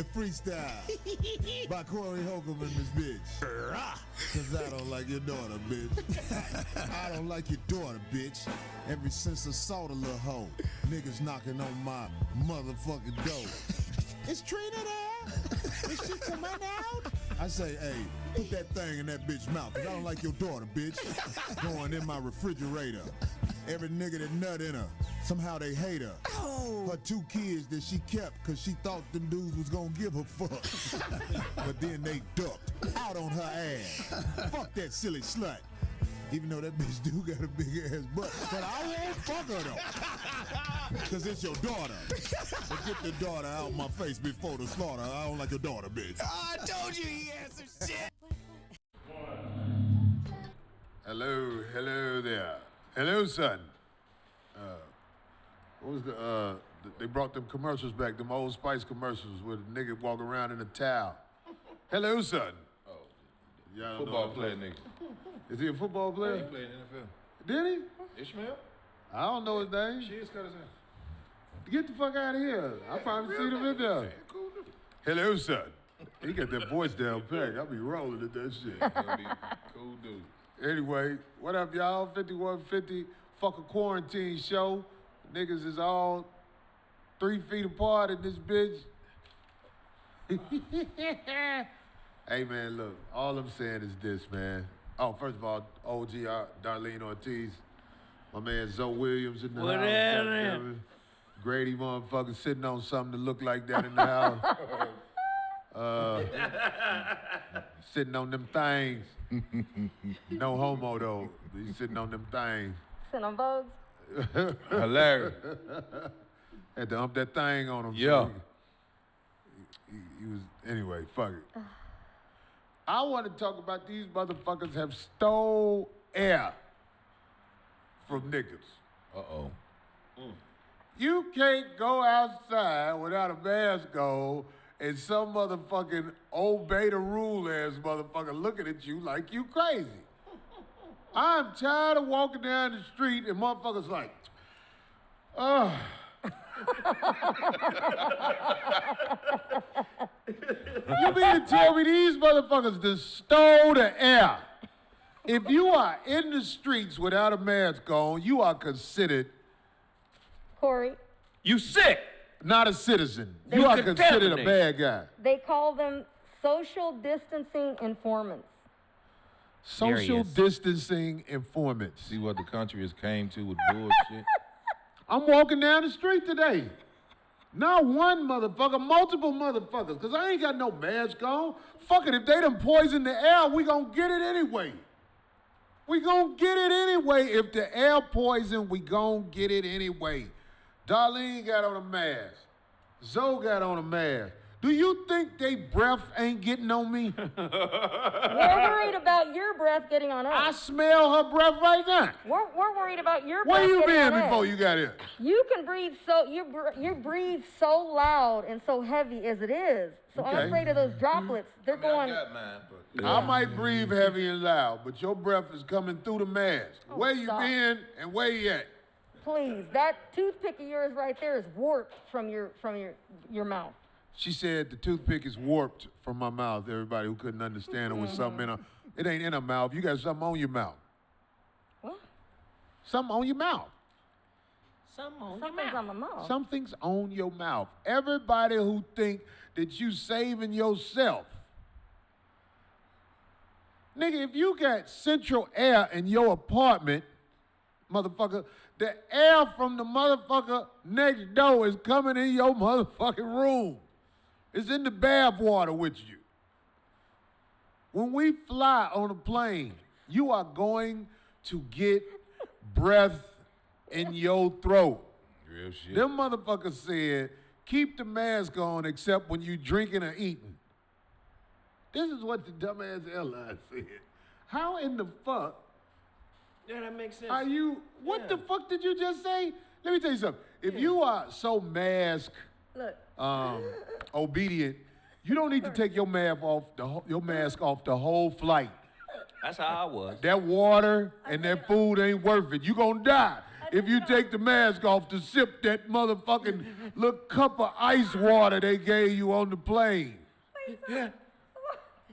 The freestyle by Corey Holcomb and this bitch. Cause I don't like your daughter, bitch. I don't like your daughter, bitch. Ever since I saw the little hoe, niggas knocking on my motherfucking door. Is Trina there? Is she coming out? I say, hey, put that thing in that bitch's mouth, cause I don't like your daughter, bitch. Going in my refrigerator. Every nigga that nut in her, somehow they hate her. Her 2 kids that she kept cause she thought them dudes was gonna give her fuck. But then they ducked out on her ass. Fuck that silly slut. Even though that bitch do got a big ass butt. But I won't fuck her though. Cause it's your daughter. But get the daughter out my face before the slaughter. I don't like your daughter, bitch. I told you he had some shit. Hello there. Hello, son. What was they brought them commercials back, them Old Spice commercials where the nigga walk around in a towel. Hello, son. Oh, Y'all football know player nigga. Is he a football player? He played in the NFL. Did he? Ishmael? I don't know his name. She is cut his ass. Get the fuck out of here. I probably see him in there. Cool dude. Hello, son. He got that voice down pack. I be rolling at that shit. Cool dude. Anyway, what up, y'all? 5150, fuck a quarantine show. Niggas is all 3 feet apart in this bitch. Hey, man, look, all I'm saying is this, man. Oh, first of all, OG Darlene Ortiz, my man Zoe Williams in the What house. up, goddammit. Grady motherfucker sitting on something to look like that in the house. Sitting on them things. No homo, though. He's sitting on them things. Sitting on Vogues. Hilarious. Had to ump that thing on him. Yeah. He was, anyway, fuck it. I want to talk about these motherfuckers have stole air from niggas. Uh-oh. You can't go outside without a mask on and some motherfucking obey the rule ass motherfucker looking at you like you crazy. I'm tired of walking down the street and motherfuckers like, oh. You mean to tell me these motherfuckers just stole the air? If you are in the streets without a mask on, you are considered Corey, You sick. not a citizen. They You are considered a contaminate. bad guy. they call them social distancing informants. Social Serious. distancing informants. See what the country has came to with bullshit. I'm walking down the street today. Not one motherfucker, multiple motherfuckers, because I ain't got no mask on. Fuck it, if they done poison the air, we gonna get it anyway. We gonna get it anyway. If the air poison, we gonna get it anyway. Darlene got on a mask. Zoe got on a mask. Do you think they breath ain't getting on me? We're worried about your breath getting on I us. smell her breath right now. We're worried about your Where breath you getting been on before us. you got here? You can breathe you breathe so loud and so heavy as it is. So Okay. I'm afraid of those droplets. They're going. I got mine, but I might breathe heavy and loud, but your breath is coming through the mask. Oh, Where you stop. been and where you at? Please, that toothpick of yours right there is warped from your mouth. She said the toothpick is warped from my mouth. Everybody who couldn't understand it was something in her. It ain't in her mouth. You got something on your mouth. What? Something on your mouth. Something's on my mouth. Something's on your mouth. Everybody who think that you saving yourself. Nigga, if you got central air in your apartment, motherfucker, the air from the motherfucker next door is coming in your motherfucking room. It's in the bath water with you. When we fly on a plane, you are going to get breath in your throat. real shit. Them motherfuckers said, keep the mask on except when you drinking or eating. This is what the dumbass airline said. How in the fuck Yeah, that makes sense. are you, what the Yeah. fuck did you just say? Let me tell you something. If you are so mask Look, obedient, you don't need to take your mask off the whole flight. That's how I was. That water and that food ain't worth it. You gonna die. if you take the mask off to sip that motherfucking little cup of ice water they gave you on the plane. I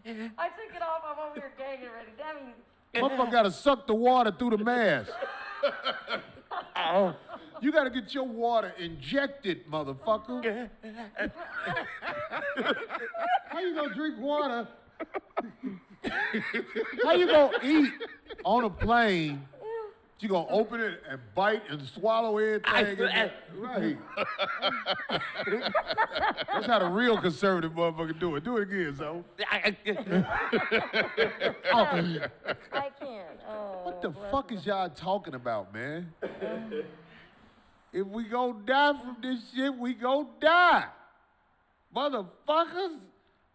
took it off. I'm over here gagging already. Damn you. Motherfucker gotta suck the water through the mask. You gotta get your water injected, motherfucker. How you gonna drink water? How you gonna eat on a plane? You gonna open it and bite and swallow everything? Right. That's how the real conservative motherfucker do it. Do it again, so. I can't. Oh, What the fuck is y'all talking about, man? If we gon' die from this shit, we gon' die. Motherfuckers,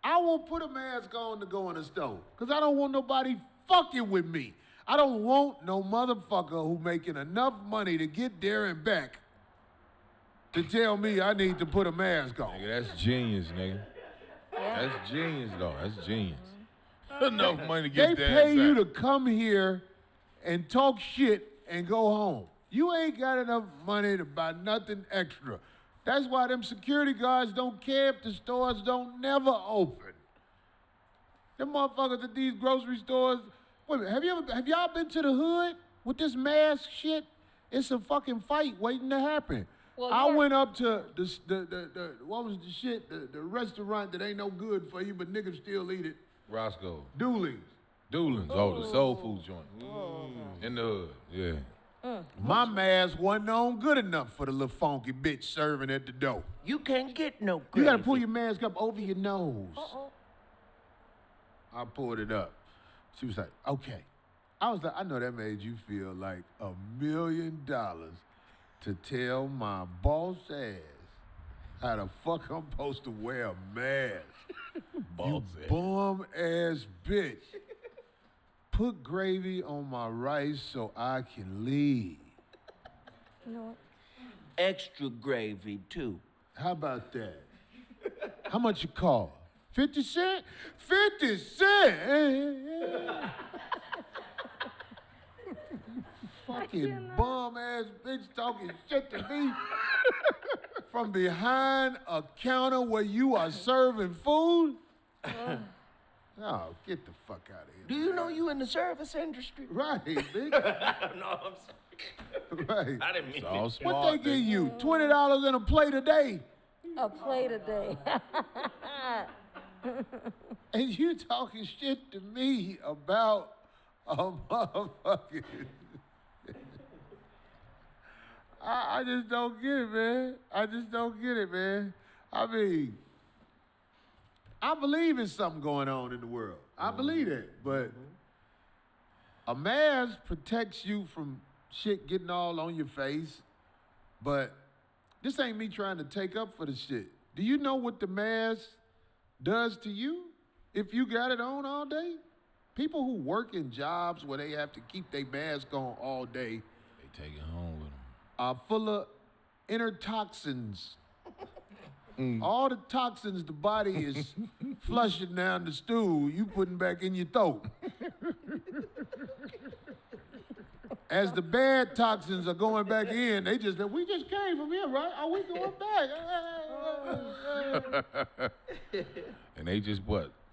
I won't put a mask on to go in the store, because I don't want nobody fucking with me. I don't want no motherfucker who making enough money to get there and back to tell me I need to put a mask on. Nigga, that's genius, nigga. That's genius, though. That's genius. Enough money to They get there pay and you back. to come here and talk shit and go home. You ain't got enough money to buy nothing extra. That's why them security guards don't care if the stores don't never open. Them motherfuckers at these grocery stores. Wait a minute, have y'all been to the hood with this mask shit? It's a fucking fight waiting to happen. Well, I yeah. went up to the what was the shit? The restaurant that ain't no good for you, but niggas still eat it. Roscoe. Dooley's. Doolins. Oh, the soul food joint. In the hood. Yeah. My mask wasn't on good enough for the little funky bitch serving at the door. You can't get no You gravy. gotta pull your mask up over your nose. Uh-oh. I pulled it up. She was like, okay. I was like, I know that made you feel like $1 million to tell my boss ass how the fuck I'm supposed to wear a mask. Boss You ass. bum ass bitch. Put gravy on my rice so I can leave. You know what? Extra gravy, too. How about that? How much it cost? 50 cents? 50 cents? Fucking bum ass bitch talking shit to me from behind a counter where you are serving food? Oh, get the fuck out of Do here. you know you in the service industry? Right, bitch. No, I'm sorry. Right. I didn't mean It's all it. smart. What they give you? $20 and a plate a day? A plate a day. And you talking shit to me about a motherfucking... I just don't get it, man. I just don't get it, man. I mean, I believe in something going on in the world. I believe that. But a mask protects you from shit getting all on your face. But this ain't me trying to take up for the shit. Do you know what the mask does to you if you got it on all day? People who work in jobs where they have to keep their mask on all day They take it home with them. are full of inner toxins. All the toxins the body is flushing down the stool, you putting back in your throat. As the bad toxins are going back in, we just came from here, right? Are we going back? And they just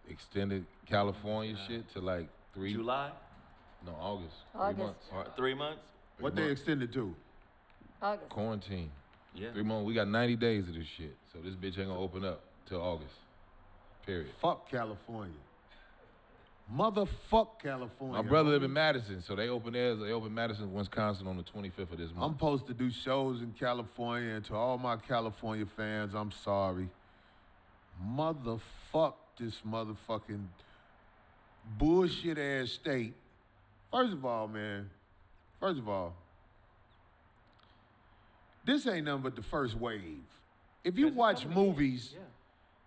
extended California shit to like July? No, August. August. 3 months. 3 months? What they extended to? August. Quarantine. Yeah. 3 months. We got 90 days of this shit. So this bitch ain't gonna open up till August. Period. Fuck California. Motherfuck California. My brother live in Madison, so they open theirs. They open Madison, Wisconsin on the 25th of this I'm month. supposed to do shows in California, and to all my California fans, I'm sorry. Motherfuck this motherfucking bullshit ass state. First of all, man, this ain't nothing but the first wave. If you watch movies,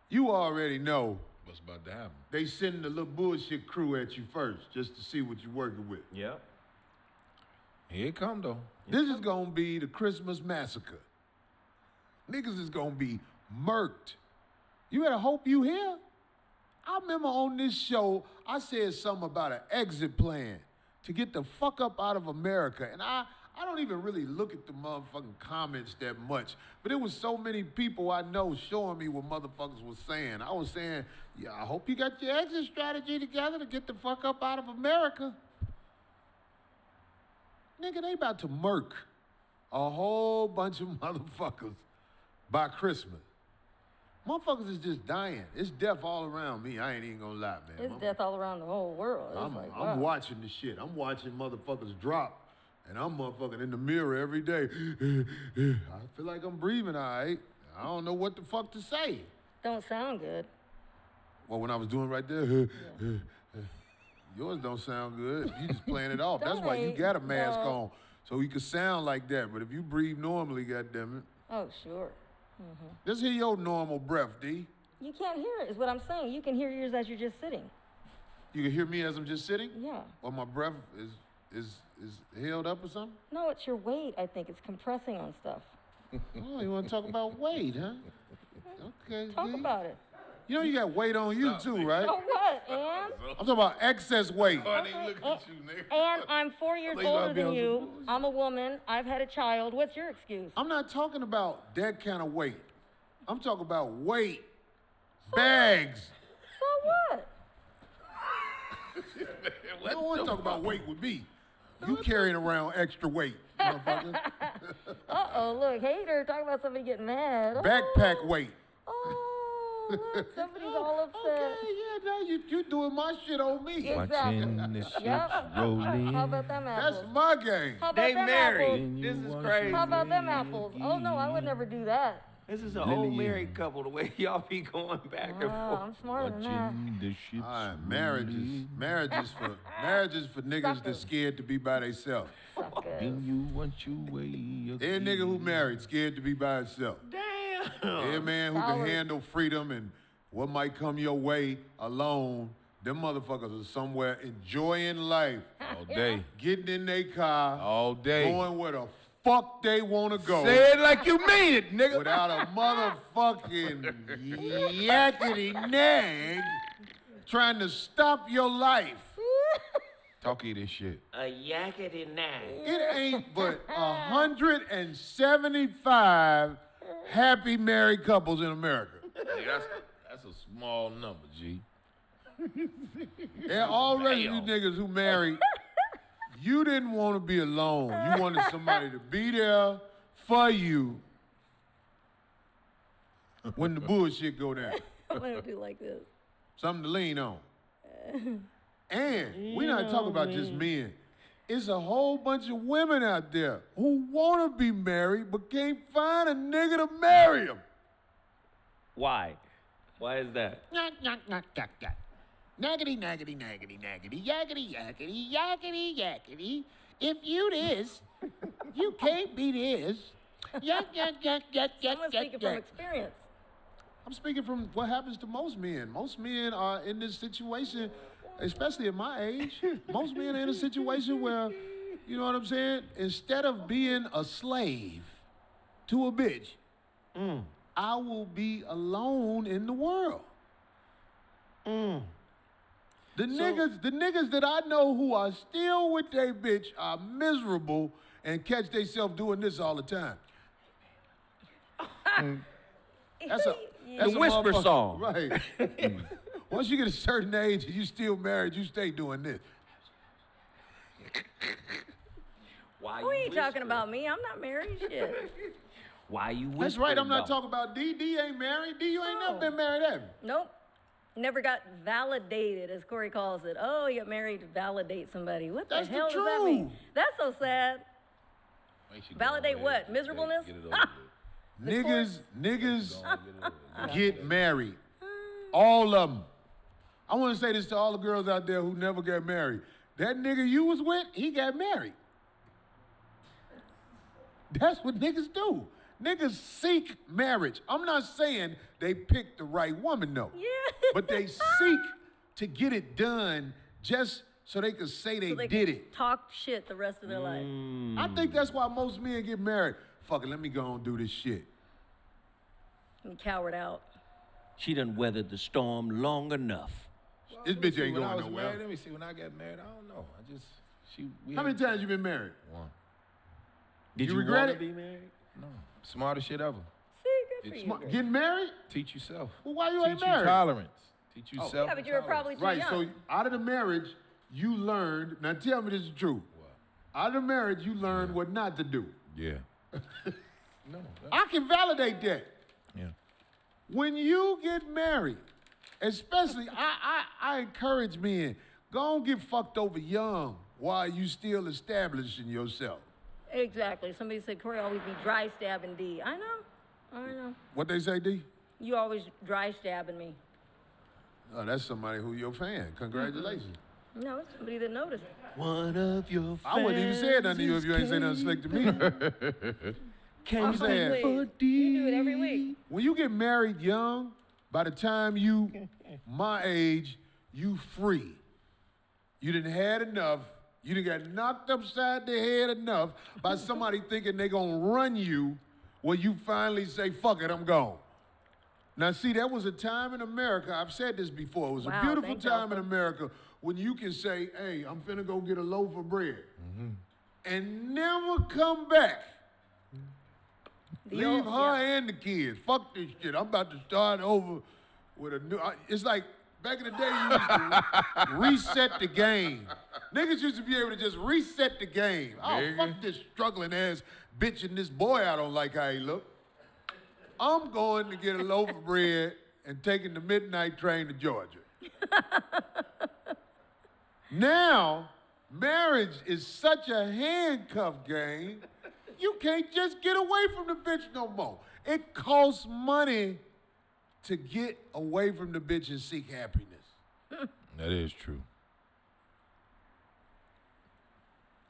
you already know What's about to happen? they send the little bullshit crew at you first just to see what you're working with. Yeah. Here it come though. This is gonna be the Christmas massacre. Niggas is gonna be murked. You better hope you here. I remember on this show, I said something about an exit plan to get the fuck up out of America. And I I don't even really look at the motherfucking comments that much. But it was so many people I know showing me what motherfuckers was saying. I was saying, yeah, I hope you got your exit strategy together to get the fuck up out of America. Nigga, they about to murk a whole bunch of motherfuckers by Christmas. Motherfuckers is just dying. It's death all around me. I ain't even gonna lie, man. It's death all around the whole world. It's I'm, like, I'm wow. watching the shit. I'm watching motherfuckers drop. And I'm motherfucking in the mirror every day. I feel like I'm breathing all right. I don't know what the fuck to say. Don't sound good. Well, when I was doing right there, yours don't sound good. You just playing it off. That's why you Don't got a mask no. on, so you can sound like that. But if you breathe normally, goddammit, Oh, sure. just hear your normal breath, D. You can't hear it, is what I'm saying. You can hear yours as you're just sitting. You can hear me as I'm just sitting? Yeah. Or my breath is held up or something? No, it's your weight, I think. It's compressing on stuff. Oh, you want to talk about weight, huh? Okay, Talk D. about it. You know you got weight on you too, right? Oh, what, and? I'm talking about excess weight. I didn't even look at you, nigga. And I'm 4 years Like you gotta older be than on some you. bullshit. I'm a woman. I've had a child. What's your excuse? I'm not talking about that kind of weight. I'm talking about weight. Bags. So what? You don't want to talk about weight with me. You carrying around extra weight, motherfucker. Uh-oh, look, hater, talking about somebody getting mad. Backpack weight. Oh, look, somebody's all upset. Okay, yeah, now you doing my shit on me. Exactly. Watching the ships Yep. rolling. How about them apples? That's my game. How about They them married. apples? This is crazy. How about them apples? Oh, no, I would never do that. This is an old married couple, the way y'all be going back and Wow, forth. I'm smarter than that. Watching the ships All right, marriages for niggas that's Suckers. scared to be by themselves. Suckers. rolling. You want your way. They're a nigga who married, scared to be by himself. Damn. They're a man who can Cowards. handle freedom and what might come your way alone. Them motherfuckers are somewhere enjoying life, All day. getting in their car, All day. going where the fuck they want to go. Say it like you mean it, nigga. Without a motherfucking yakety nag trying to stop your life. Talk this shit. A yakety nag. It ain't but 175 happy married couples in America. Hey, that's a small number, G. And already Damn. you niggas who married, you didn't want to be alone. You wanted somebody to be there for you when the bullshit go down. I'm going to do like this. Something to lean on. And we're not talking about just men. It's a whole bunch of women out there who want to be married but can't find a nigga to marry them. Why? Why is that? Naggity, naggity, naggity, naggity, yakety, yakety, yakety, yakety. If you this, you can't be this. Yak, yak, yak, yak, yak, Someone's yak, speaking from yak. experience. I'm speaking from what happens to most men. Most men are in this situation, especially at my age. Most men are in a situation where, you know what I'm saying? Instead of being a slave to a bitch, I will be alone in the world. The niggas that I know who are still with their bitch are miserable and catch themselves doing this all the time. That's a whisper motherfucker- song. Right. Once you get a certain age and you still married, you stay doing this. Why Who are you talking whispering? about? Me? I'm not married. Shit. Why you whispering? That's right, I'm not though? talking about D. D ain't married. D, you ain't No. never been married, have you? Nope. Never got validated, as Corey calls it. Oh, you got married to validate somebody. What That's the the hell does that mean? truth. That's so sad. Make sure you Validate go ahead what? and Miserableness? Get it over with. Niggas Go on, get it over with. get married. All of them. I want to say this to all the girls out there who never got married. That nigga you was with, he got married. That's what niggas do. Niggas seek marriage. I'm not saying they pick the right woman, though. Yeah. But they seek to get it done just so they could say they, So they did can it. talk shit the rest of their life. I think that's why most men get married. Fuck it, let me go and do this shit. And coward out. She done weathered the storm long enough. This bitch ain't When I going was nowhere. married, let me see. When I got married, I don't know. We How many had times you been married? one. Did you regret want it? to be married? No. Smartest shit ever. See, good for you. Getting married? Teach yourself. Well, why you Teach ain't you married? tolerance. Teach you self. Yeah, but you were probably too Right, young. so out of the marriage, you learned, now tell me this is true. What? Out of the marriage, you learned what not to do. Yeah. No. I can validate that. Yeah. When you get married, especially, I encourage men, go and get fucked over young while you still establishing yourself. Exactly. Somebody said Corey always be dry stabbing D. I know. What they say, D? You always dry stabbing me. Oh, that's somebody who your fan. Congratulations. No, it's somebody that noticed. One of your I wouldn't even say nothing to you if you ain't say nothing slick to me. Can I'm saying, You do it every week. when you get married young, by the time you my age, you free. You done had enough. You done got knocked upside the head enough by somebody thinking they gonna run you when you finally say, fuck it, I'm gone. Now see, that was a time in America, I've said this before, it was Wow, a beautiful thank time in y'all. America when you can say, hey, I'm finna go get a loaf of bread. And never come back. Leave her and the kids. Fuck this shit. I'm about to start over with a new. It's like back in the day, you used to reset the game. Niggas used to be able to just reset the game. Oh, Nigga. fuck this struggling ass bitch and this boy. I don't like how he look. I'm going to get a loaf of bread and taking the midnight train to Georgia. Now, marriage is such a handcuff game. You can't just get away from the bitch no more. It costs money to get away from the bitch and seek happiness. That is true.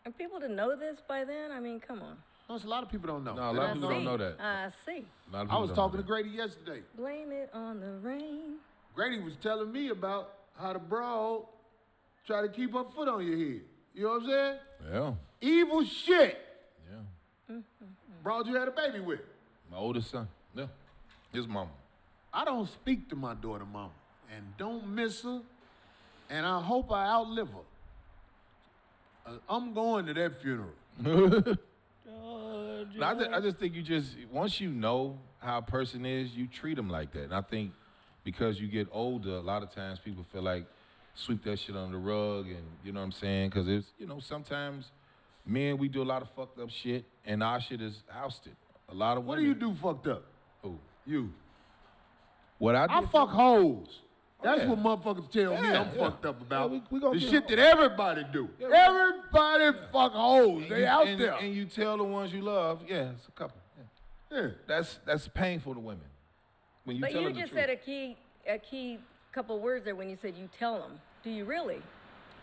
Are people to know this by then? I mean, come on. There's a lot of people don't know. No, a lot of people don't know that. I see. A lot of I people was don't talking know to Grady yesterday. Blame it on the rain. Grady was telling me about how the broad try to keep her foot on your head. You know what I'm saying? that. Yeah. Evil shit. Yeah. Broad you had a baby with. My oldest son. Yeah. His mama. I don't speak to my daughter mama and don't miss her, and I hope I outlive her. I'm going to that funeral. No, I just think once you know how a person is, you treat them like that. And I think because you get older, a lot of times people feel like sweep that shit under the rug, and you know what I'm saying? Because it's, sometimes men, we do a lot of fucked up shit, and our shit is ousted. A lot of What women. do you do fucked up? Who? You. What I I did? fuck hoes. That's yeah. what motherfuckers tell me Yeah, I'm yeah. fucked up about. Yeah, we gonna the get shit hoes. that everybody do. Yeah, Everybody fuck hoes. They out and, there. And you tell the ones you love, yeah, it's a couple. Yeah. Yeah. That's painful to women. When you But tell you them the just truth. said a key couple words there when you said you tell them. Do you really?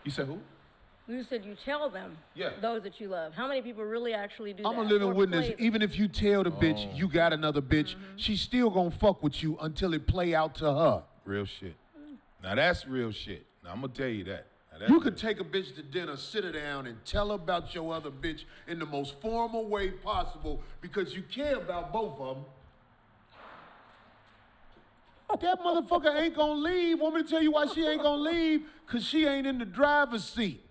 You said who? You said you tell them. Yeah. Those that you love. How many people really actually do I'm that? a living Or witness. play them? Even if you tell the bitch you got another bitch, she's still gonna fuck with you until it play out to her. Real shit. Now that's real shit. Now I'm gonna tell you that. Now, that's You real could take a bitch to dinner, sit her down, and tell her about your other bitch in the most formal way possible because you care about both of them. That motherfucker ain't gonna leave. Want me to tell you why she ain't gonna leave? Because she ain't in the driver's seat.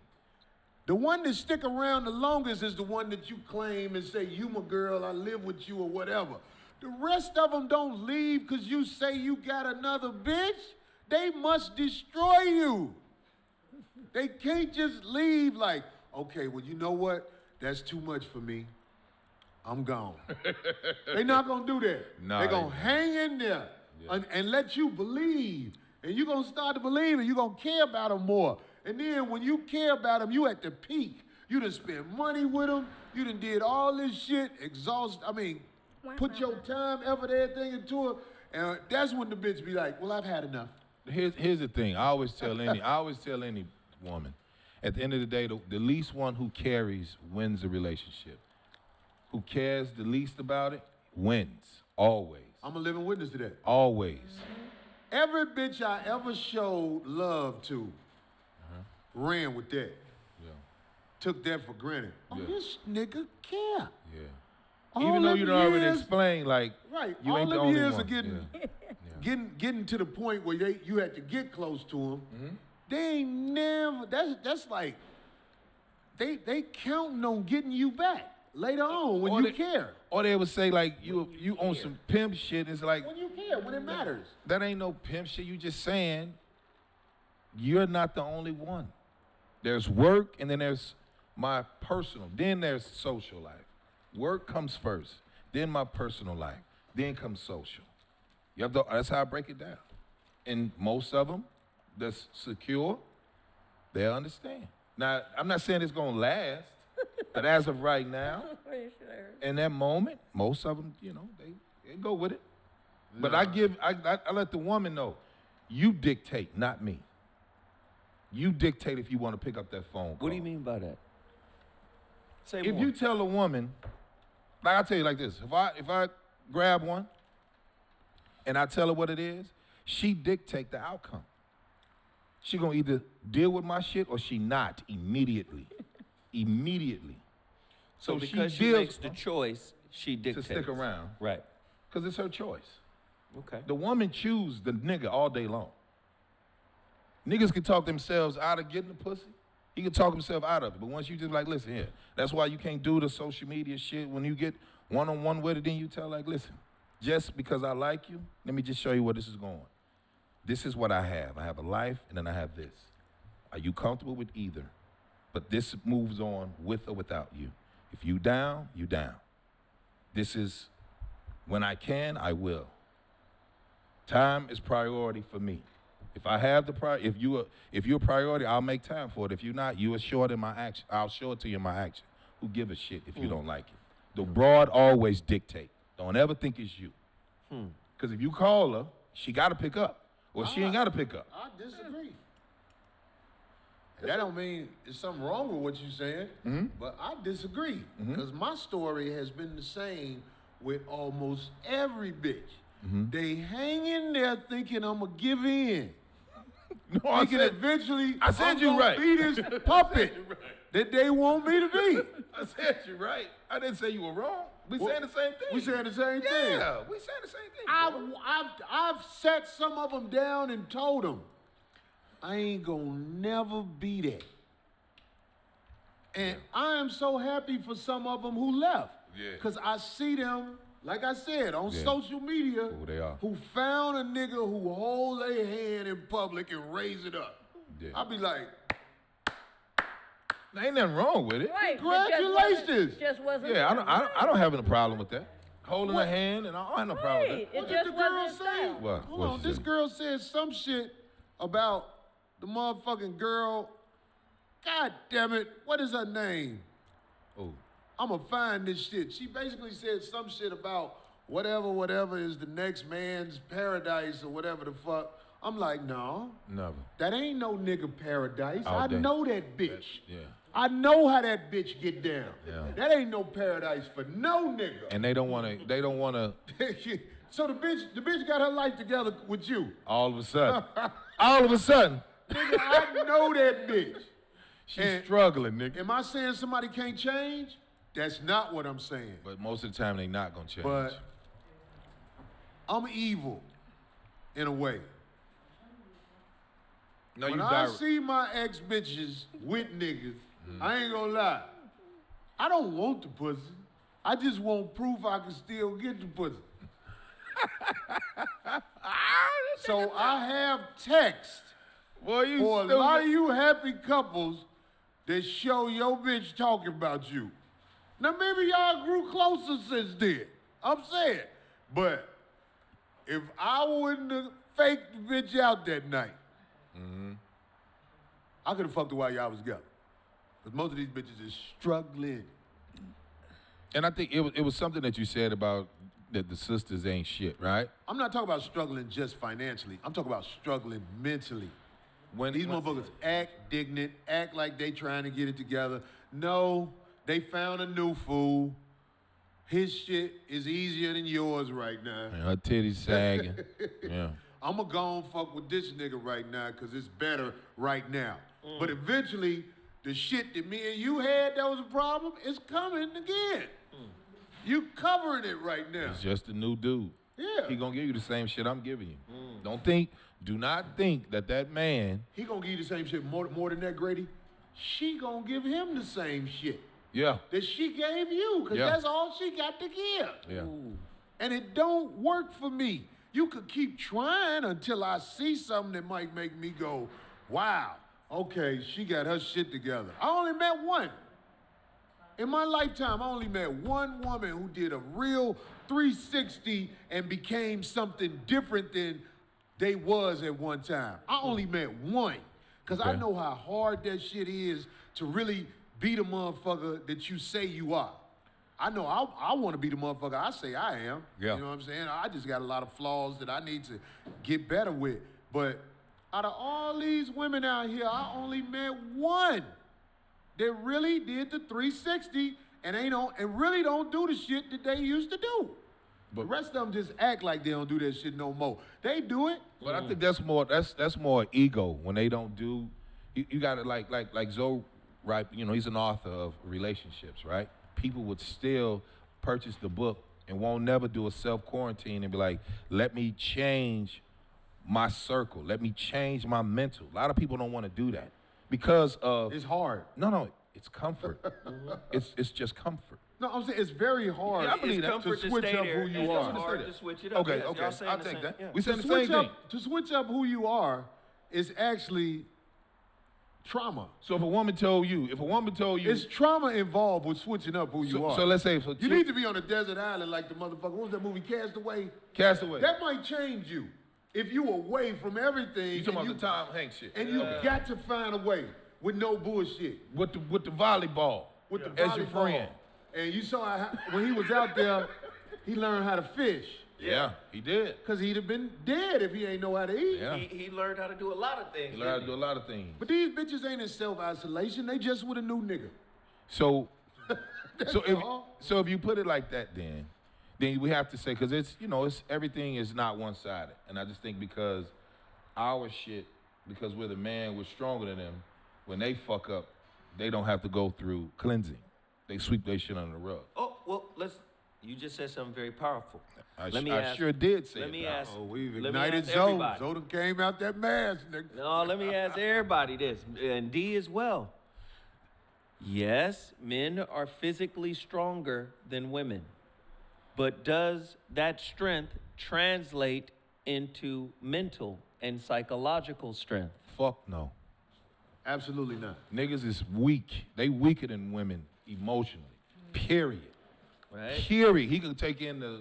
The one that stick around the longest is the one that you claim and say, you my girl, I live with you or whatever. The rest of them don't leave because you say you got another bitch. They must destroy you. They can't just leave like, okay, well, you know what? That's too much for me. I'm gone. They not gonna do that. Nah, They gonna they- hang in there and let you believe. And you gonna start to believe and you gonna care about them more. And then when you care about them, you at the peak. You done spent money with them. You done did all this shit, put your time, effort, everything into it. And that's when the bitch be like, well, I've had enough. Here's the thing. I always tell any woman, at the end of the day, the least one who carries wins the relationship. Who cares the least about it wins. Always. I'm a living witness to that. Always. Every bitch I ever showed love to ran with that. Yeah. Took that for granted. Oh, Yeah. this nigga care. Yeah. All Even though them you done already years- explained, like, Right. you all ain't the them only years one. of getting, Yeah. getting to the point where you had to get close to them. They ain't never. That's like they counting on getting you back. later on when you care. Or they would say like you on some pimp shit. It's like When you care, when it matters. that ain't no pimp shit. You just saying you're not the only one. There's work and then there's my personal. Then there's social life. Work comes first. Then my personal life. Then comes social. You have to, that's how I break it down. And most of them that's secure, they'll understand. Now, I'm not saying it's gonna last, but as of right now, in that moment, most of them, you know, they go with it. But I let the woman know, you dictate, not me. You dictate if you want to pick up that phone call. What do you mean by that? Say If more. you tell a woman, like I tell you like this, if I grab one and I tell her what it is, she dictate the outcome. She gonna either deal with my shit or she not immediately. Immediately. So because she makes the choice, she dictates. To stick around. Right. Because it's her choice. Okay. The woman choose the nigga all day long. Niggas can talk themselves out of getting the pussy. He can talk himself out of it. But once you just like, listen here, that's why you can't do the social media shit. When you get one-on-one with it, then you tell like, listen, just because I like you, let me just show you where this is going. This is what I have. I have a life, and then I have this. Are you comfortable with either? But this moves on with or without you. If you down, you down. This is, when I can, I will. Time is priority for me. If I have the if you're a priority, I'll make time for it. If you're not, you are short in my action. I'll show it to you in my action. Who give a shit if you don't like it? The broad always dictate. Don't ever think it's you. Because if you call her, she got to pick up. Or she ain't got to pick up. I disagree. That don't mean there's something wrong with what you're saying, but I disagree. Because my story has been the same with almost every bitch. They hang in there thinking I'm going to give in. No, I Thinking said, eventually I said I'm you gonna right. be this puppet that they want me to be. I said you right. I didn't say you were wrong. We saying the same thing. We saying the same thing. Yeah, we saying the same thing. I've sat some of them down and told them, I ain't gonna never be that. And I am so happy for some of them who left. Yeah. Because I see them, like I said, on social media, Who they are. who found a nigga who hold their hand in public and raise it up. Yeah. I'll be like, There ain't nothing wrong with it. Right. Congratulations. Just wasn't. Yeah, them. I don't have a problem with that. Holding her hand, and I don't have no problem with Right. that. It what did just the girl wasn't say? style. What? Hold What'd on, she this say? girl said some shit about the motherfucking girl. God damn it, what is her name? Oh, I'ma find this shit. She basically said some shit about whatever is the next man's paradise or whatever the fuck. I'm like, no, never. that ain't no nigga paradise. All I day. know that bitch. Yeah. I know how that bitch get down. Yeah. That ain't no paradise for no nigga. And they don't want to. So the bitch got her life together with you. All of a sudden, Nigga, I know that bitch. she's And- struggling, nigga. Am I saying somebody can't change? That's not what I'm saying. But most of the time, they not gonna change. But I'm evil in a way. no, When you I direct. see my ex bitches with niggas, I ain't gonna lie. I don't want the pussy. I just want proof I can still get the pussy. So I have text Boy, you for a stupid. lot of you happy couples that show your bitch talking about you. Now maybe y'all grew closer since then. I'm saying. But if I wouldn't have faked the bitch out that night, I could have fucked her while y'all was together. Because most of these bitches is struggling. And I think it was something that you said about that the sisters ain't shit, right? I'm not talking about struggling just financially. I'm talking about struggling mentally. When These motherfuckers act indignant, act like they trying to get it together. No, they found a new fool. His shit is easier than yours right now. and her titties sagging. Yeah. I'ma go and fuck with this nigga right now because it's better right now. But eventually, the shit that me and you had that was a problem is coming again. You covering it right now. It's just a new dude. Yeah. He gonna give you the same shit I'm giving you. Do not think that man. He gonna give you the same shit more than that, Grady. She gonna give him the same shit. Yeah. that she gave you, because Yeah. that's all she got to give. Yeah. And it don't work for me. You could keep trying until I see something that might make me go, wow, okay, she got her shit together. I only met one. In my lifetime, I only met one woman who did a real 360 and became something different than they was at one time. I only met one. Because I Okay. know how hard that shit is to really be the motherfucker that you say you are. I know I want to be the motherfucker I say I am. Yeah. You know what I'm saying? I just got a lot of flaws that I need to get better with. But out of all these women out here, I only met one that really did the 360 and really don't do the shit that they used to do. But the rest of them just act like they don't do that shit no more. They do it. But I think that's more ego when they don't do. You got to like Zoe, right? You know, he's an author of relationships, right? People would still purchase the book and won't never do a self-quarantine and be like, let me change my circle. Let me change my mental. A lot of people don't want to do that because of. It's hard. No, it's comfort. It's just comfort. No, I'm saying it's very hard Yeah, I believe that. to switch up who you It's are. hard to switch it up. Okay, Yes, okay, y'all saying I'll the take same. that. Yeah. We saying To the same switch thing. up, to switch up who you are is actually trauma. So if a woman told you, It's trauma involved with switching up who you are. so let's say You need to be on a desert island like the motherfucker. What was that movie, Castaway? Castaway. That might change you if you away from everything. You talking and about the Tom Hanks shit? And you got to find a way with no bullshit. with the volleyball. With the as your volleyball. friend. And you saw how, when he was out there, he learned how to fish. Yeah, he did. Because he'd have been dead if he ain't know how to eat. Yeah. He learned how to do a lot of things. He learned to do didn't a lot of things. But these bitches ain't in self-isolation. They just with a new nigga. So, all. so if you put it like that, then we have to say, because it's everything is not one-sided, and I just think because our shit, because we're the man, we're stronger than them. When they fuck up, they don't have to go through cleansing. They sweep their shit under the rug. Oh, well, you just said something very powerful. I ask- sure did say Let it. me pal. ask. Oh, we've let me ignited ask Zoe. everybody. Zoe done came out that mask, nigga. No, let me ask everybody this, and D as well. Yes, men are physically stronger than women, but does that strength translate into mental and psychological strength? Fuck no. Absolutely not. Niggas is weak. They weaker than women emotionally. Period. Right? Period. He can take in the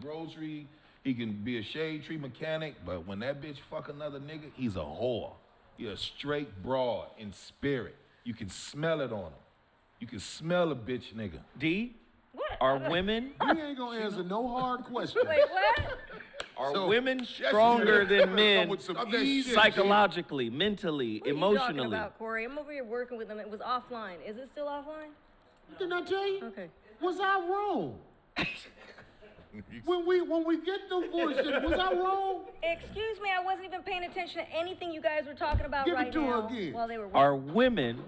grocery. He can be a shade tree mechanic. But when that bitch fuck another nigga, he's a whore. He's a straight broad in spirit. You can smell it on him. You can smell a bitch nigga. D, What? are women We ain't gonna answer no hard questions. Wait, what? are women stronger than men with some that easy shit. psychologically, mentally, What are you emotionally? talking about, Corey? I'm over here working with them. It was offline. Is it still offline? Didn't I tell you? Okay. Was I wrong? when we get through bullshit, was I wrong? Excuse me, I wasn't even paying attention to anything you guys were talking about Give it right to her now again. while they were Are women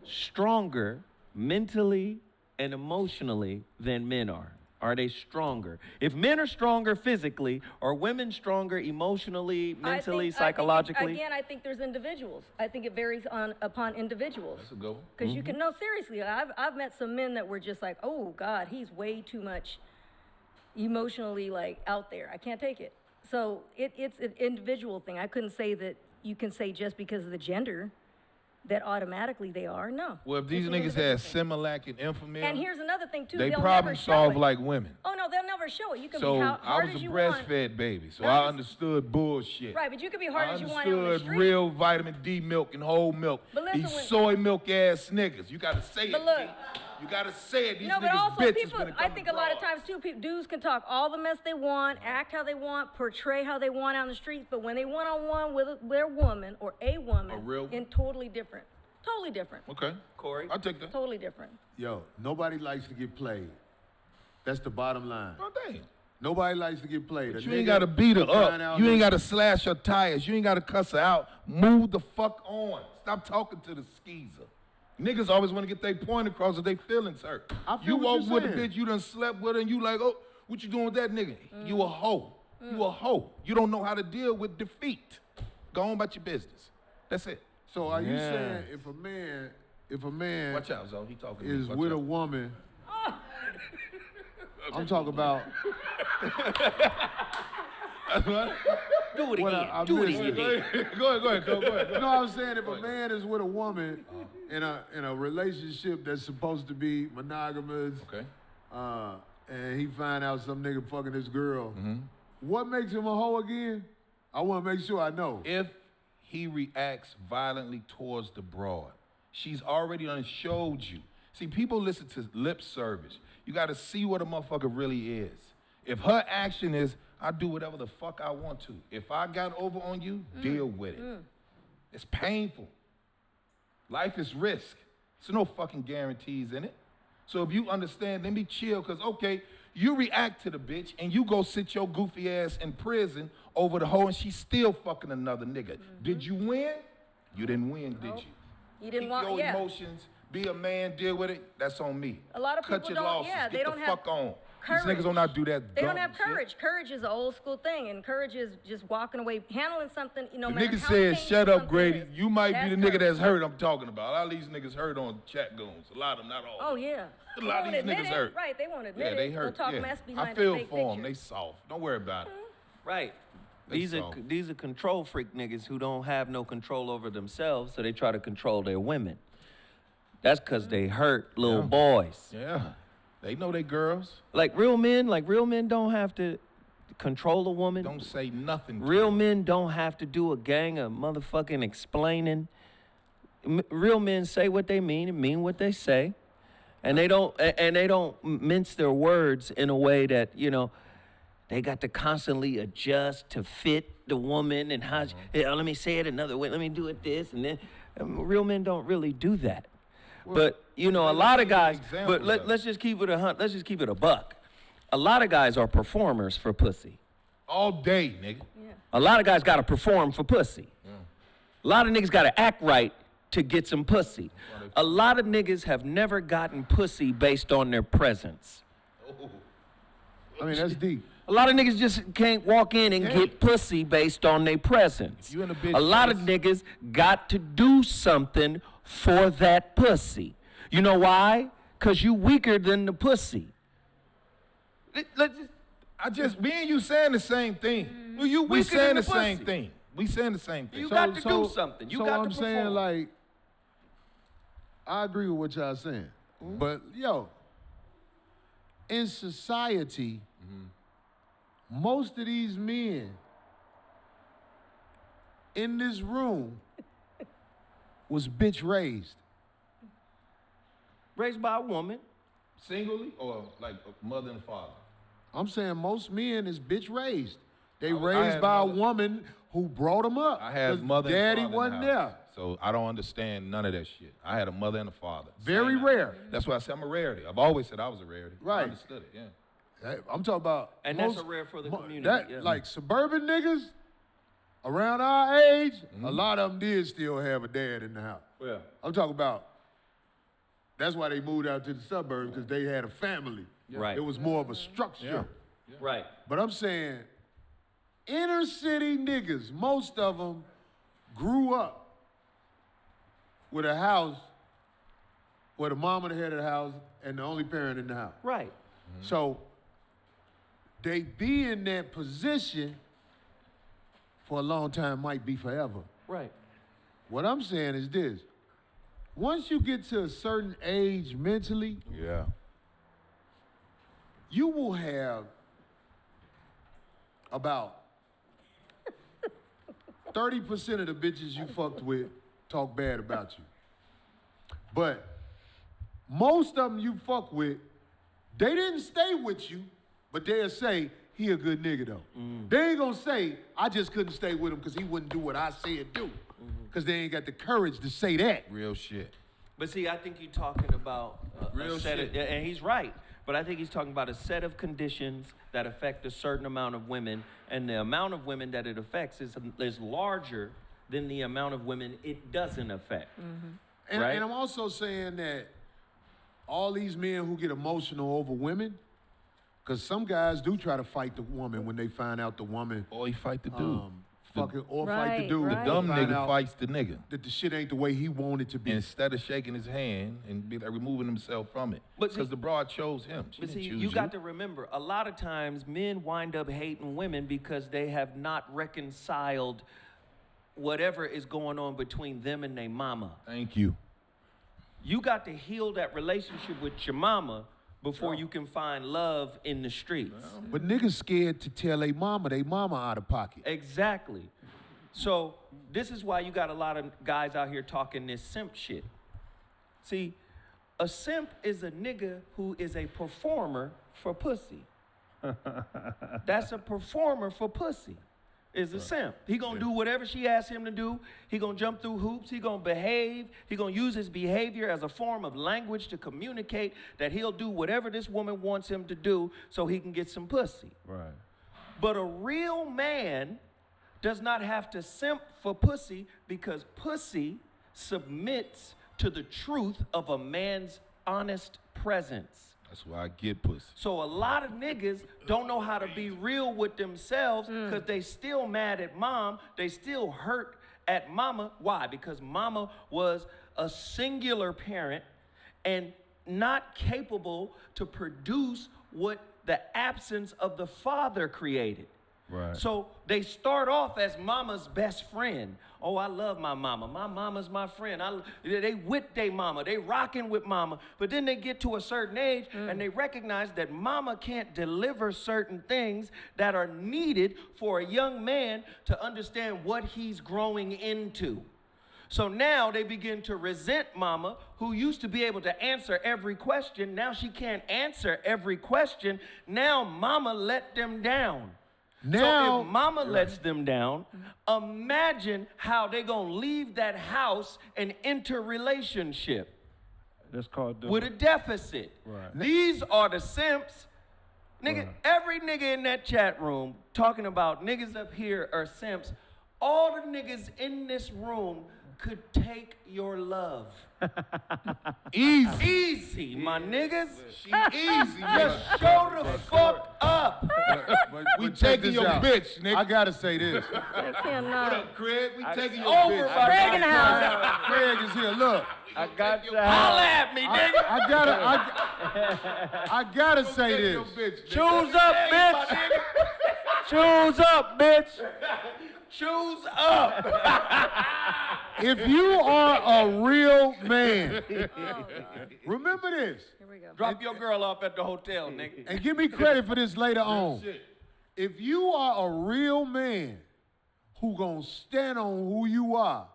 stronger mentally and emotionally than men are? Are they stronger? If men are stronger physically, are women stronger emotionally, mentally, psychologically? I think there's individuals. I think it varies upon individuals. That's a good one. Because you can know seriously. I've met some men that were just like, oh God, he's way too much emotionally like out there. I can't take it. So it's an individual thing. I couldn't say that you can say just because of the gender that automatically they are. No. Well, if these It's an niggas individual had thing. Similac and Infamil, And here's another thing too. they they'll problem never show solve it. like women. Oh no, they'll never show it. You can So be how I hard was as a you want. breastfed baby, so No, I it's- understood bullshit. Right, but you can be hard I as you want on the understood street. real vitamin D milk and whole milk. But listen, These when- soy milk ass niggas. You gotta say But it. look- G. You gotta say it. These No, but niggas also bitches people, when it I comes think to a lot of broads. times too, dudes can talk all the mess they want, act how they want, portray how they want on the streets, but when they one-on-one with their woman or a woman, A real one? and totally different. Totally different. Okay. Corey? I'll take that. Totally different. Yo, nobody likes to get played. That's the bottom line. Oh, damn. Nobody likes to get played. You ain't gotta beat her find out up. You ain't that- gotta slash her tires. You ain't gotta cuss her out. Move the fuck on. Stop talking to the skeezer. Niggas always want to get their point across if they feelings hurt. I feel You what walk you're with a saying. bitch you done slept with her and you like, oh, what you doing with that nigga? You a hoe. You a hoe. You don't know how to deal with defeat. Go on about your business. That's it. So are you Yeah. saying if a man if a man Watch out, Zo. He talking to is me. Watch with a out. woman, I'm talking about Do it what again. I Do it missed again. it. Go ahead, Cole. Go ahead. No, I'm saying if a man is with a woman in a relationship that's supposed to be monogamous, Okay. and he find out some nigga fucking this girl, Mm-hmm. what makes him a hoe again? I want to make sure I know. If he reacts violently towards the broad, she's already done showed you. See, people listen to lip service. You got to see what a motherfucker really is. If her action is, I do whatever the fuck I want to. If I got over on you, deal with it. It's painful. Life is risk. There's no fucking guarantees in it. So if you understand, let me chill, because, okay, you react to the bitch and you go sit your goofy ass in prison over the hoe and she's still fucking another nigga. Did you win? You didn't win, did you? You didn't Keep want, your yeah. emotions, be a man, deal with it, that's on me. A lot of Cut people your don't, losses, yeah, get they the don't have fuck on. courage. These niggas don't not do that They dumb don't have shit. courage. Courage is an old school thing, and courage is just walking away, handling something, no The matter nigga how said, painful shut up, something Grady. is. You might be the nigga courage. that's hurt I'm talking about. A lot of these niggas hurt on chat goons. A lot of them, not all. Oh, yeah. A They lot of won't these admit niggas it. hurt. Right, they won't admit Yeah, it. they hurt. They'll talk yeah. mess I behind feel the fake for them. picture. They soft. Don't worry about it. Right. They These are soft. these are control freak niggas who don't have no control over themselves, so they try to control their women. That's because they hurt little Yeah. boys. Yeah. They know they girls. Like real men don't have to control a woman. Don't say nothing to Real them. men don't have to do a gang of motherfucking explaining. Real men say what they mean and mean what they say, and they don't mince their words in a way that they got to constantly adjust to fit the woman and how. Let me say it another way. Let me do it this and then. Real men don't really do that. But a lot of guys. But let's just keep it let's just keep it a buck. A lot of guys are performers for pussy. All day, nigga. A lot of guys got to perform for pussy. A lot of niggas got to act right to get some pussy. A lot of niggas have never gotten pussy based on their presence. I mean, that's deep. A lot of niggas just can't walk in and get pussy based on their presence. You in a bitch A lot of face. niggas got to do something for that pussy. You know why? Because you weaker than the pussy. Me and you saying the same thing. Well, you We weaker than saying the the same pussy. thing. We saying the same thing. You got to do something. You so got I'm to saying, perform. like, I agree with what y'all saying. But, in society, most of these men in this room was bitch raised. Raised by a woman. Singly or like a mother and father? I'm saying most men is bitch raised. They I raised had by a mother- woman who brought them up. I had 'cause mother daddy and father wasn't in the there. house. So I don't understand none of that shit. I had a mother and a father. Very Same rare. That's why I said I'm a rarity. I've always said I was a rarity. Right. I understood it, yeah. Hey, I'm talking about And that's a rare for the community, That, yeah. Like suburban niggas around our age, a lot of them did still have a dad in the house. Yeah. I'm talking about. That's why they moved out to the suburbs, because they had a family. Right. It was more of a structure. Right. But I'm saying, inner city niggas, most of them grew up with a house where the mama the head of the house and the only parent in the house. Right. So they be in that position for a long time, might be forever. Right. What I'm saying is this. Once you get to a certain age mentally, Yeah. you will have about 30% of the bitches you fucked with talk bad about you. But most of them you fuck with, they didn't stay with you, but they'll say, he a good nigga though. They ain't gonna say, I just couldn't stay with him because he wouldn't do what I said do. Because they ain't got the courage to say that. Real shit. But see, I think you're talking about Real a set shit. and he's right. But I think he's talking about a set of conditions that affect a certain amount of women, and the amount of women that it affects is larger than the amount of women it doesn't affect. And, Right. and I'm also saying that all these men who get emotional over women, because some guys do try to fight the woman when they find out the woman Boy, fight the dude. fucking or fight the Right, dude. right. Dumb Find nigga out fights the nigga. that the shit ain't the way he wanted to be. Instead of shaking his hand and be like removing himself from it. But see- Because the broad chose him. She But didn't see, choose you got to remember, a lot of times men wind up hating women because they have not reconciled whatever is going on between them and their mama. Thank you. You got to heal that relationship with your mama before you can find love in the streets. But niggas scared to tell they mama out of pocket. Exactly. So this is why you got a lot of guys out here talking this simp shit. See, a simp is a nigga who is a performer for pussy. That's a performer for pussy. Is a simp. He gonna do whatever she asks him to do. He gonna jump through hoops. He gonna behave. He gonna use his behavior as a form of language to communicate that he'll do whatever this woman wants him to do so he can get some pussy. Right. But a real man does not have to simp for pussy because pussy submits to the truth of a man's honest presence. That's why I get pussy. So a lot of niggas don't know how to be real with themselves because they still mad at mom. They still hurt at mama. Why? Because mama was a singular parent and not capable to produce what the absence of the father created. Right. So they start off as mama's best friend. Oh, I love my mama. My mama's my friend. They with their mama. They rocking with mama. But then they get to a certain age and they recognize that mama can't deliver certain things that are needed for a young man to understand what he's growing into. So now they begin to resent mama, who used to be able to answer every question. Now she can't answer every question. Now mama let them down. So if mama lets them down, imagine how they gonna leave that house and enter relationship That's called with a deficit. Right. These are the simps. Nigga, every nigga in that chat room talking about niggas up here are simps. All the niggas in this room could take your love. Easy, my niggas. Easy. Just show the fuck up. We taking your bitch, nigga. I gotta say this. I cannot. Craig, we taking your Over, bitch. my Craig in the nigga. house. Craig is here. Look, I got to Holla have. at me, nigga. I gotta say this. Choose up, bitch. Choose up, bitch. Choose up. If you are a real man, remember this, Here we go. Drop your girl off at the hotel, nigga. and give me credit for this later on. If you are a real man who gonna stand on who you are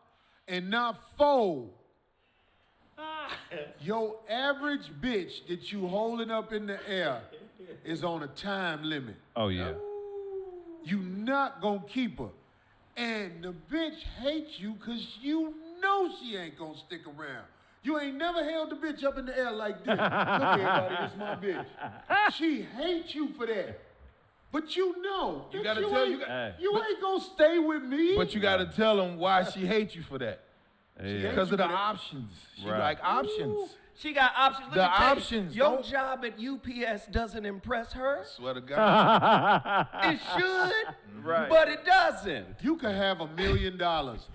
and not fold, your average bitch that you holding up in the air is on a time limit. Oh, yeah. You not gonna keep her. And the bitch hates you because you know she ain't gonna stick around. You ain't never held the bitch up in the air like this. Look, everybody, this my bitch. She hates you for that. But you know, You that gotta you tell- ain't, you got- you ain't gonna stay with me. But you gotta tell them why she hates you for that. Yeah. Because of the options. She Right. like options. She got options. Let The me tell you, options, Your don't- job at UPS doesn't impress her. Swear to God. It should, Right. but it doesn't. You can have $1 million.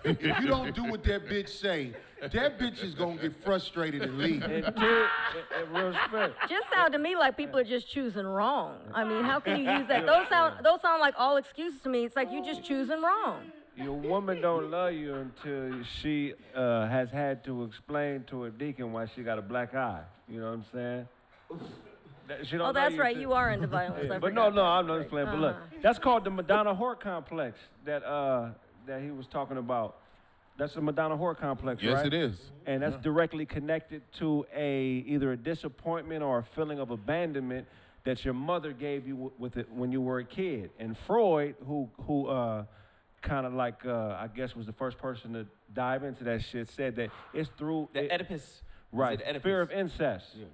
If you don't do what that bitch say, that bitch is gonna get frustrated and leave. And respect. Just sound to me like people are just choosing wrong. I mean, how can you use that? Those sound like all excuses to me. It's like you just choosing wrong. Your woman don't love you until she has had to explain to a deacon why she got a black eye. You know what I'm saying? She don't Oh, love that's you right. till- You are into violence. I But forgot no, that. I'm not explaining. But look, that's called the Madonna whore complex that he was talking about. That's the Madonna whore complex, Yes, right? it is. And that's directly connected to either a disappointment or a feeling of abandonment that your mother gave you with it when you were a kid. And Freud, who kind of like I guess was the first person to dive into that shit, said that it's through The Oedipus. right, Is it Oedipus? fear of incest. Yeah.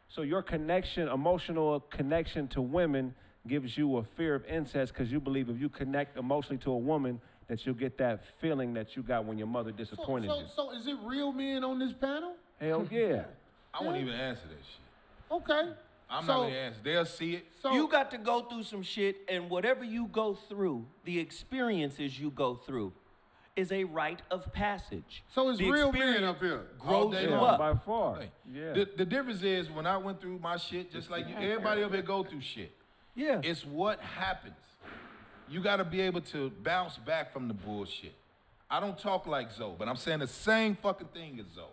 So your connection, emotional connection to women gives you a fear of incest because you believe if you connect emotionally to a woman that you'll get that feeling that you got when your mother disappointed you. So is it real men on this panel? Hell yeah. I won't even answer that shit. Okay. I'm not gonna answer. They'll see it. So You got to go through some shit, and whatever you go through, the experiences you go through, is a rite of passage. So it's The real men experience up here. All grows day you long. up. By far. Hey, Yeah. The difference is when I went through my shit, just like you, everybody up here go through shit. Yeah. It's what happens. You got to be able to bounce back from the bullshit. I don't talk like Zoe, but I'm saying the same fucking thing as Zoe.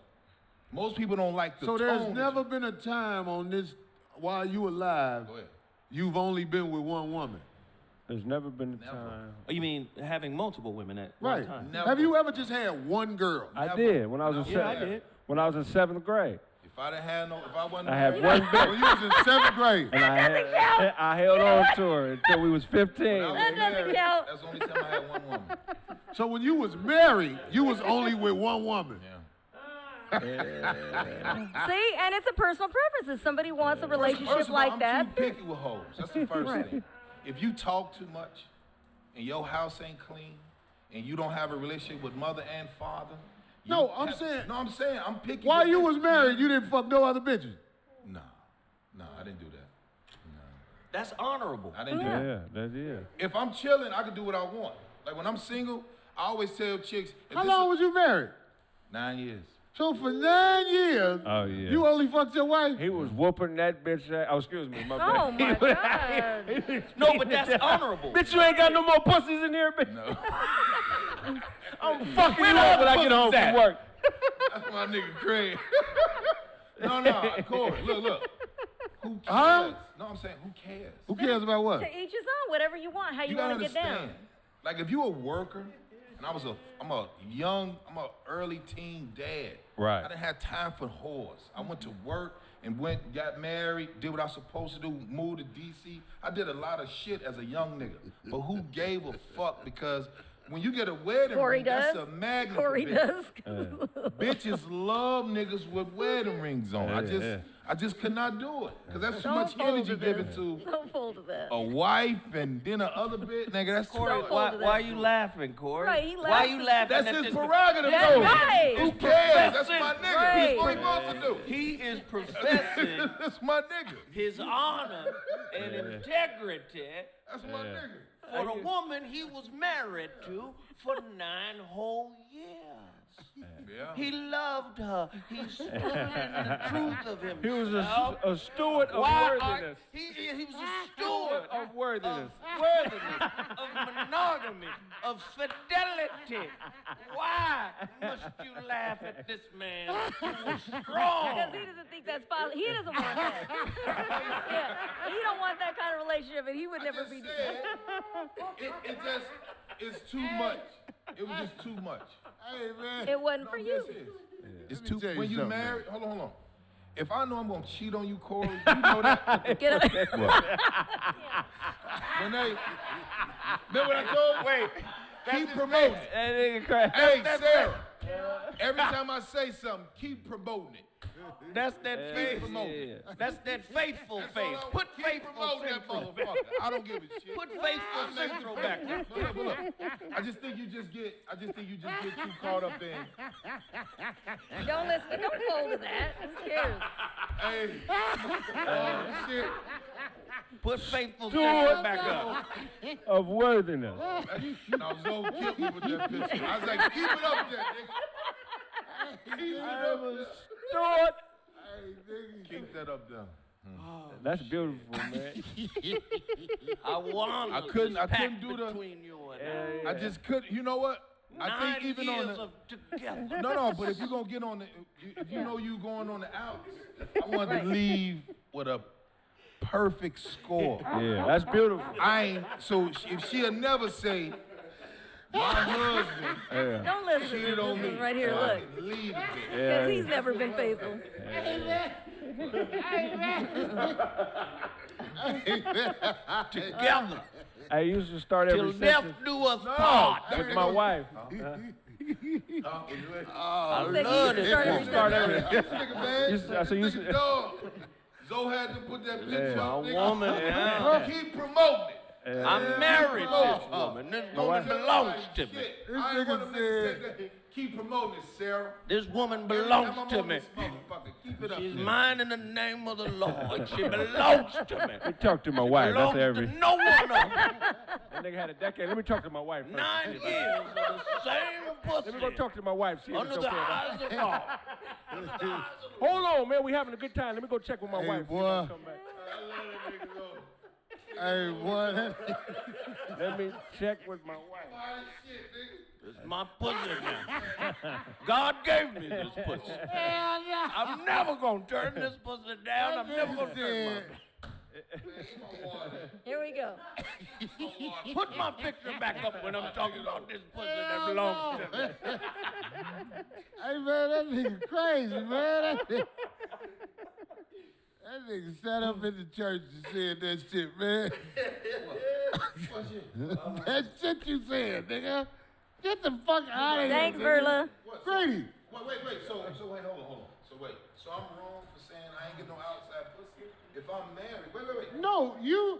Most people don't like the So tone. there's that never you- been a time on this, while you alive, Go ahead. you've only been with one woman. There's never been a Never. time. Oh, you mean having multiple women at Right. one time? Never. Have you ever just had one girl? I Never. did when I was in Yeah, I seventh. did. When I was in 7th grade, If I didn't have no, if I wasn't I had married, one When bitch, you was in 7th grade. and I held on to her until we was 15. when I was That doesn't married, count. that's the only time I had one woman. So when you was married, you was only with one woman. Yeah. See, and it's a personal preference. If somebody wants a relationship First of all, like I'm that, too picky with hoes. That's the first Right. thing. If you talk too much, and your house ain't clean, and you don't have a relationship with mother and father. No, I'm saying- No, I'm saying I'm picky. While with you that. was married, you didn't fuck no other bitches. No, I didn't do that. That's honorable. I didn't do Yeah, that. that is. If I'm chilling, I can do what I want. Like when I'm single, I always tell chicks. if How this long is- was you married? 9 years. So for 9 years, Oh, yeah. you only fucked your wife? He was whooping that bitch ass. Oh, excuse me, my bad. oh my God. No, but that's honorable. Bitch, you ain't got no more pussies in here, bitch. No. I'm fucking Where you the up when I other get home pussies from at? work. That's my nigga Kraig. No, Corey, look. Who cares? Huh? No, I'm saying who cares? Who cares about what? To each his own, whatever you want, how you gotta want to get understand. down. Like if you a worker, and I'm a early teen dad. Right. I didn't have time for whores. I went to work and got married, did what I was supposed to do, moved to DC. I did a lot of shit as a young nigga. But who gave a fuck? Because when you get a wedding Corey ring, that's does. a magnet. Corey for bitches. does. Bitches love niggas with wedding rings on. I just could not do it. Because that's too Don't much fold energy to given this. to Don't fold to that. a wife and then a other bit. Nigga, that's too Corey, Don't fold to that. why are you laughing, Corey? Right, he Why are you laughing That's at his this? prerogative, That's though. right. Who cares? That's my nigga. Right. That's what he wants to do. He is professing That's my nigga. his honor and integrity That's my nigga. for the woman he was married to for 9 whole years. Yeah. He loved her. He stood in the truth of himself. He was a steward of Why worthiness. he was a steward Of worthiness. of worthiness, of monogamy, of fidelity. Why must you laugh at this man who was strong? Because he doesn't think that's possible. He doesn't want that. Yeah, he don't want that kind of relationship, and he would never Just be. said, it's too much. It was just too much. Hey, man. It wasn't for No, you. this is. It's me too. tell you When you something, married, hold on. If I know I'm gonna cheat on you, Corey, you know that. Get up. When they, remember what I told? Wait, keep promoting. it. That nigga crazy. Hey, Sarah. Every time I say something, keep promoting it. That's that faith. promoting. That's that faithful That's all faith. I want. Put Keep faithful promoting that central. motherfucker. I don't give a shit. Put faithful central back. But look. I just think you just get too caught up in. Don't listen. Don't fold to that. Who cares? Hey, shit. Put faithful central back up. Of worthiness. Now Zoe killed me with that picture. I was like, keep it up there, nigga. Keep it up there. Steward. Keep that up there. That's beautiful, man. I couldn't do the- between you and I just couldn't. You know what? I 9 think even years on the of together. no, but if you're gonna get on the, if you know you going on the outs, I want to leave with a perfect score. Yeah, that's beautiful. I ain't so if she'll never say my husband Don't listen. cheated on me. Listen right here. so I Look. can leave it. Because he's never been faithful. Together. I used to start every Till death sentence do us part. with my wife. I Said love you this start every woman. Start every. This nigga, man. You s- so you this s- nigga dog. Zoe had to put that picture Yeah, up. A nigga. woman, yeah. Keep promoting it. I'm married to this woman. This woman belongs to me. Shit, I ain't want to take that. Keep promoting it, Sarah. This woman Every time belongs I'm to on me. this motherfucker, keep Keep it up. She's there. mine in the name of the Lord. She belongs to me. Let me talk to my wife. That's Belongs every. to no one else. That nigga had a decade. Let me talk to my wife first. 9 years of the same pussy. Let me go talk to my wife. See if Under it's the okay. eyes of God. Under the eyes of the Lord. Hold on, man. We having a good time. Let me go check with my Hey, wife. see if boy. I can come back. Hey, boy. Let me check with my wife. It's my pussy now. God gave me this pussy. I'm never gonna turn this pussy down. I'm never gonna turn my Here we go. Put my picture back up when I'm talking about this pussy that belongs to me. Hey, man, that nigga crazy, man. That nigga sat up in the church and said that shit, man. That shit you said, nigga. Get the fuck out of here. Thanks, nigga. Verla. Grady. Wait. So wait, hold on. So I'm wrong for saying I ain't get no outside pussy if I'm married. Wait. No, you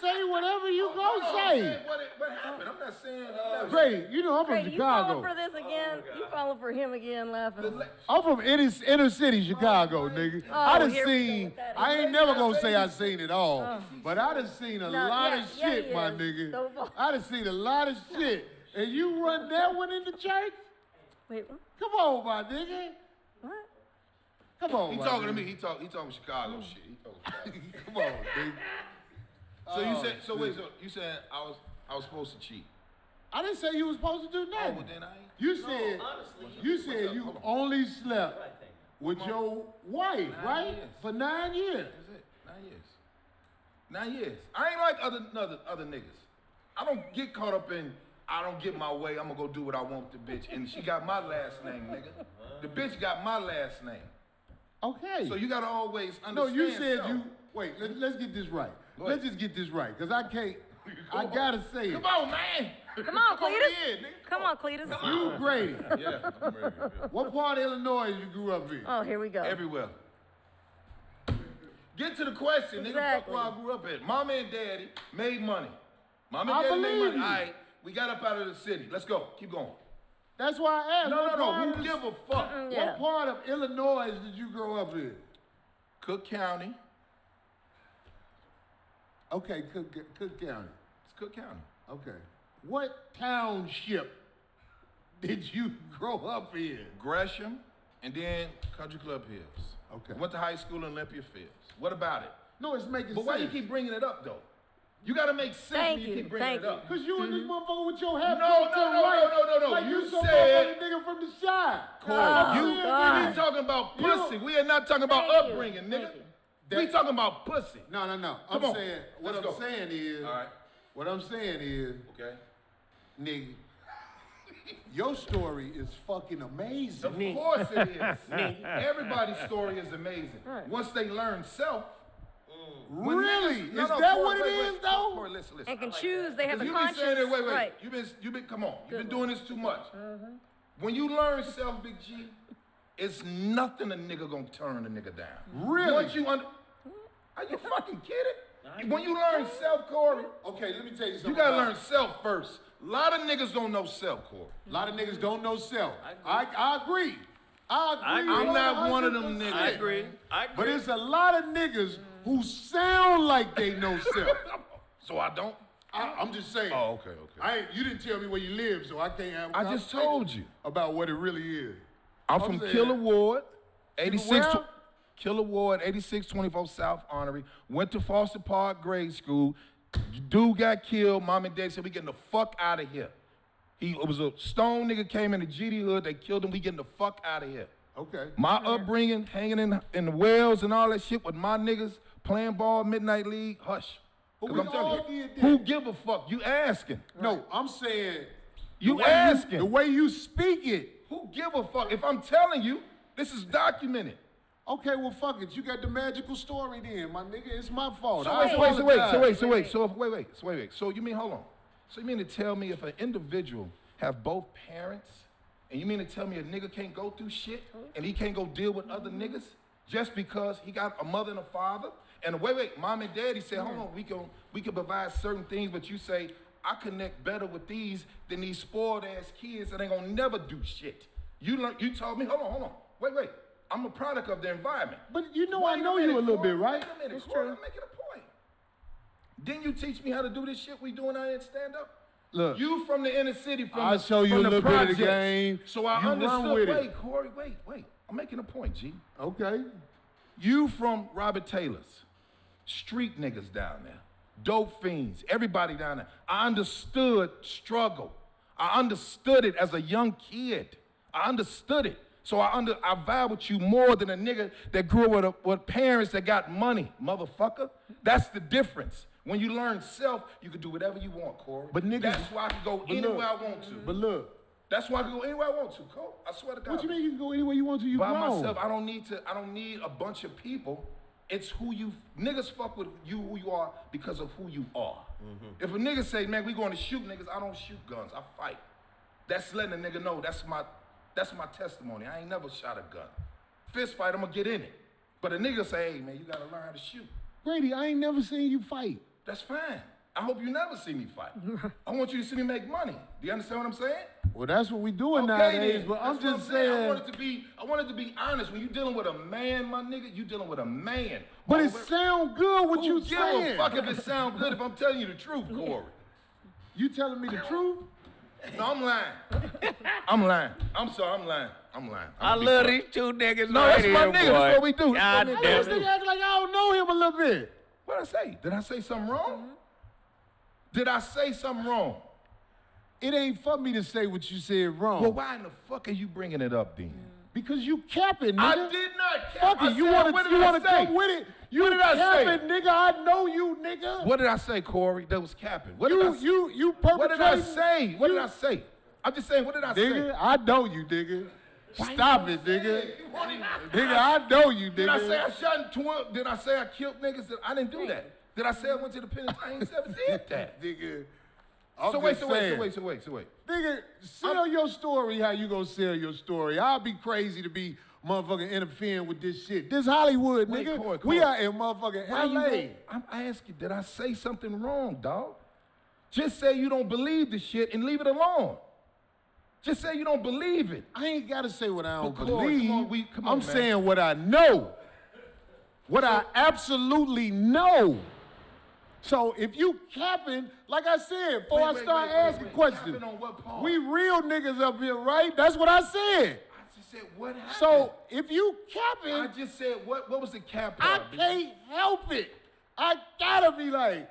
say whatever you No, gonna I'm say. saying what happened. I'm not saying. Grady, you know I'm from Great, you falling Chicago. for this again? You falling for him again, laughing? I'm from inner city Chicago, nigga. Oh, I done here we go seen, with that. I ain't never gonna say I seen it all, but I done seen a No, lot yeah, of yeah, shit, he my is. nigga. So far. I done seen a lot of shit. And you run that one in the church? Wait, what? Come on, my nigga. What? Come on, He my talking to nigga. me. He talking Chicago shit. He talking Chicago. Come on, nigga. So you Oh, said. So wait. shit. So you said I was supposed to cheat. I didn't say you was supposed to do Oh, nothing. well then I ain't. You said, you said you Hold on. only slept with your wife, 9 right? years. For 9 years. That's it. 9 years. 9 years. I ain't like other niggas. I don't get caught up in. I don't get my way. I'm gonna go do what I want with the bitch, and she got my last name, nigga. The bitch got my last name. Okay. So you gotta always No, understand. you said self. you. Wait, let's get this right. Go ahead. Let's just get this right, cause I can't. I gotta say it. Come on, man. Come on, Come on Cletus. in, nigga. Come on, Cletus. You Grady. Yeah, I'm ready. Yeah. What part of Illinois you grew up in? Oh, here we go. Everywhere. Get to the question, nigga. Fuck Exactly. where I grew up at. Mama and daddy made money. Mama I and daddy made believe money. you. All right, we got up out of the city. Let's go. Keep going. That's why I asked. No. what part Who of give a fuck? Yeah. What part of Illinois did you grow up in? Cook County. Okay, Cook County. It's Cook County. Okay. What township did you grow up in? Gresham, and then Country Club Hills. Okay. Went to high school in Olympia Fields. What about it? No, it's making But sense. why you keep bringing it up though? You gotta make sense Thank when you you, keep bringing thank it up. you. Cause you and this motherfucker with your hat No, pulled to no, the no, right. no. Like you You some said- motherfucking nigga from the side. Oh, You God. we talking about You- pussy. We are not talking about Thank you. upbringing, Thank nigga. you. We talking about pussy. No. I'm Come on. saying what Let's I'm go. saying is. All right. What I'm saying is, Okay. nigga, your story is fucking amazing. Of course it is. Everybody's story is amazing. Once they learn self. when Really? niggas- Is no, that Corey, what it wait, is, wait. though? Corey, listen. And can choose. They have a You been conscience. saying that, wait. Right. You've been, come on. You've been Good doing this too much. When you learn self, Big G, it's nothing a nigga gonna turn a nigga down. Really? Once you under, are you fucking kidding? When you learn self, Corey, Okay, let me tell you something. you gotta about learn self first. A lot of niggas don't know self, Corey. A lot of niggas don't know self. I agree. I agree. I'm not one of them 100%. niggas. I agree. But it's a lot of niggas who sound like they know self. So I don't. I'm just saying. Oh, okay. You didn't tell me where you live, so I can't have. a I just conversation told you. about what it really is. I'm from saying- Killer Ward, 86. where? Killer Ward, 8624 South Honorary. Went to Foster Park grade school. Dude got killed. Mom and dad said, we getting the fuck out of here. It was a stone nigga came in the GD hood. They killed him. We getting the fuck out of here. Okay. My upbringing, hanging in the wells and all that shit with my niggas, playing ball, midnight league, hush. But 'Cause we I'm telling all you, did that. who give a fuck? You asking. No, I'm saying. You the way asking. the way you speak it. Who give a fuck? If I'm telling you, this is documented. Okay, well, fuck it. You got the magical story then, my nigga. It's my fault. So I wait. So you mean, hold on. So you mean to tell me if an individual have both parents, and you mean to tell me a nigga can't go through shit and he can't go deal with other niggas just because he got a mother and a father? And wait, mom and daddy said, hold on, we can provide certain things, but you say, I connect better with these than these spoiled ass kids that ain't gonna never do shit. You told me, hold on. Wait. I'm a product of the environment. But you know Wait I know you a little Corey, bit, right? Wait a minute, It's Corey, true. I'm making a point. Didn't you teach me how to do this shit we doing out here in stand-up? Look, You from the inner city, I'll show you from a the little bit of the projects. game. So I You run understood. with it. Wait, Corey, wait. I'm making a point, G. Okay. You from Robert Taylor's, street niggas down there, dope fiends, everybody down there. I understood struggle. I understood it as a young kid. I understood it. So I vibe with you more than a nigga that grew up with parents that got money, motherfucker. That's the difference. When you learn self, you can do whatever you want, Corey. But niggas- That's why I can go anywhere I want to. But look, That's why I can go anywhere I want to, Cole. I swear to God. what you mean you can go anywhere you want to? You By grown. myself, I don't need a bunch of people. It's who you, niggas fuck with you who you are because of who you are. If a nigga say, man, we going to shoot niggas, I don't shoot guns, I fight. That's letting a nigga know that's my testimony. I ain't never shot a gun. Fist fight, I'm gonna get in it. But a nigga say, hey man, you gotta learn how to shoot. Grady, I ain't never seen you fight. That's fine. I hope you never see me fight. I want you to see me make money. Do you understand what I'm saying? Well, that's what we doing Okay, nowadays, then. but I'm That's what just saying. I wanted to be honest. When you dealing with a man, my nigga, you dealing with a man. But it Already- sound good what Who you give saying. a fuck if it sound good if I'm telling you the truth, Corey? You telling me the truth? No, I'm lying. I'm lying. I'm sorry, I'm lying. I love these two niggas No, right that's here, my boy. nigga. That's what we do. God That's what damn This it. nigga act like I don't know him a little bit. What'd I say? Did I say something wrong? Did I say something wrong? It ain't for me to say what you said wrong. Well, why in the fuck are you bringing it up then? Because you capping, nigga. I did not cap. Fuck it, you wanna what did I say? come with it? You What did I say? capping, nigga. I know you, nigga. What did I say, Corey? That was capping. What did I say? You What did I perpetrating. say? What did I say? I'm just saying, what did I Nigga, say? I know you, nigga. Stop it, nigga. Nigga, I know you, nigga. Did I say I shot in 12? Did I say I killed niggas? I didn't do that. Did I say I went to the penitentiary? I ain't never did that. Nigga. So wait. Nigga, sell your story how you gonna sell your story. I'll be crazy to be motherfucking interfering with this shit. This Hollywood, Wait, nigga. Corey. We are in motherfucking Why you LA. I'm asking, did I say something wrong, dog? Just say you don't believe the shit and leave it alone. Just say you don't believe it. I ain't gotta say what I don't But Corey, believe. come on, I'm man. saying what I know. What I absolutely know. So if you capping, like I said, before I start asking questions, Capping on what part? we real niggas up here, right? That's what I said. I just said, what happened? So if you capping, I just said, what was the cap I part? can't help it. I gotta be like,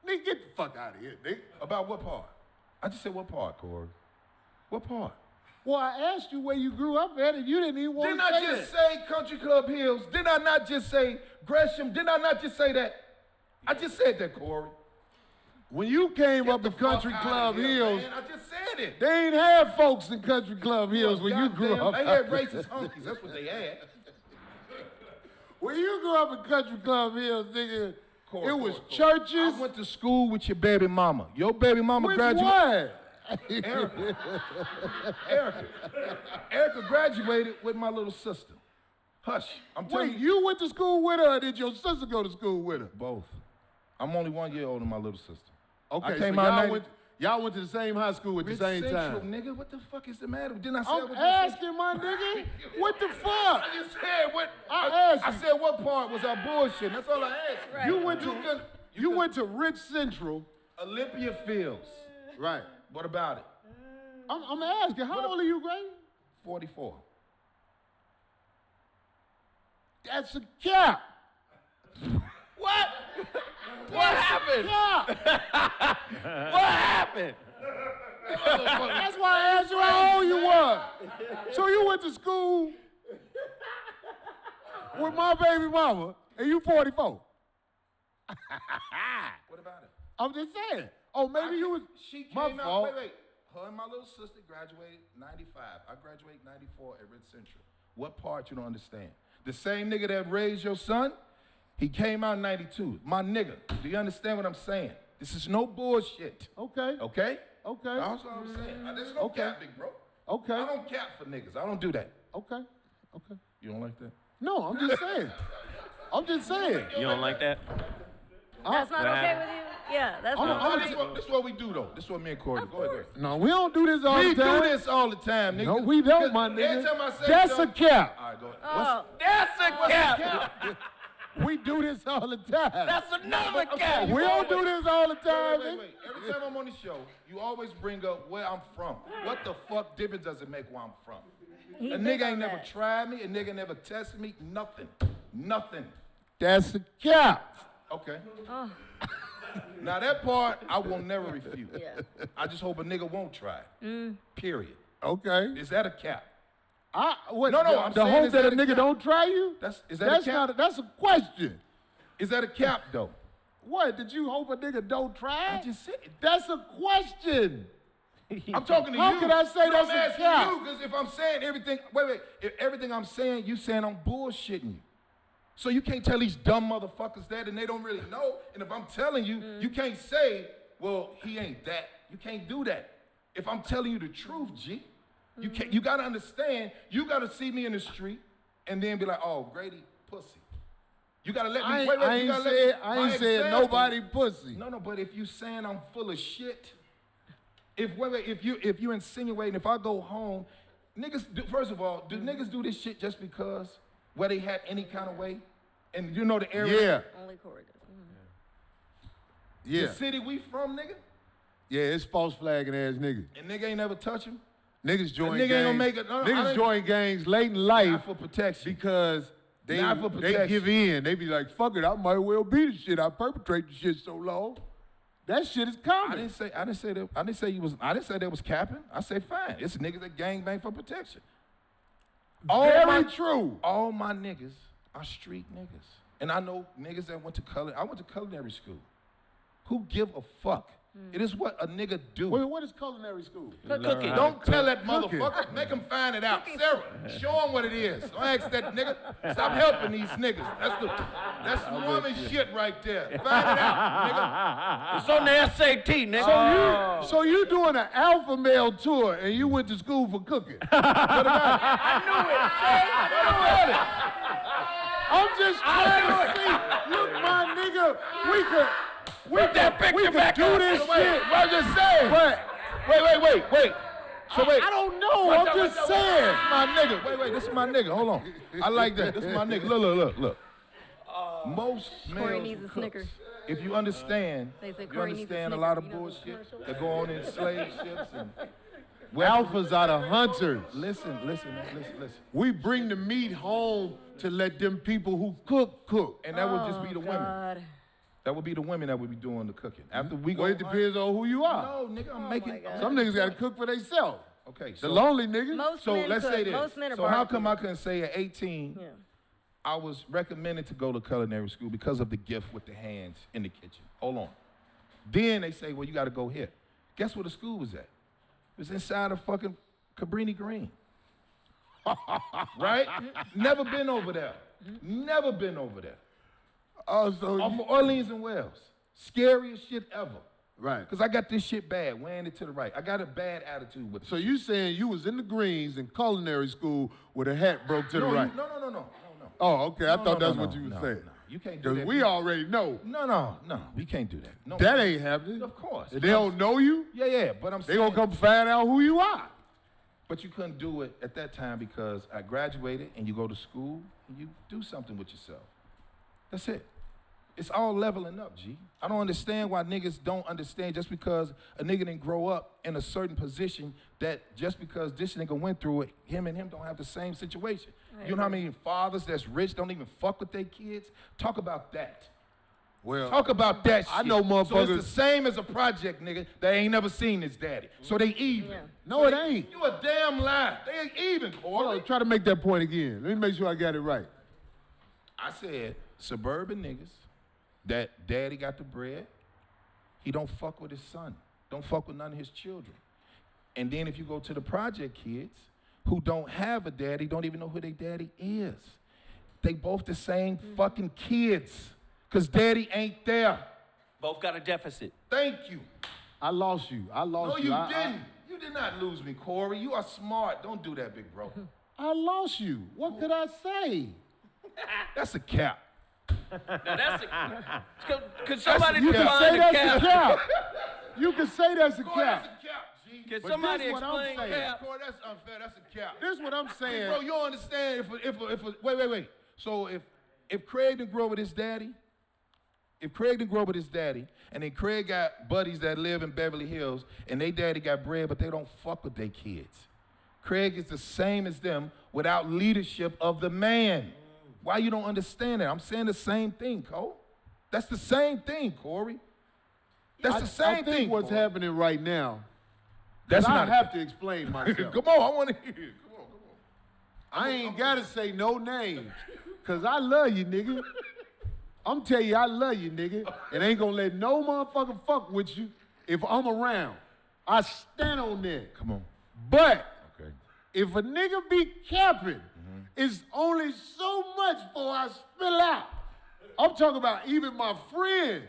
nigga, get the fuck out of here, nigga. About what part? I just said, what part, Corey? What part? Well, I asked you where you grew up at, and you didn't even want Didn't to I say just that. say Country Club Hills? Did I not just say Gresham? Did I not just say that? I just said that, Corey. When you came up Get in the fuck Country outta Club here, Hills, man. I just said it. they ain't have folks in Country Club Hills when you grew Goddamn, up. They had racist hunkies. That's what they had. When you grew up in Country Club Hills, nigga, Corey, it was Corey. churches. I went to school with your baby mama. Your baby mama Which graduated. one? Erica graduated with my little sister. Hush. I'm telling Wait, you. you went to school with her, or did your sister go to school with her? Both. I'm only 1 year older than my little sister. Okay, I so came out y'all went to the same high school at the Rich same Central, time. nigga. What the fuck is the matter? Didn't I say I I'm was asking, my nigga. What the fuck? I just said what I asked I you. said what part was I bullshitting? That's all I asked. Right. You went to Rich Central. Olympia Fields. Right. What about it? I'm asking, how old are you, Grady? 44. That's a cap. What? What happened? Cap. What happened? That's why I asked you how old you were. So you went to school with my baby mama, and you 44. What about it? I'm just saying. Oh, maybe you was She my came out. fault. Wait. Her and my little sister graduated 95. I graduated 94 at Rich Central. What part you don't understand? The same nigga that raised your son, he came out in 92. My nigga, do you understand what I'm saying? This is no bullshit. Okay. Okay? Okay. That's what I'm saying. There's no Okay. cap, big bro. Okay. I don't cap for niggas. I don't do that. Okay. Okay. You don't like that? No, I'm just saying. I'm just saying. You don't like that? That's not What okay happened? with you? Yeah, that's I'm- what I'm- This is what we do, though. This is what me and Corey do. Go ahead. No, we don't do this all We the time. do this all the time, nigga. No, we don't, my 'Cause nigga. every time I say That's a something- cap. All right, go ahead. Oh, That's a cap. We do this all the time. That's another I'm cap. saying, we you don't do always- this all the time. Wait. nigga. Every time I'm on the show, you always bring up where I'm from. What the fuck difference does it make where I'm from? he A big nigga on ain't never that. tried me. A nigga never tested me. Nothing. That's a cap. Okay. Oh, Now that part I will never refute. yeah. I just hope a nigga won't try it. Period. Okay. Is that a cap? What, No, the, I'm the saying, hope is that a that a nigga cap? don't try you? Is that a cap? That's a question. Is that a cap though? What? Did you hope a nigga don't try? I just said. That's a question. I'm talking to How you. can I say No, that's I'm a asking cap? you because if I'm saying everything, wait. If everything I'm saying, you saying I'm bullshitting you. So you can't tell these dumb motherfuckers that and they don't really know. And if I'm telling you, you can't say, well, he ain't that. You can't do that. If I'm telling you the truth, G, you can't. You gotta understand. You gotta see me in the street and then be like, oh, Grady, pussy. You gotta let me. I wait, ain't you gotta let said, me- I my ain't said example- nobody pussy. No, but if you saying I'm full of shit, if you insinuating, if I go home, niggas, first of all, do niggas do this shit just because where they had any kind of way? And you know the area, Yeah, Only Corey does. yeah. the city we from, nigga, Yeah, it's false flagging ass niggas. and nigga ain't never touch him? Niggas join nigga ain't gangs. gonna make it- no, I niggas ain't- join gangs late in life Not for protection. because they Not for protection. give in. They be like, fuck it, I might well be the shit. I perpetrate the shit so long. That shit is I common. didn't say that was capping. I say fine. It's niggas that gang bang for protection. Very true. All my niggas are street niggas. And I know niggas that I went to culinary school. Who give a fuck? It is what a nigga do. Wait, what is culinary school? Cooking. Don't tell that Cooking. motherfucker. Make him find it out. Sarah, show him what it is. Don't ask that nigga. Stop helping these niggas. That's woman shit right there. Find it out, It's on the SAT, nigga. So you doing an alpha male tour and you went to school for cooking? I'm just trying to see. Look, my nigga, we could do this nigga. Wait, shit. I'm just saying. But Wait. So wait. I don't know. I'm just saying. This is my nigga. Wait, this is my nigga. Hold on. I like that. This is my nigga. Look. Most Corey males needs a cooks. Snickers. If you understand, They say you Corey needs a understand a Snickers. lot of You know the bullshit commercial? that go on in slave ships and Alphas are the hunters. Listen. We bring the meat home to let them people who cook. And that would just be the women. God. That would be the women that would be doing the cooking. After we go, Well, it depends on who you are. No, nigga, I'm Oh making. my God. Some niggas gotta cook for themselves. Okay, The so lonely niggas. Most so men let's cook. say this. Most men are So how barbecue. come I couldn't say at 18? Yeah. I was recommended to go to culinary school because of the gift with the hands in the kitchen. Hold on. Then they say, well, you got to go here. Guess where the school was at? It was inside of fucking Cabrini Green. Right? Never been over there. Never been over there. Oh, so Off of Orleans and Wells. Scariest shit ever. right. Because I got this shit bad, weighing it to the right. I got a bad attitude with it. So you saying you was in the Greens in culinary school with a hat broke to the right? No. Oh, okay. I thought that's what you was was saying. No. You can't do Because that. we already know No. We can't do that. No. that ain't happening. Of course. If they don't know you, Yeah, but I'm they saying. gonna come find out who you are. But you couldn't do it at that time because I graduated and you go to school and you do something with yourself. That's it. It's all leveling up, G. I don't understand why niggas don't understand just because a nigga didn't grow up in a certain position that just because this nigga went through it, him and him don't have the same situation. You know how many fathers that's rich don't even fuck with their kids? Talk about that. Well, Talk about that shit. I know So motherfuckers- it's the same as a project, nigga, that ain't never seen his daddy. So they even. Yeah. No, it ain't. You a damn lie. They ain't even, hold Corey. on, try to make that point again. Let me make sure I got it right. I said suburban niggas that daddy got the bread, he don't fuck with his son. Don't fuck with none of his children. And then if you go to the project kids who don't have a daddy, don't even know who their daddy is. They both the same fucking kids. Cause daddy ain't there. Both got a deficit. Thank you. I lost you. I No, lost you you. didn't. You did not lose me, Corey. You are smart. Don't do that, big bro. I lost you. What could I say? That's a cap. Now that's a. Could somebody You can define say the that's a cap? cap. You can say that's a Boy, cap. that's a cap, G. Can But somebody this what I'm explain saying. cap? Boy, that's unfair. That's a cap. This is what I'm saying. Bro, you don't understand wait. So if Kraig didn't grow up with his daddy, and then Kraig got buddies that live in Beverly Hills, and they daddy got bread, but they don't fuck with their kids. Kraig is the same as them without leadership of the man. Why you don't understand that? I'm saying the same thing, Cole. That's the same thing, Corey. That's the same I think thing. what's Corey. happening right now. That's I not have to explain myself. Come on, I want to hear it. Come on. I ain't gotta say no names, cause I love you, nigga. I'm telling you, I love you, nigga, and ain't gonna let no motherfucker fuck with you if I'm around. I stand on that. Come on. But Okay. if a nigga be capping, it's only so much before I spill out. I'm talking about even my friends.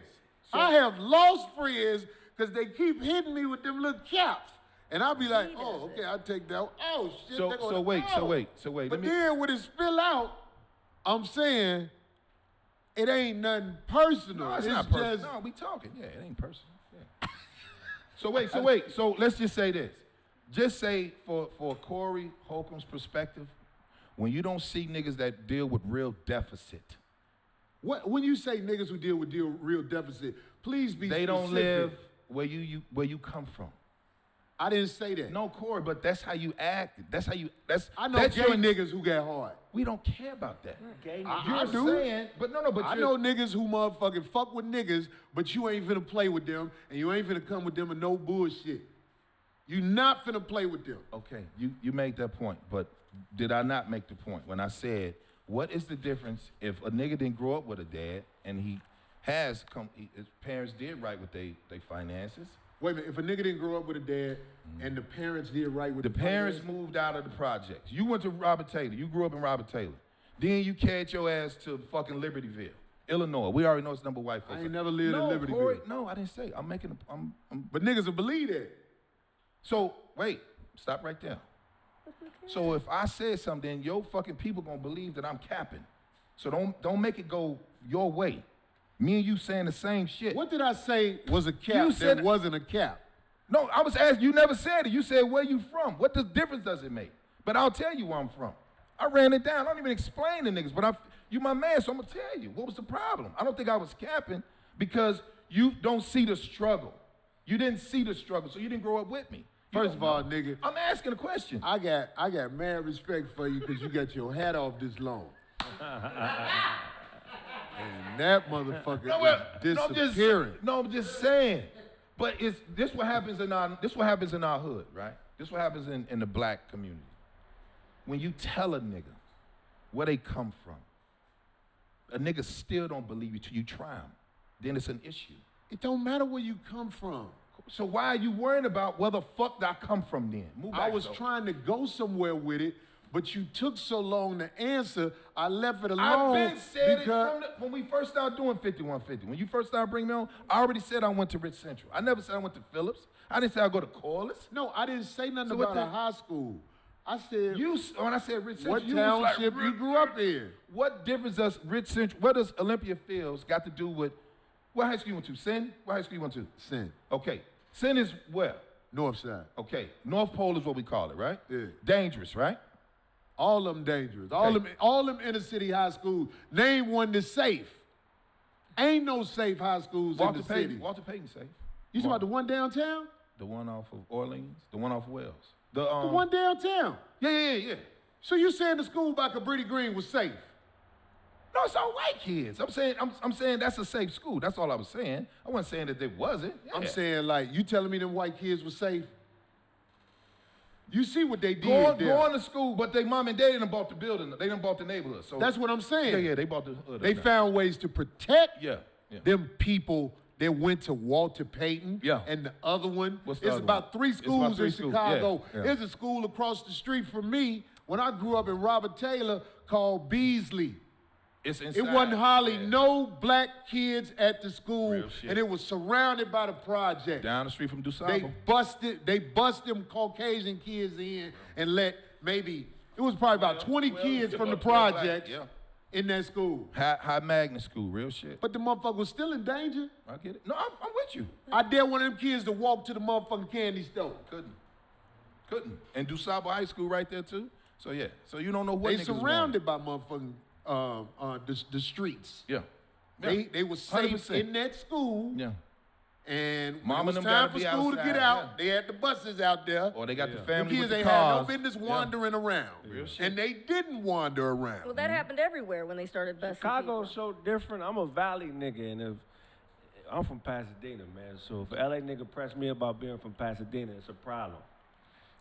I have lost friends because they keep hitting me with them little caps. And I'll be like, oh, okay, I'll take that one. Oh, shit. So they're gonna- wait. But then when it spill out, I'm saying it ain't nothing personal. No, it's It's not personal. just, No, we talking. Yeah, it ain't personal. Yeah. So wait. So let's just say this. Just say for Corey Holcomb's perspective, when you don't see niggas that deal with real deficit, when you say niggas who deal with real deficit, please be they specific. don't live where you come from. I didn't say that. No, Corey, but that's how you act. I know that's gay your niggas who got hard. We don't care about that. I You're do. saying, but but I know niggas who motherfucking fuck with niggas, but you ain't finna play with them, and you ain't finna come with them and no bullshit. You not finna play with them. Okay, you made that point, but did I not make the point when I said, what is the difference if a nigga didn't grow up with a dad and his parents did right with they finances? Wait a minute, if a nigga didn't grow up with a dad and the parents did right with The parents moved out of the projects. You went to Robert Taylor. You grew up in Robert Taylor. Then you carried your ass to fucking Libertyville, Illinois. We already know it's number white folks. I ain't never lived in Libertyville. Corey, no, I didn't say. But niggas will believe that. So wait, stop right there. So if I said something, then your fucking people gonna believe that I'm capping. So don't make it go your way. Me and you saying the same shit. What did I say was a cap You said- that wasn't a cap? No, I was asking, you never said it. You said, where you from? What difference does it make? But I'll tell you where I'm from. I ran it down. I don't even explain to niggas, but you my man, so I'm gonna tell you. What was the problem? I don't think I was capping because you don't see the struggle. You didn't see the struggle, so you didn't grow up with me. You First don't of all, know. nigga, I'm asking a question. I got mad respect for you because you got your hat off this long. And that motherfucker is disappearing. I'm just saying. But this what happens in our hood, right? This what happens in the black community. When you tell a nigga where they come from, a nigga still don't believe you till you try them. Then it's an issue. It don't matter where you come from. So why are you worrying about where the fuck I come from then? Move I back, was though. trying to go somewhere with it, but you took so long to answer, I left it alone. I've been said because it when we first started doing 5150. When you first started bringing me on, I already said I went to Rich Central. I never said I went to Phillips. I didn't say I go to Corliss. No, I didn't say nothing So what about a the- high school. I said, When I said Rich Central, what you was like, township you grew up in? What difference does Rich Central, what does Olympia Fields got to do with, what high school you went to? Sin? What high school you went to? Sin, Okay. Sin is where? North Side. Okay. North Pole is what we call it, right? Yeah. Dangerous, right? All of them dangerous. Okay. All them inner city high schools. Name one that's safe. Ain't no safe high schools in the city. Walter Payton safe. You talking about the one downtown? The one off of Orleans, the one off of Wells. The one downtown. Yeah. So you saying the school by Cabrini Green was safe? No, it's all white kids. I'm saying that's a safe school. That's all I was saying. I wasn't saying that it wasn't. Yeah. I'm saying, like, you telling me them white kids were safe? You see what they did there. Going to school, but they mom and dad done bought the building. They done bought the neighborhood. So That's what I'm saying. yeah, they bought the hood. They up now. found ways to protect Yeah. them people that went to Walter Payton. Yeah. And the other one, What's the it's other about one? three It's about schools three in schools. Chicago. Yeah. There's a school across the street from me when I grew up in Robert Taylor called Beasley. It's inside. It wasn't hardly Yeah. no black kids at the school, Real shit. and it was surrounded by the project. Down the street from They DuSable. bust them Caucasian kids in and let maybe, it was probably about 20 kids from the projects. Yeah. in that school. High magnet school, real shit. But the motherfucker was still in danger. I get it. No, I'm with you. I dare one of them kids to walk to the motherfucking candy store. Couldn't. And DuSable High School right there too. So yeah. So you don't know what They niggas was surrounded by motherfucking the streets. Yeah. They was safe 100%. in that school. Yeah. And when Mom it was and them time gotta for be school to outside, get out, yeah. they had the buses out there. Or they got the The family kids with the ain't had no cars. business Yeah. wandering around. Real shit. And they didn't wander around. Well, that happened everywhere when they started busing Chicago's people. so different. I'm a Valley nigga, and if I'm from Pasadena, man. So if LA nigga press me about being from Pasadena, it's a problem.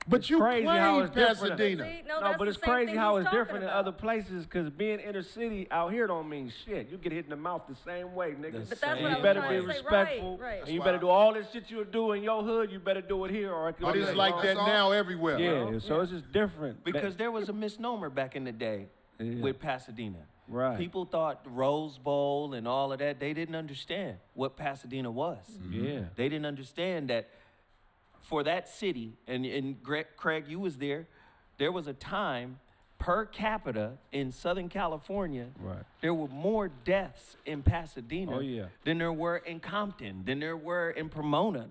But It's you crazy how claim it's different. Pasadena. See, No, that's but the it's same crazy thing how he's it's talking different in about. other places, because being inner city out here don't mean shit. You get hit in the mouth the same way, nigga. But that's what And I you was better trying be to say. respectful, Right. and you better do all this shit you do in your hood. You better do it here, or it could But be it's like, like oh, that now everywhere. Yeah, so it's just different. Because there was a misnomer back in the day Yeah. with Pasadena. Right. People thought the Rose Bowl and all of that, they didn't understand what Pasadena was. Yeah. They didn't understand that for that city, and Kraig, you was there was a time per capita in Southern California, Right. there were more deaths in Pasadena Oh, yeah. than there were in Compton, than there were in Pomona.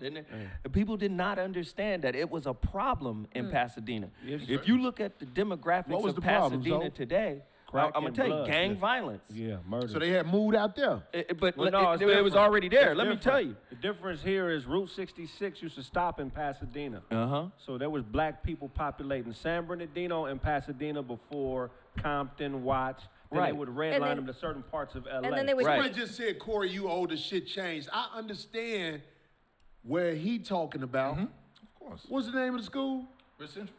People did not understand that it was a problem in Pasadena. Yes, If you look at the demographics What was of the problem, Pasadena Zoe? today, Crack I'm gonna and tell you, blood. gang Yeah. violence. Yeah, murder. So they had moved out there. But Well, no, it's it was different. already there. It's Let me different. tell you. The difference here is Route 66 used to stop in Pasadena. Uh-huh. So there was black people populating San Bernardino and Pasadena before Compton, Watts. Then Right. they would And redline then- them to certain parts of LA. And then they would Right. Somebody just said, Corey, you old as shit changed. I understand where he talking about. Of course. What's the name of the school? Rich Central.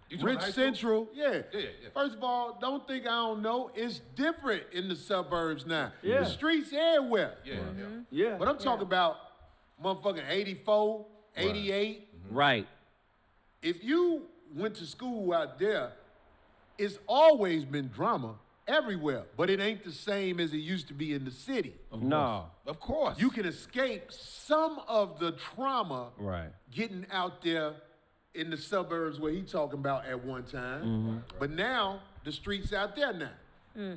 You talking Rich high school? Central. Yeah. Yeah. First of all, don't think I don't know. It's different in the suburbs now. Yeah. The streets everywhere. Yeah. yeah. But I'm talking about motherfucking 84, 88. Right. If you went to school out there, it's always been drama everywhere. But it ain't the same as it used to be in the city. No. Of course. You can escape some of the trauma Right. getting out there in the suburbs where he talking about at one time. But now the streets out there now.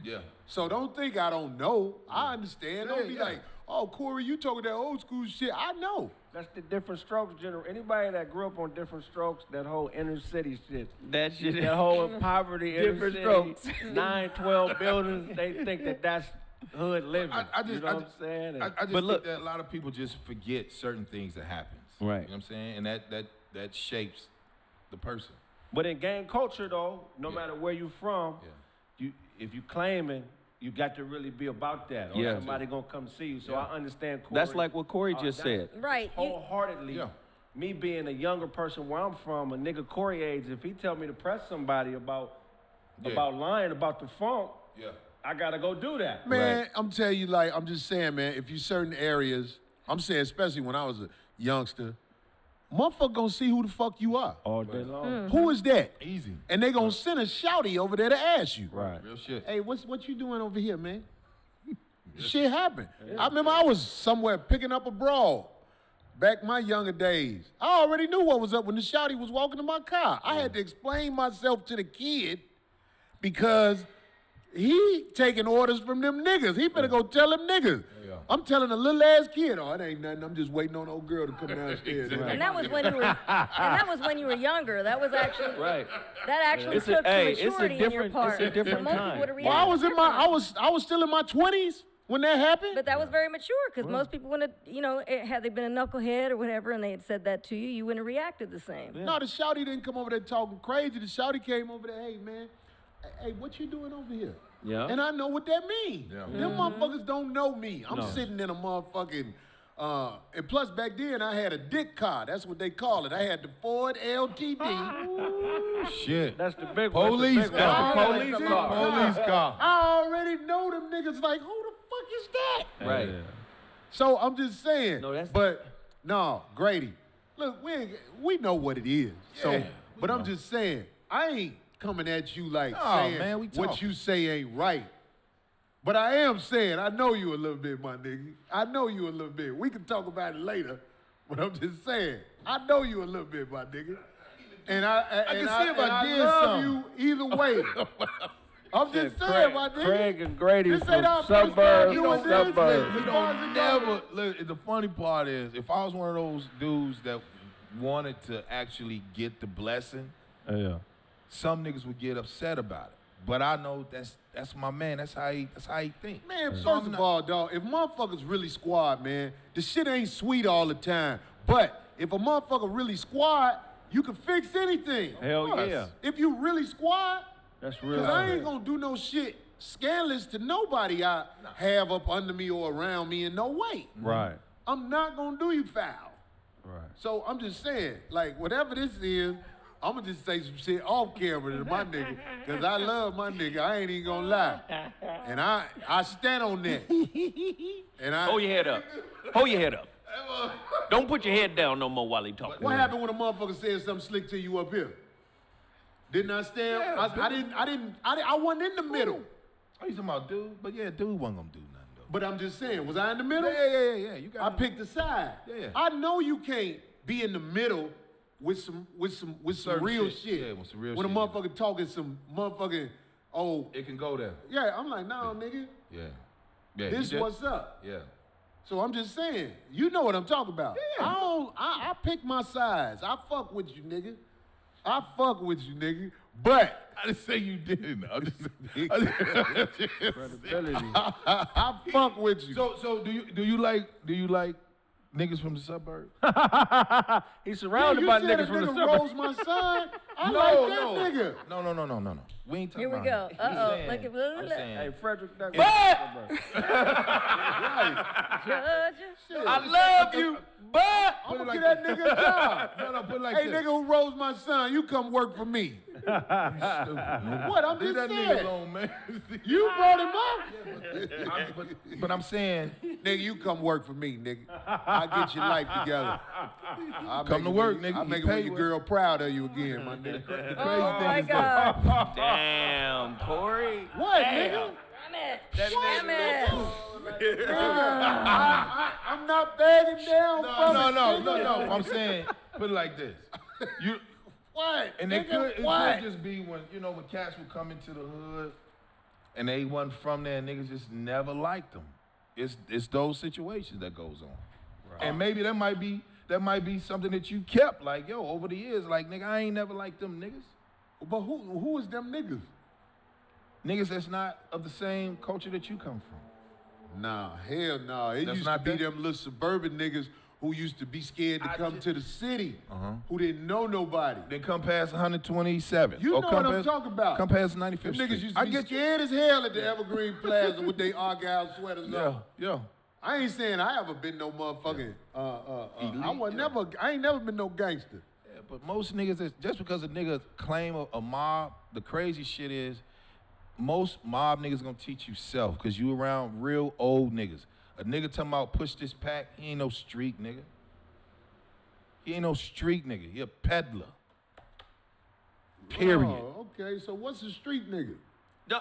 Yeah. So don't think I don't know. I understand. Don't be Yeah. like, oh, Corey, you talking that old school shit. I know. That's the different strokes Anybody that grew up on different strokes, that whole inner city shit. That shit. That whole poverty, inner Different city, strokes. 912 buildings, they think that that's hood living. I just, you know what I'm saying? And- I just But look- think that a lot of people just forget certain things that happens. Right. You know what I'm saying? And that shapes the person. But in gang culture, though, no matter where you from, if you claiming, you got to really be about that, or Yeah. somebody gonna come see you. So I understand. Corey, That's like what Corey just that's said. Right. You, Wholeheartedly. Yeah. Me being a younger person where I'm from, a nigga Corey age, if he tell me to press somebody about lying about the funk, Yeah. I gotta go do that. Man, I'm telling you, like, I'm just saying, man, if you certain areas, I'm saying especially when I was a youngster, motherfucker gonna see who the fuck you are. All day long. Who is that? Easy. And they gonna send a shouty over there to ask you. Right. Real shit. Hey, what you doing over here, man? Shit happened. I remember I was somewhere picking up a brawl back my younger days. I already knew what was up when the shouty was walking to my car. I had to explain myself to the kid because he taking orders from them niggas. He better go tell them niggas. Yeah. I'm telling a little ass kid, oh, it ain't nothing. I'm just waiting on old girl to come downstairs. and that was when you were, and that was when you were younger. That was actually, Right. that actually It's a- took hey, some it's a maturity in your different- part. it's a different Most time. people would have Well, I reacted was differently. I was still in my 20s when that happened. But that was very mature because most people wouldn't have, had they been a knucklehead or whatever and they had said that to you, you wouldn't have reacted the same. No, the shouty didn't come over there talking crazy. The shouty came over there, hey, man, hey, what you doing over here? Yeah. And I know what that means. Yeah. Them motherfuckers don't know me. I'm sitting in a motherfucking, and plus back then I had a dick car. That's what they call it. I had the Ford LTD. Shit. That's the big one. Police That's the big one. car. Police Dick car. Police car. I already know them niggas like, who the fuck is that? Right. So I'm just saying. No, that's- But no, Grady. Look, we know what it is. So, Yeah, but I'm just saying, I ain't coming at you like Nah, saying man, we what talking. you say ain't right. But I am saying, I know you a little bit, my nigga. I know you a little bit. We can talk about it later. But I'm just saying, I know you a little bit, my nigga. And I can see if I and did love something. you either way. I'm just saying, my nigga. Craig and Grady This from ain't our first time suburbs. doing this. Suburbs. As far as it goes. Look, the funny part is, if I was one of those dudes that wanted to actually get the blessing, Yeah. some niggas would get upset about it. But I know that's my man. That's how he think. Man, So first I'm of not- all, dog, if motherfuckers really squad, man, the shit ain't sweet all the time. But if a motherfucker really squad, you can fix anything. Hell Plus, yeah. If you really squad, That's real. cause I ain't gonna do no shit scandalous to nobody I have up under me or around me in no way. Right. I'm not gonna do you foul. Right. So I'm just saying, like, whatever this is, I'm gonna just say some shit off camera to my nigga, cause I love my nigga. I ain't even gonna lie, and I stand on that. And Hold your head up. Hold your head up. Don't put your head down no more while he talking. What happened when a motherfucker said something slick to you up here? Didn't I stand? I wasn't in the middle. Oh, you talking about dude? But yeah, dude wasn't gonna do nothing though. But I'm just saying, was I in the middle? Yeah. You I got. picked a side. Yeah. I know you can't be in the middle with some Certain real shit. shit. Yeah, with some real when shit, a motherfucker talking some motherfucking It can go there. yeah, I'm like, nah, nigga, Yeah. Yeah. this you what's up. Yeah. So I'm just saying, you know what I'm talking about. Yeah. I pick my sides. I fuck with you, nigga. But I didn't say you didn't. I just. Credibility. I fuck with you. So do you like niggas from the suburbs? He's Yeah, surrounded you by said niggas a from the nigga suburbs. rolls my son. I like that nigga. No. We ain't talking Here we about go. him. Uh-oh. I'm Look at saying- saying- Hey, Frederick Douglass. Judge. I love you, but I'm gonna get that nigga a job. No, put it like Hey, this. nigga who rolls my son, you come work for me. What? I'm Leave just that nigga saying. alone, man. You brought him up. But I'm saying, Nigga, you come work for me, nigga. I'll get your life together. I'll Come make to it work, when nigga. I'll You make it when pay your with- girl proud of you again, my nigga. Oh my God. damn, Corey. What, nigga? Damn it. I'm not begging down from it, no. nigga. I'm saying, put it like this. You What? and nigga, it what? could just be when when cats would come into the hood and they wasn't from there and niggas just never liked them. It's those situations that goes on. And maybe that might be something that you kept like, yo, over the years, like nigga, I ain't never liked them niggas. But who is them niggas? Niggas that's not of the same culture that you come from. Nah, hell nah. It That's used to not be that- them little suburban niggas who used to be scared to come to the city, who didn't know nobody. Then come past 127. You Or know come what I'm past- talking about. Come past 95th Them Street. niggas used I to be get you. scared as hell at the Evergreen Plaza with their Argyle sweaters Yeah, on. yeah. I ain't saying I ever been no motherfucking, Elite, I ain't never been no gangster. Yeah, but most niggas, just because a nigga claim a mob, the crazy shit is, most mob niggas gonna teach you self, cause you around real old niggas. A nigga talking about push this pack, he ain't no street nigga. He ain't no street nigga, he a peddler. Period. Oh, okay, so what's a street nigga? No,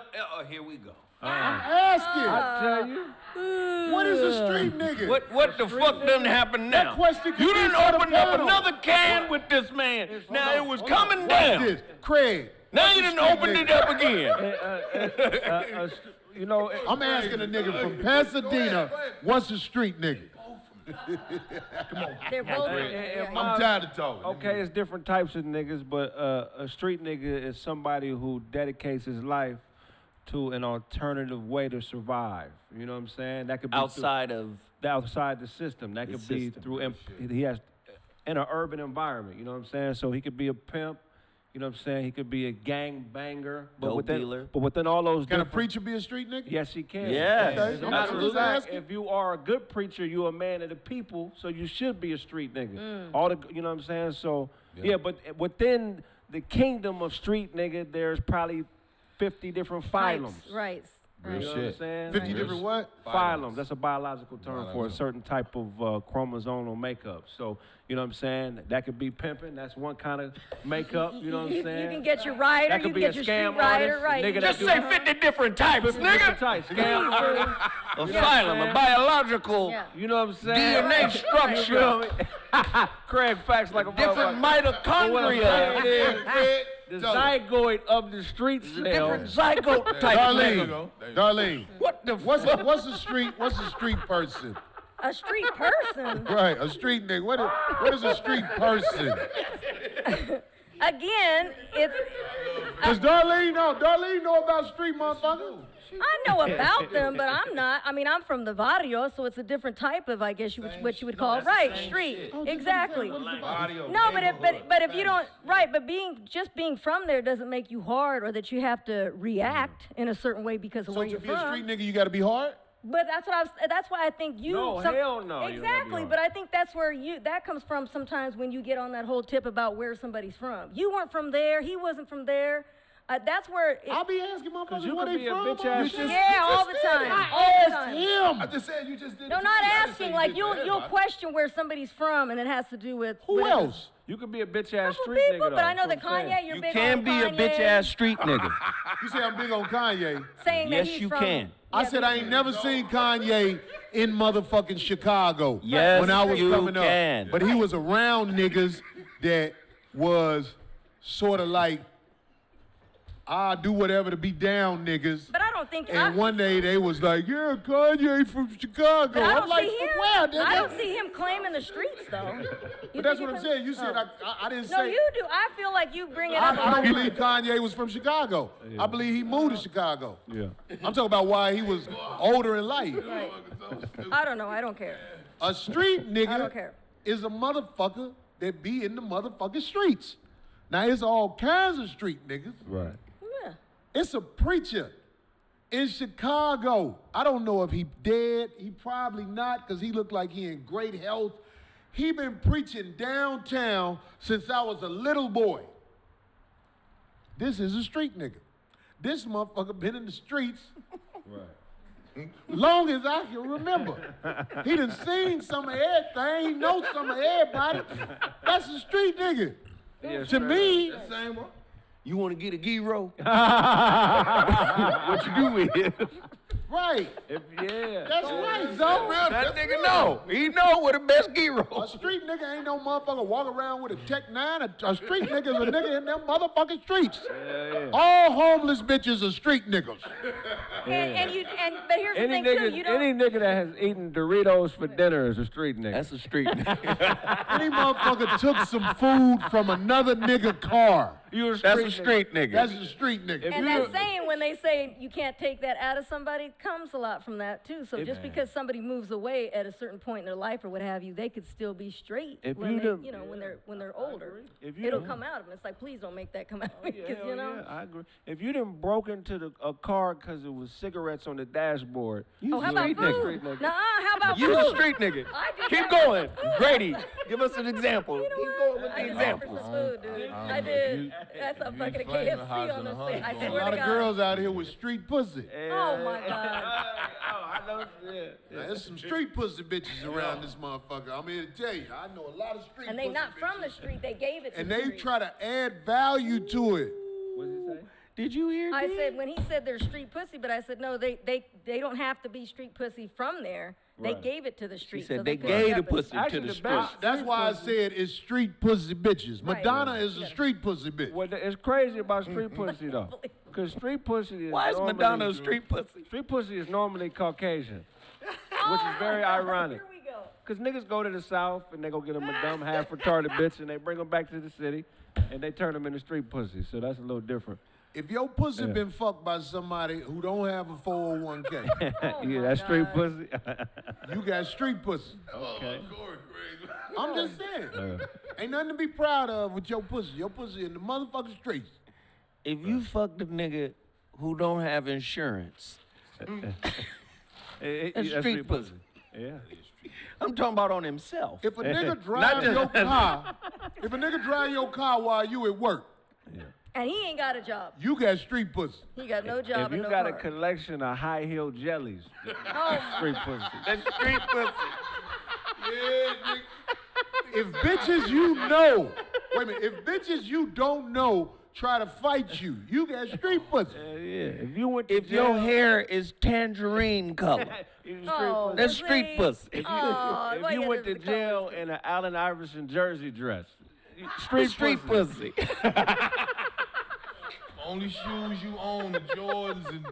here we go. I'm asking. I tell you. What is a street nigga? What the fuck done happened now? question could You be done for the opened up panel. another can with this man. Now it was coming Watch down. this, Craig. Now you done opened it up again. You know, I'm asking a nigga from Pasadena, what's a street nigga? They're both. I'm tired of talking. okay, it's different types of niggas, but a street nigga is somebody who dedicates his life to an alternative way to survive. You know what I'm saying? That could be Outside of outside the system. That could be system. through he has in an urban environment. You know what I'm saying? So he could be a pimp. You know what I'm saying? He could be a gang banger. Dope dealer. But within all those Can a different, preacher be a street nigga? yes, he can. Yes. Okay, As a I'm matter of just fact, asking. if you are a good preacher, you're a man of the people, so you should be a street nigga. Mm. All the, you know what I'm saying? So yeah, but within the kingdom of street nigga, there's probably 50 different phylums. Right. Real You know what I'm shit. saying? 50 Like, different what? phylum. That's a biological term for a Biological. certain type of chromosomal makeup. So, you know what I'm saying? That could be pimping. That's one kind of makeup. You know what I'm saying? You can get your rider, That you could can be a get your scam street rider, artist, right. nigga You that Just do- say 50 different types, 50 nigga. different types. Scam artist. A phylum, a biological Yeah. You know what I'm saying? DNA You structure. feel me? Craig facts like a different motherfucker. But what I'm saying mitochondria. is, The So- zygote of the street cell. Different zygote type nigga. Darlene, What the what's fuck? what's a street person? A street person. Right, a street nigga. What is a street person? Again, it's. Does Darlene know about street motherfuckers? I know about them, but I'm not. I mean, I'm from the barrio, so it's a different type of, I guess, what you would call right street. Exactly. No, but if you don't but being from there doesn't make you hard or that you have to react in a certain way because of So where to you're be a from. street nigga, you gotta be hard? But that's why I think you. No, hell no, you don't have to be Exactly, hard. but I think that's where that comes from sometimes when you get on that whole tip about where somebody's from. You weren't from there. He wasn't from there. That's where. I'll be asking motherfuckers you where could they be a from. bitch-ass You yeah, all the time. I All the asked time. him. I just said you just did. No, it not too. I didn't say asking. you Like did you'll that, you'll but- question where somebody's from, and it has to do with Who whatever. else? You could be a bitch ass Couple street people, nigga. but I know though. that That's what I'm Kanye, saying. you're You big can on be a Kanye, bitch ass street nigga. You say I'm big on Kanye. saying that Yes, he's you from, can. I Yeah, said but- I ain't never seen Kanye in motherfucking Chicago. Yes, when I was you coming can. up. But he was around niggas that was sort of like, I'll do whatever to be down niggas. But I don't think. And one day they was like, yeah, Kanye from Chicago. But I I'm don't like, see him. where, nigga? I don't see him claiming the streets though. But that's what I'm saying. You said I didn't No, say. you do. I feel like you bring it up. I don't believe Kanye was from Chicago. I believe he moved to Chicago. Yeah. I'm talking about why he was older in life. Right. I don't know. I don't care. A street nigga I don't care. is a motherfucker that be in the motherfucking streets. Now, it's all kinds of street niggas. Right. Yeah. It's a preacher in Chicago. I don't know if he dead. He probably not because he looked like he in great health. He been preaching downtown since I was a little boy. This is a street nigga. This motherfucker been in the streets Right. long as I can remember. He done seen some of everything. He knows some of everybody. That's a street nigga. Yeah, To me, Same one. You want to get a gyro? What you do with it? right. Yeah. That's right, so. That nigga know. He know what the best A gyro. street nigga ain't no motherfucker walk around with a Tech 9. A street nigga is a nigga in them motherfucking streets. Yeah. All homeless bitches are street niggas. But here's the Any thing too. nigga, You don't. any nigga that has eaten Doritos for dinner is a street nigga. That's a street nigga. Any motherfucker took some food from another nigga car. You a That's a street nigga. That's a street nigga. And that saying when they say you can't take that out of somebody comes a lot from that too. So just because somebody moves away at a certain point in their life or what have you, they could still be straight If when you they, done- you know, when they're older. If you It'll done- come out of them. It's like please don't make that come out Yeah, because hell you know. yeah, I agree. If you done broke into a car because it was cigarettes on the dashboard, Oh, how about street food? nigga. Nuh-uh, how about You food? a street nigga. I did Keep that. going. Grady, give us an example. You know Keep what? going with I the did that for examples. some food, dude. I if did. you- That's a if you fucking flaming KFC hot on in the the side. I hot A swear lot to of God. girls out here with street pussy. Oh my God. Oh, I know. Yeah. Now, there's some street pussy bitches around this motherfucker. I'm here to tell you. I know a lot of street And pussy they not from the bitches. street. They gave it to And the they street. try to add value to it. What's he say? Did you hear I that? said when he said they're street pussy, but I said no, they don't have to be street pussy from there. They Right. gave it to the street. said so they could gave step the in. pussy to Actually, the the street. best- That's why I said it's street pussy bitches. Right. Madonna is a Yeah. street pussy bitch. Well, it's crazy about street pussy though, because street pussy is Why is normally- Madonna a street pussy? Street pussy is normally Caucasian, which is very ironic. Here we go. Cause niggas go to the South and they go get them a dumb half retarded bitch and they bring them back to the city, and they turn them into street pussy. So that's a little different. If your pussy Yeah. been fucked by somebody who don't have a 401k, Oh Yeah, my that's street God. pussy. you got street pussy. Okay. I'm just saying. Ain't nothing to be proud of with your pussy. Your pussy in the motherfucking streets. If you fucked a nigga who don't have insurance, that's street pussy. Yeah. I'm talking about on himself. If a nigga drive your car, if a nigga drive your car while you at work, And he ain't got a job. you got street pussy. He got no job If and you no got a car. collection of high heel jellies, Oh, street pussy. That's street pussy. If bitches you know, wait a minute, if bitches you don't know try to fight you, you got street pussy. Yeah. If you went to If jail, your hair is tangerine color, you street oh, pussy. that's street see? pussy. If you, Oh, if why you gotta went do to the jail colors? in an Allen Iverson jersey dress, Street pussy. Only shoes you own, the Jordans and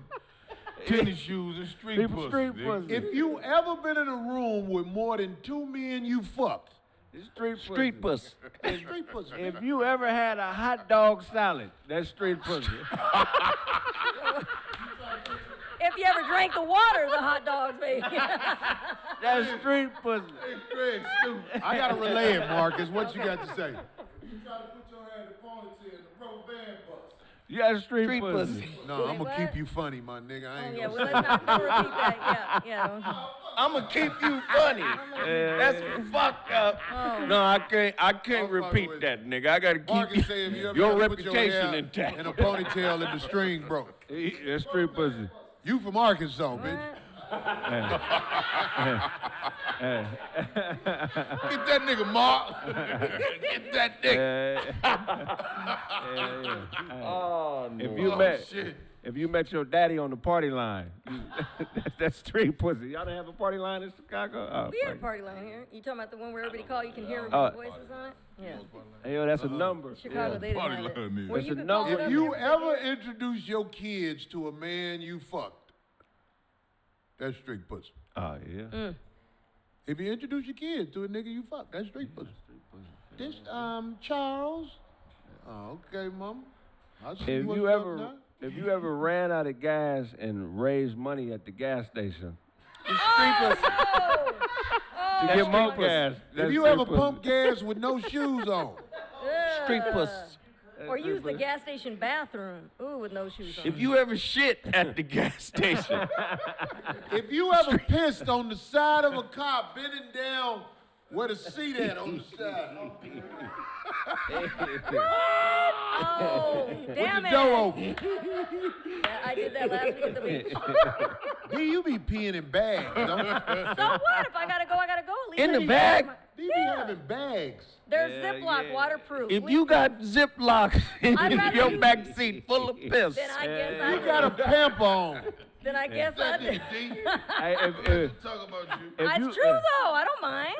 tennis shoes and street People pussy. street nigga. pussy. If you ever been in a room with more than 2 men you fucked, It's street pussy. Street pussy. it's street pussy. If you ever had a hot dog salad, that's street pussy. If you ever drank the water, the hot dogs, baby. That's street pussy. Hey, Craig, stupid. I gotta relay it, Marcus. What you got to say? You try to put your hand in the ponytail and the rubber band bust. You got street, Street pussy. pussy. No, I'm What? gonna keep you funny, my nigga. I Oh, ain't yeah, gonna well, say let's not repeat that. Yeah. I'm gonna keep you funny. That's fucked up. No, I can't Oh, repeat fuck with that, nigga. I gotta keep Marcus say if you ever your tried to put reputation hair intact. in a ponytail and the string broke. That's street pussy. You from Arkansas, bitch. Get that nigga, Mark. Get that nigga. Oh, no. If you met your daddy on the party line, that's street pussy. Y'all don't have a party line in Chicago? Oh, We have a fuck. party line here. You talking about the one where everybody call, you can hear everybody's voices on it? Yeah. Hey, yo, that's a number. Chicago, they didn't Party have it. line is. Where It's you a could call number. it up If you and ever introduce your kids to a man you fucked, that's street pussy. Oh, yeah. If you introduce your kids to a nigga you fucked, that's street pussy. This, Charles. Oh, okay, mama. I see If what's you up ever now. if you ever ran out of gas and raised money at the gas station to get more gas, that's If you street ever pussy. pump gas with no shoes on, Street pussy. Or use the gas station bathroom. Ooh, with no shoes on. If you ever shit at the gas station, if you ever pissed on the side of a car, bending down where the seat at on the side, Oh, damn the it. door open. Yeah, I did that last week at the beach. D, you be peeing in bags, don't you? So what? If I gotta go, I gotta go. At least In I the can bag? my- D be having bags. They're Yeah, Ziploc, yeah. waterproof. if We- you got Ziploc in I'd rather your you- back seat full of piss, then I guess You I got a pimp on. then I guess I did. Hey, if Talk about you. It's true though. I don't mind.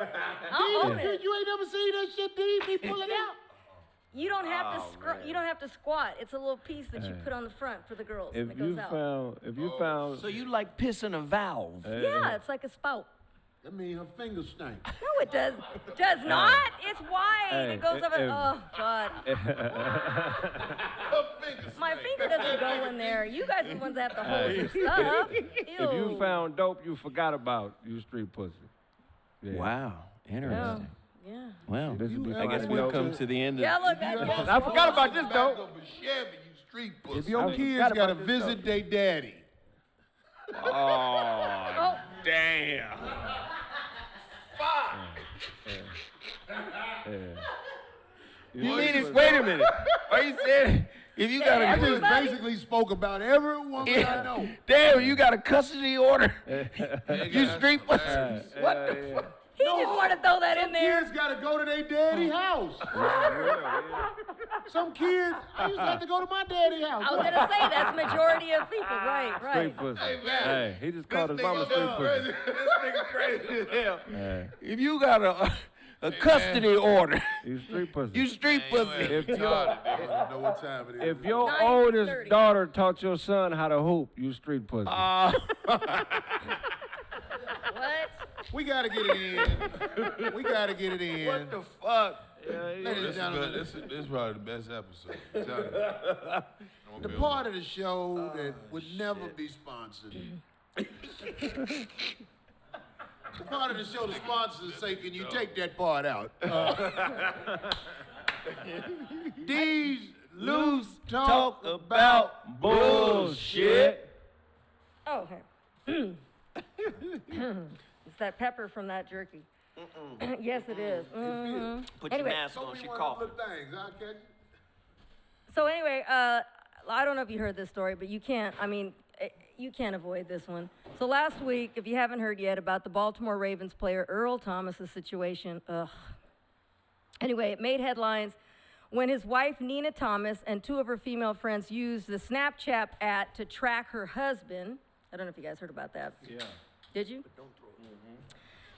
I'll own You it. ain't never seen that shit, D? Me pulling out. You don't have to you don't have to squat. It's a little piece that you put on the front for the girls. and it goes out. if you found so you like pissing a valve. Yeah, it's like a spout. That mean her fingers stink. No, it does not. It's wide. Hey, It goes over. if- Oh God. My finger doesn't go in there. You guys are the ones that have to hold your stuff. if you Ew. found dope you forgot about, you street pussy. Yeah. Wow, interesting. Yeah. Well, This would be I guess fine. we've come to the end of. Yeah, look. I forgot about this dope. Up a Chevy, you street pussy. If your I kids forgot gotta about this visit their daddy, Oh, damn. You mean it? Wait a minute. Are you saying if you got I a just basically spoke about every woman I know. damn, you got a custody order? You street pussy? What the fuck? He just wanted to throw that in there. Kids gotta go to their daddy house. Some kids, I used to have to go to my daddy house. I was gonna say that's majority of people. Right. Street pussy. Hey, he just called his mama street pussy. This nigga crazy as hell. If you got a custody order, You street pussy. you street pussy. If your I don't know what time it is. if your 9:30. oldest daughter taught your son how to hoop, you street pussy. What? We gotta get it in. We gotta get it in. What the fuck? Ladies and This is gentlemen, good. This is probably the best episode. I'm telling you. the part of the show that would never be sponsored. The part of the show the sponsors say, can you take that part out? These loose talk about bullshit. Oh, okay. It's that pepper from that jerky. Yes, it is. Mhm. Put Anyway. your mask on. She coughing. things, okay? So anyway, I don't know if you heard this story, but you can't avoid this one. So last week, if you haven't heard yet about the Baltimore Ravens player Earl Thomas's situation, Anyway, it made headlines when his wife Nina Thomas and two of her female friends used the Snapchat app to track her husband. I don't know if you guys heard about that. Yeah. Did you?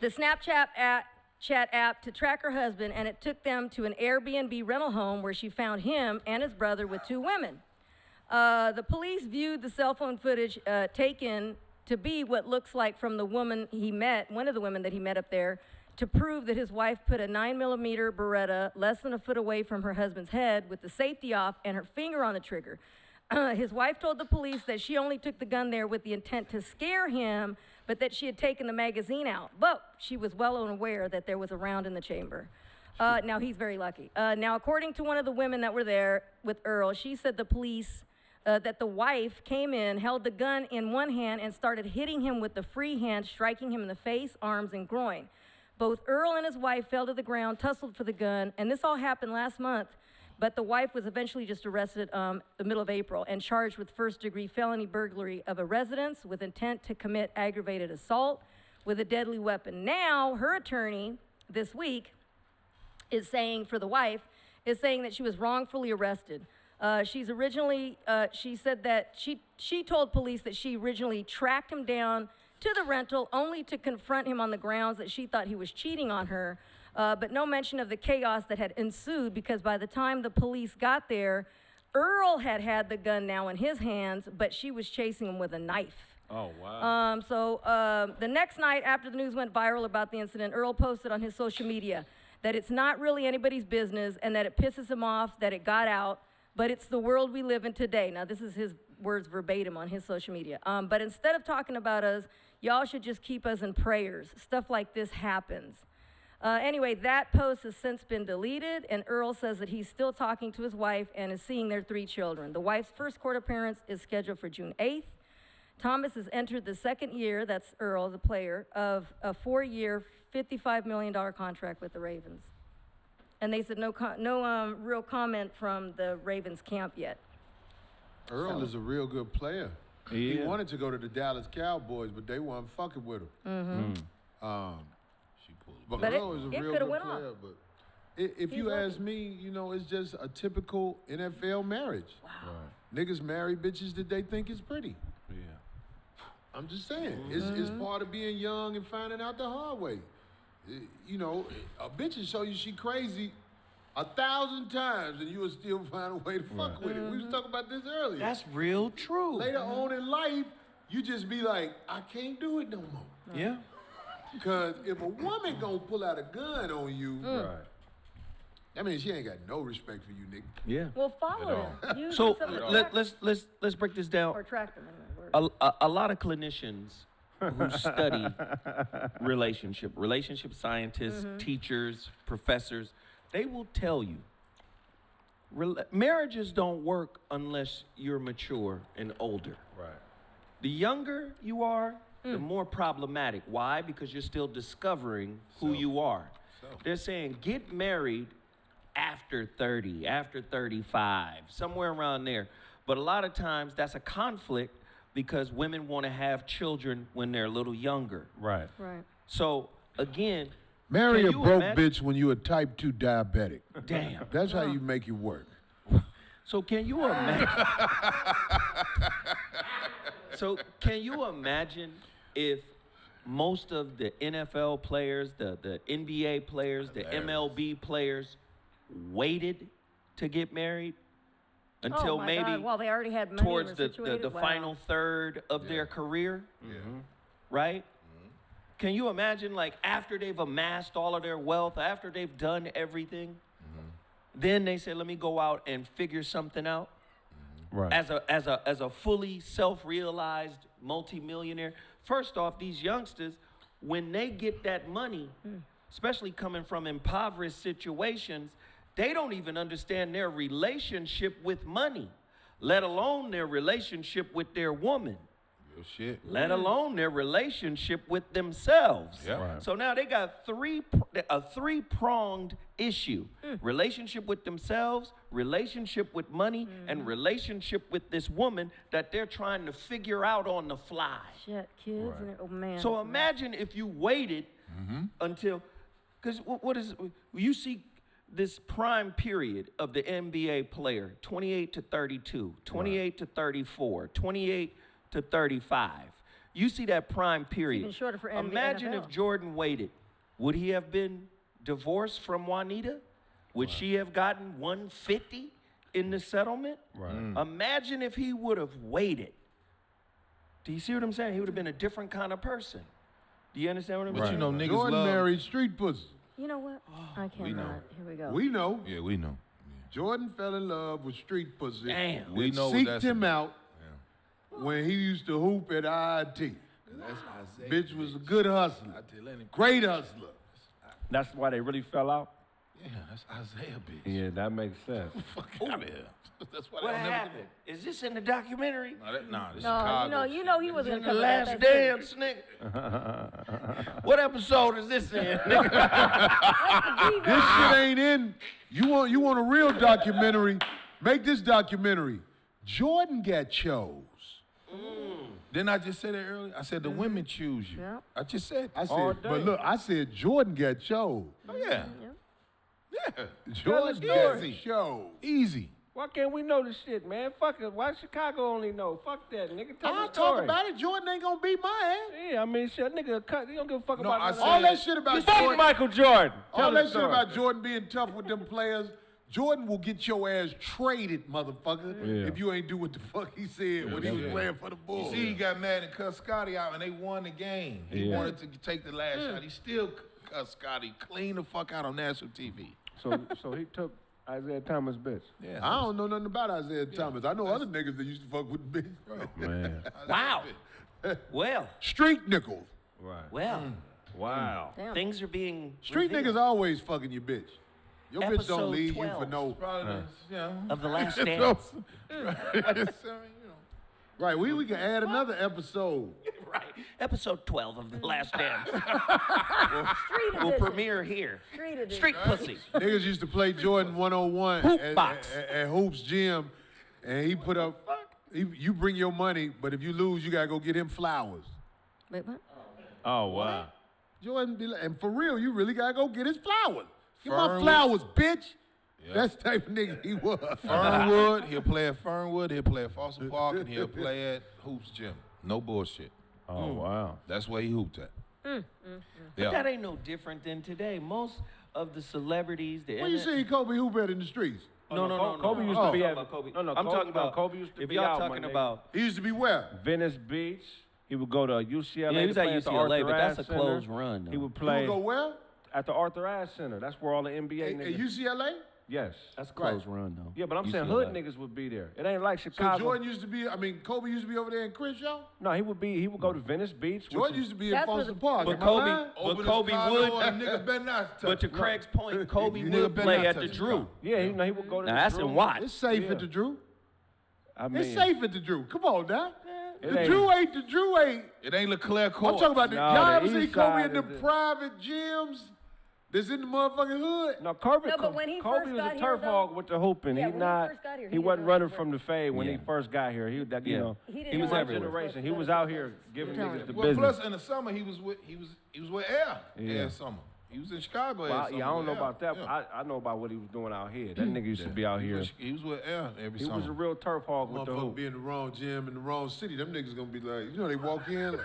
The Snapchat app to track her husband, and it took them to an Airbnb rental home where she found him and his brother with two women. The police viewed the cell phone footage taken to be what looks like from the woman he met, one of the women that he met up there, to prove that his wife put a 9mm Beretta less than a foot away from her husband's head with the safety off and her finger on the trigger. His wife told the police that she only took the gun there with the intent to scare him, but that she had taken the magazine out. But she was well unaware that there was a round in the chamber. Now, he's very lucky. Now, according to one of the women that were there with Earl, she said the police, that the wife came in, held the gun in one hand, and started hitting him with the free hand, striking him in the face, arms, and groin. Both Earl and his wife fell to the ground, tussled for the gun, and this all happened last month. But the wife was eventually just arrested the middle of April and charged with first-degree felony burglary of a residence with intent to commit aggravated assault with a deadly weapon. Now, her attorney this week is saying, for the wife, is saying that she was wrongfully arrested. She said that she told police that she originally tracked him down to the rental only to confront him on the grounds that she thought he was cheating on her. But no mention of the chaos that had ensued, because by the time the police got there, Earl had the gun now in his hands, but she was chasing him with a knife. Oh, wow. The next night after the news went viral about the incident, Earl posted on his social media that it's not really anybody's business and that it pisses him off that it got out, but it's the world we live in today. Now, this is his words verbatim on his social media. But instead of talking about us, y'all should just keep us in prayers. Stuff like this happens. Anyway, that post has since been deleted, and Earl says that he's still talking to his wife and is seeing their 3 children. The wife's first court appearance is scheduled for June 8th. Thomas has entered the second year, that's Earl, the player, of a 4-year, $55 million contract with the Ravens. And they said no real comment from the Ravens camp yet. Earl is a real good player. Yeah. He wanted to go to the Dallas Cowboys, but they weren't fucking with him. But But Earl is a it real coulda good went off. player. But if He's you lucky. ask me, you know, it's just a typical NFL marriage. Wow. Niggas marry bitches that they think is pretty. Yeah. I'm just saying, it's part of being young and finding out the hard way. You know, a bitch will show you she crazy 1,000 times and you will still find a way to fuck with it. We was talking about this earlier. That's real true. Later on in life, you just be like, I can't do it no more. Yeah. Because if a woman gonna pull out a gun on you, Right. that means she ain't got no respect for you, nigga. Yeah. Well, follow him. Use So some of the let's break this down. or track them. Anyway, A lot of clinicians who study relationship scientists, teachers, professors, they will tell you marriages don't work unless you're mature and older. Right. The younger you are, the more problematic. Why? Because you're still discovering who you are. They're saying get married after 30, after 35, somewhere around there. But a lot of times that's a conflict because women want to have children when they're a little younger. Right. right. So again, Marry can a you broke imagine- bitch when you a type 2 diabetic. Damn. That's how you make it work. So can you imagine? So can you imagine if most of the NFL players, the NBA players, the MLB players waited to get married until oh my maybe God. Well, they already had money towards and were the situated. Wow. final third of their career, right? Can you imagine, like, after they've amassed all of their wealth, after they've done everything, then they say, let me go out and figure something out? Right. As a fully self-realized multimillionaire. First off, these youngsters, when they get that money, especially coming from impoverished situations, they don't even understand their relationship with money, let alone their relationship with their woman, Real shit. let alone their relationship with themselves. Yeah. Right. So now they got a three-pronged issue. Relationship with themselves, relationship with money, and relationship with this woman that they're trying to figure out on the fly. Shit, kids. And, oh, man. So that's a imagine if you waited until, because what is, you see this prime period of the NBA player, 28 to 32, 28 to 34, 28 to 35. You see that prime period. even shorter for Imagine NFL. if Jordan waited. Would he have been divorced from Juanita? Would she have gotten 150 in the settlement. Right. Imagine if he would have waited. Do you see what I'm saying? He would have been a different kind of person. Do you understand what I'm But saying? you know, niggas Jordan love. married street pussy. You know what? I cannot. Here we go. We know. Yeah, we know. Jordan fell in love with street pussy. Damn. We know what Seeked that's him about. out when he used to hoop at IIT. That's Isaiah. Bitch was a good hustler. I tell any. Great hustler. That's why they really fell out? Yeah, that's Isaiah, bitch. Yeah, that makes sense. Fuck out of here. That's why What they don't never happened? Is this in the documentary? Nah, this No, Chicago. you know he was In gonna the cover last that. That's dance, nigga. What episode is this in, nigga? This shit ain't in. You want a real documentary? Make this documentary. Jordan got chose. Didn't I just say that earlier? I said the women choose you. Yeah. I just said. I All said, day. but look, I said Jordan got chose. Oh, yeah. Yeah. Jordan got chose. Easy. Why can't we know this shit, man? Fuck it. Why Chicago only know? Fuck that, nigga. Tell I'll the talk story. about it. Jordan ain't gonna beat my ass. Yeah, I mean, shit, nigga, cut. He don't give a fuck No, about I none of said- All that. that shit about Fuck Jordan. Michael Jordan. All Tell the that shit story. about Jordan being tough with them players. Jordan will get your ass traded, motherfucker, Yeah. if you ain't do what the fuck he said when he was yeah. playing for the Bulls. See, he got mad and cussed Scotty out, and they won the game. He Yeah. wanted to take the last shot. He still cussed Scotty clean the fuck out on national TV. So he took Isaiah Thomas, bitch. Yeah. I don't know nothing about Isaiah Thomas. I know other niggas that used to fuck with the bitch. Man. Wow. Well, Street nickels. Right. well, Wow. Damn. things are being Street revealed. niggas always fucking your bitch. Your bitch Episode don't leave you 12. for no. Probably, of the last dance. Right, we can add another episode. Right. Episode 12 of the last dance Street will edition. premiere here. Street edition. Street pussy. Niggas used to play Jordan 101 Hoop at, box. at Hoop's gym, and he put up. You bring your money, but if you lose, you gotta go get him flowers. Wait, what? Oh, wow. Jordan be like, and for real, you really gotta go get his flowers. Get my Fernwood. flowers, bitch. Yeah. That's the type of nigga he was. Fernwood, he'll play at Fernwood, he'll play at Foster Park, and he'll play at Hoops Gym. No bullshit. Oh, wow. That's where he hooped at. But Yeah. that ain't no different than today. Most of the celebrities, the When you see Kobe hoop at in the streets, no. Kobe used to I'm be talking at- about Kobe. no, I'm Kobe- talking about Kobe used to if be y'all out, my talking nigga. about he used to be where? Venice Beach. He would go to UCLA. Yeah, he was to at play the UCLA, but Arthur that's Ashe a closed Center. run, though. He would You play would go where? at the Arthur Ashe Center. That's where all the NBA At niggas. UCLA? Yes. That's a closed run though. Yeah, but I'm saying UCLA. hood niggas would be there. It ain't like So Chicago. Jordan used to be. I mean, Kobe used to be over there in Crenshaw. No, he would go to Venice Beach. which Jordan is- used to be in That's where Foster the- Park. But Am I Kobe, lying? but Kobe would. Niggas better not But to touch. Craig's point, Kobe You would nigga better play not at touch the the Drew. ground. Yeah, he would go to Now the that's Drew. in Watts. It's safe Yeah. at the Drew. I mean, It's safe at the Drew. Come on, now. It The ain't- Drew ain't. The Drew ain't. It ain't Leclerc Court. I'm talking about the. No, Y'all the ever see east Kobe side in the is it. private gyms that's in the motherfucking hood? No, Kobe. No, but when he Kobe first was got a here, turf though- hog with the hooping. Yeah, he when he not. first got here, he he wasn't didn't running know from the fade when he Yeah. first got here. He that you Yeah. know. He didn't He was know how to everywhere. do it. Generation. He was out here giving niggas the Well, business. plus in the summer he was with Air. Yeah. Air summer. He was in Chicago. Well, Air I summer don't know with about Air. that. Yeah. I know about what he was doing out here. That nigga used to be out here. He was with Air every He summer. was a real turf hog with the Motherfucker hoop. be in the wrong gym in the wrong city. Them niggas gonna be like, you know, they walk in.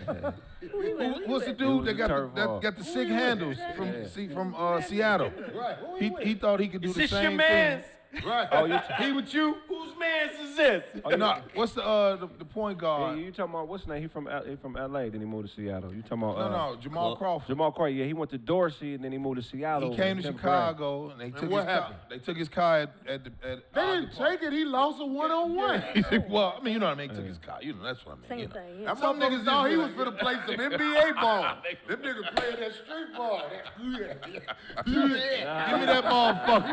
Like, What's the He dude was that a got turf the, that hog. got the sick handles from Seattle? right? He thought he could do Is the this your same man's? thing. Right. Oh, you He with you? Whose man's is this? No, what's the point Yeah, guard? you talking about what's his name? He from LA, then he moved to Seattle. You talking about No, Jamal Crawford. Jamal Crawford. Yeah, he went to Dorsey and then he moved to Seattle. He came to Tim Chicago and they took what his car. happened? They took his car at They didn't take it. He lost a one-on-one. Well, I mean, you know what I mean. He took his car. You know, that's what I mean. Same you know. thing. Yeah. That motherfucker thought he was finna play some NBA ball. Them niggas playing that street ball. Give me that motherfucker.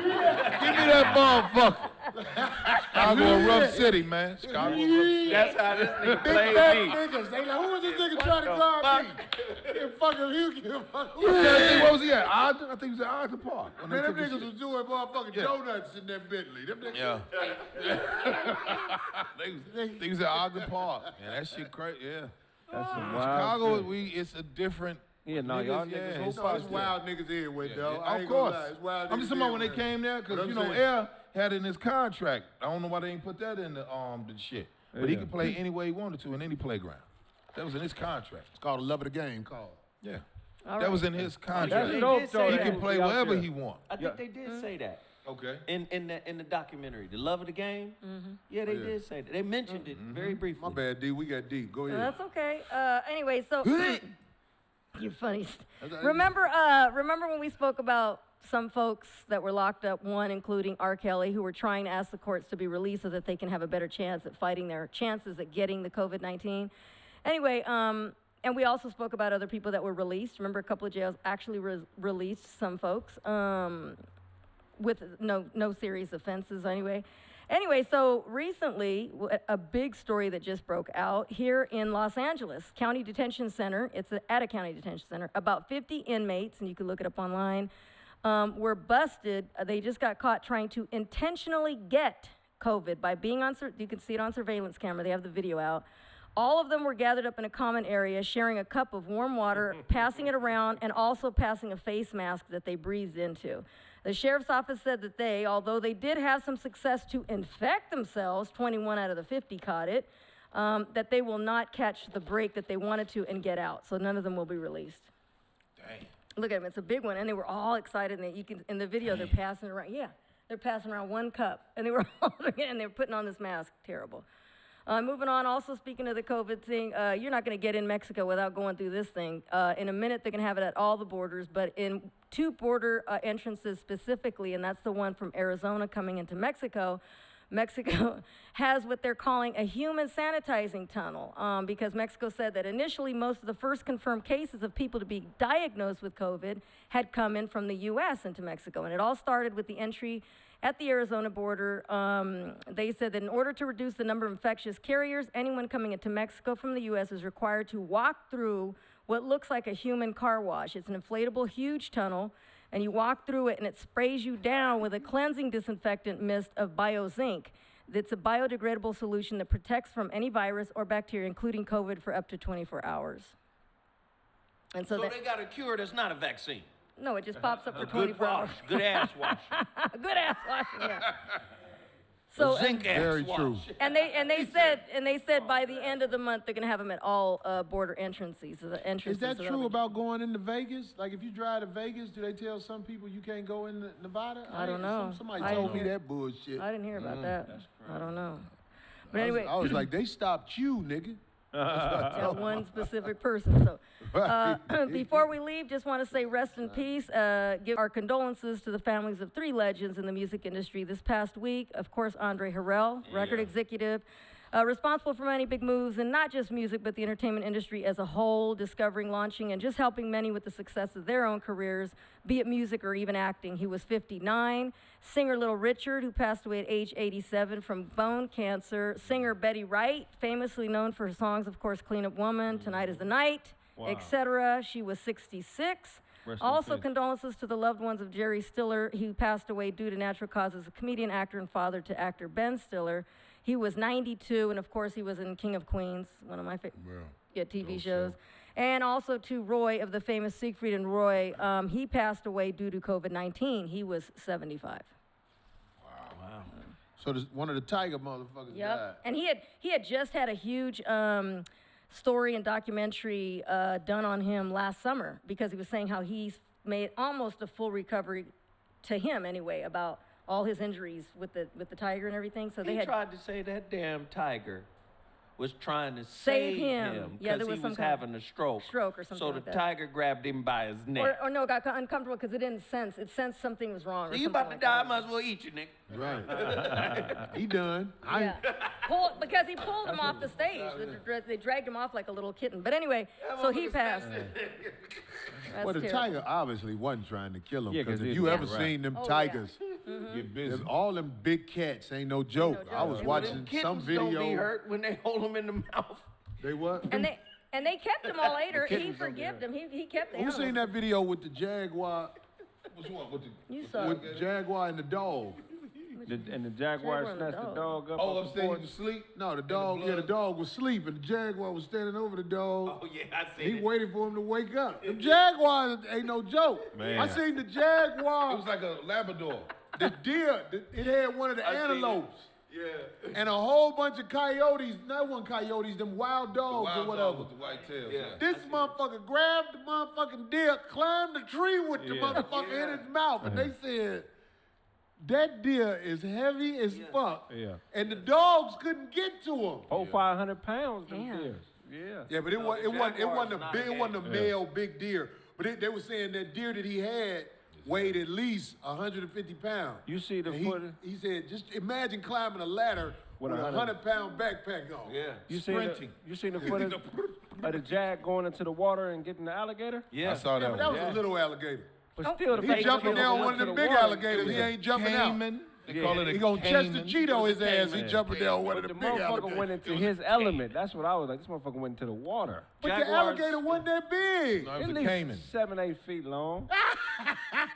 Give me that motherfucker. Chicago a rough city, man. Chicago a rough city. That's how this nigga Big played fat me. niggas. They like, who is this nigga trying to guard me? And fucking What was he at? Ogden? I think he was at Ogden Park. When they Man, them took his niggas shit. was doing motherfucking donuts in that Bentley. Them niggas. Yeah. They was at Ogden Park. Man, that shit crazy. Yeah. That's some wild Chicago, shit. it's a different. Yeah, no, y'all niggas hoop No, out it's there. wild niggas everywhere, dog. I Of ain't gonna course. lie. It's wild I'm just niggas talking about when they everywhere. came there, But because, I'm you know, saying- Air had in his contract. I don't know why they ain't put that in the shit. But he Yeah. could play any way he wanted to in any playground. That was in his contract. It's called the love of the game, called. Yeah. All That right. was in his That's contract. They dope, did though. say He that. can play Be out wherever there. he want. I think they did say that. Okay. In the documentary, The Love of the Game. Yeah, they did say that. They mentioned it very briefly. My bad, D. We got deep. Go ahead. That's okay. Anyway, so you're funny. That's- Remember when we spoke about some folks that were locked up, one including R. Kelly, who were trying to ask the courts to be released so that they can have a better chance at fighting their chances at getting the COVID-19. Anyway, and we also spoke about other people that were released. Remember, a couple of jails actually released some folks with no serious offenses anyway. Anyway, so recently, a big story that just broke out here in Los Angeles, County Detention Center, it's at a county detention center, about 50 inmates, and you can look it up online, were busted. They just got caught trying to intentionally get COVID by being on, you can see it on surveillance camera, they have the video out. All of them were gathered up in a common area, sharing a cup of warm water, passing it around, and also passing a face mask that they breathed into. The sheriff's office said that they, although they did have some success to infect themselves, 21 out of the 50 caught it, that they will not catch the break that they wanted to and get out. So none of them will be released. Dang. Look at them, it's a big one, and they were all excited. And you can, in the video, they're passing around. Yeah, they're passing around one cup, and they were holding it, and they were putting on this mask. Terrible. Moving on, also speaking of the COVID thing, you're not going to get in Mexico without going through this thing. In a minute, they're going to have it at all the borders, but in 2 border entrances specifically, and that's the one from Arizona coming into Mexico. Mexico has what they're calling a human sanitizing tunnel because Mexico said that initially most of the first confirmed cases of people to be diagnosed with COVID had come in from the U.S. into Mexico. And it all started with the entry at the Arizona border. They said that in order to reduce the number of infectious carriers, anyone coming into Mexico from the U.S. is required to walk through what looks like a human car wash. It's an inflatable, huge tunnel, and you walk through it, and it sprays you down with a cleansing disinfectant mist of BioZinc. It's a biodegradable solution that protects from any virus or bacteria, including COVID, for up to 24 hours. And so So they got a cure that's not a vaccine. no, it just pops up for Good 24 hours. wash, good ass wash. Good ass washing, yeah. So, Zinc ass Very wash. true. and they said by the end of the month they're gonna have them at all border entrances. The entrances. Is that of true the- about going into Vegas? Like, if you drive to Vegas, do they tell some people you can't go into Nevada? I don't know. Somebody I told didn't me hear- that bullshit. I didn't hear about that. I don't know. But I was- anyway, I was like, they stopped you, nigga. that one specific person. So, Right. before we leave, just want to say rest in peace. Give our condolences to the families of 3 legends in the music industry this past week. Of course, Andre Harrell, record executive, responsible for many big moves in not just music, but the entertainment industry as a whole, discovering, launching, and just helping many with the success of their own careers, be it music or even acting. He was 59. Singer Little Richard, who passed away at age 87 from bone cancer. Singer Betty Wright, famously known for her songs, of course, Clean Up Woman, Tonight is the Night, etc. She was 66. Rest in Also, peace. condolences to the loved ones of Jerry Stiller, who passed away due to natural causes, a comedian, actor, and father to actor Ben Stiller. He was 92, and of course, he was in King of Queens, one of my favorite TV shows. And also to Roy of the famous Siegfried and Roy. He passed away due to COVID-19. He was 75. So one of the Tiger motherfuckers died. And he had just had a huge story and documentary done on him last summer because he was saying how he's made almost a full recovery, to him anyway, about all his injuries with the tiger and everything. So they He had tried to say that damn tiger was trying to Save save him. him Yeah, there because was he some was kind of having a stroke. stroke or something So the like that. tiger grabbed him by his neck. or no, it got uncomfortable because it didn't sense. It sensed something was wrong. Or You something about to like die, I that. might as well eat you, nigga. Right. He done. Yeah. Because he pulled him off the stage. They dragged him off like a little kitten. But anyway, so he passed. That's Well, the terrible. tiger obviously wasn't trying to kill him. Yeah, Because 'cause if it- you yeah. ever Right. seen them Oh, yeah. tigers, Get busy. all them big cats ain't no joke. joke. I was Them watching some Kittens don't be video. hurt when they hold them in the mouth. They what? And they kept him all later. He kittens don't forgave them. He kept the Who animals. seen that video with the jaguar? Which one? With the, You saw With it. the jaguar and the dog. And the jaguar Jaguar and the snatched the dog. dog up. oh, off the upstairs porch. you sleep? No, the dog. Yeah, the dog was asleep, and the jaguar was standing over the dog. Oh, yeah, I see He it. waited for him to wake up. The jaguars ain't no joke. Man. I seen the It jaguar, was like a Labrador. the deer. It had one of the I seen it. antelopes. Yeah. And a whole bunch of coyotes, not one coyotes, them wild dogs or Wild whatever. dog with the white tails. Yeah. Yeah. This motherfucker grabbed the motherfucking deer, climbed the tree with the Yeah. motherfucker in his mouth, and they said That deer is heavy as fuck. Yeah. And the dogs couldn't get to him. 400-500 pounds, them Damn. deers. Yeah. Yeah, but it wasn't a male big deer. But they were saying that deer that he had weighed at least 150 pounds. You see the And footage? he said, just imagine climbing a ladder with a 100-pound backpack on. Yeah. You seen the footage of the jag going into the water and getting the alligator? Yeah. I saw Yeah, that but that one. was a little alligator. But still, the He fact jumping that down went one of to the the big water, alligators. He ain't jumping out. Cayman. They call it a He gonna Cayman. Chester Cheeto his ass. He Yeah. jumping down one of But the the big motherfucker alligators. went into his element. That's what I was like. This motherfucker went into the water. But the Jaguars- alligator wasn't that big. No, At it was a least Cayman. 7-8 feet long.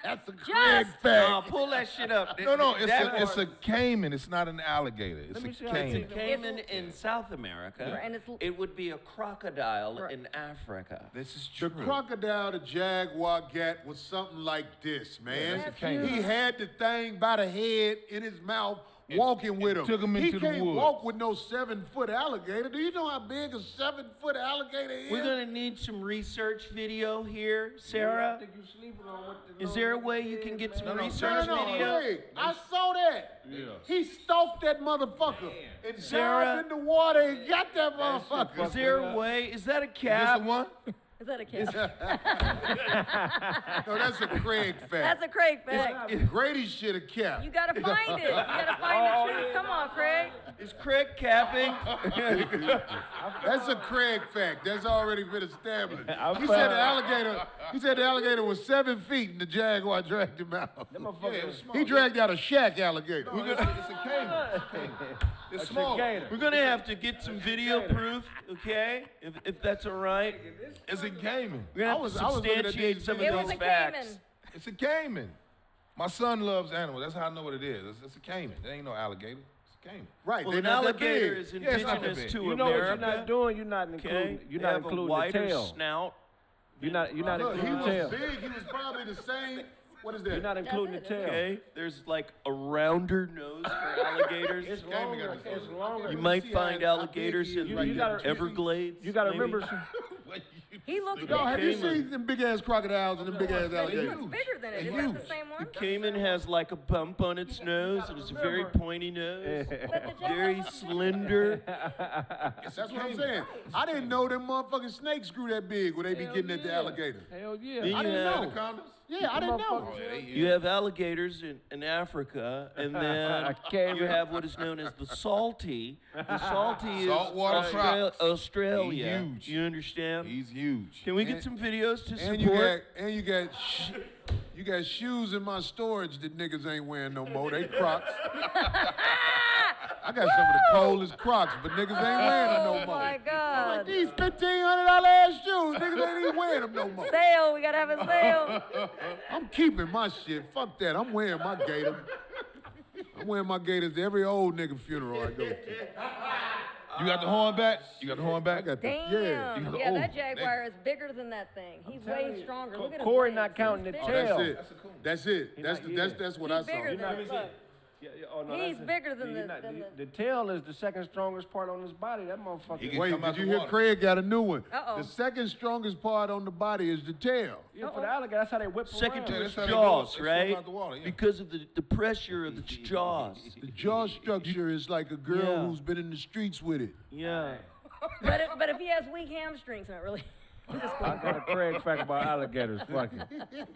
That's a Kraig Just- fact. Nah, pull that shit up. No, it's Jaguars- a Cayman. It's not an alligator. It's Let me a see how they Cayman. take Cayman in South America. Right, and it's- it would be a crocodile Right. in Africa. This is The true. crocodile the jaguar got was something like this, man. that's a Cayman. He had the thing by the head in his mouth, walking with him. took him he into the can't woods. walk with no 7-foot alligator. Do you know how big a 7-foot alligator is? We're gonna need some research video here, Sarah. Is there a way you can get some research no, video? Craig, I saw that. Yeah. He stalked that motherfucker and Sarah? dived in the water and got that motherfucker. Is there a way? Is that a Is this cap? the one? Is that a cat? No, that's a Kraig fact. That's a Kraig fact. Grady shit a cap. You gotta find it. You gotta find the truth. Come on, Kraig. Is Craig capping? That's a Kraig fact. That's already been established. I He found- said the alligator. He said the alligator was 7 feet, and the jaguar dragged him out. That motherfucker was He dragged out a shack alligator. It's a Cayman. It's small. gator. We're gonna have to get some video proof, okay? If that's all right. It's a Cayman. We're gonna have to I was looking at substantiate these some of It these was a facts. Cayman. It's a Cayman. My son loves animals. That's how I know what it is. It's a Cayman. It ain't no alligator. It's a Cayman. Right. Well, they're an not that alligator big. is Yeah, it's not that indigenous big. to You know what you're America. not doing? You're not Okay, including. You're they not have a including the wider tail. snout. You're not Look, he including the was tail. big. He was probably the same. What is that? You're not including the it, tail. Okay, there's like a rounder nose for alligators. It's Cayman longer. got the It's tail. longer. You might see find how big alligators he is in right You the gotta- Everglades. You got to maybe. remember. He looks No, have you bigger. seen them big ass crocodiles and them big ass He alligators? looks bigger than it. Is that the same one? Cayman has like a bump on its nose, and it's a very pointy nose, very slender. That's what I'm saying. I didn't know them motherfucking snakes grew that big where they be getting at the alligator. Hell Then yeah. you I didn't have- know. Anacondas? Yeah, I didn't know. You have alligators in Africa, and then Cayman. you have what is known as the salty. The salty is Saltwater crocs. Australia. He's huge. You understand? He's huge. Can we get some videos to And support? you got shoes in my storage that niggas ain't wearing no more. They Crocs. I got some of the coldest Crocs, but niggas ain't wearing them no Oh more. my Like God. these $1,500 ass shoes, niggas ain't even wearing them no more. Sale. We gotta have a sale. I'm keeping my shit. Fuck that. I'm wearing my gator. I'm wearing my gators to every old nigga funeral I go to. You got the horn back? You got the horn I back? got the, Damn. yeah. Yeah, that jaguar is bigger than that thing. He's way stronger. Look at his Corey legs. not counting He's the bigger. tail. That's it. That's not- it. That's what I He's saw. bigger than the look. Yeah, oh, no, He's that's it. bigger than You're the- not- than the tail is the second strongest part on his body. That motherfucker. He can Wait, come out did you the hear water. Craig got a new one? Uh-oh. The second strongest part on the body is the tail. Yeah, for the alligator, that's how they whip Second around. to Yeah, its that's how they jaws, go. They right? swim out the water, yeah. Because of the pressure of its jaws. The jaw structure is like a girl Yeah. who's been in the streets with it. Yeah. But if he has weak hamstrings, not really. I'm just I playing. got a Craig fact about alligators. Fuck it.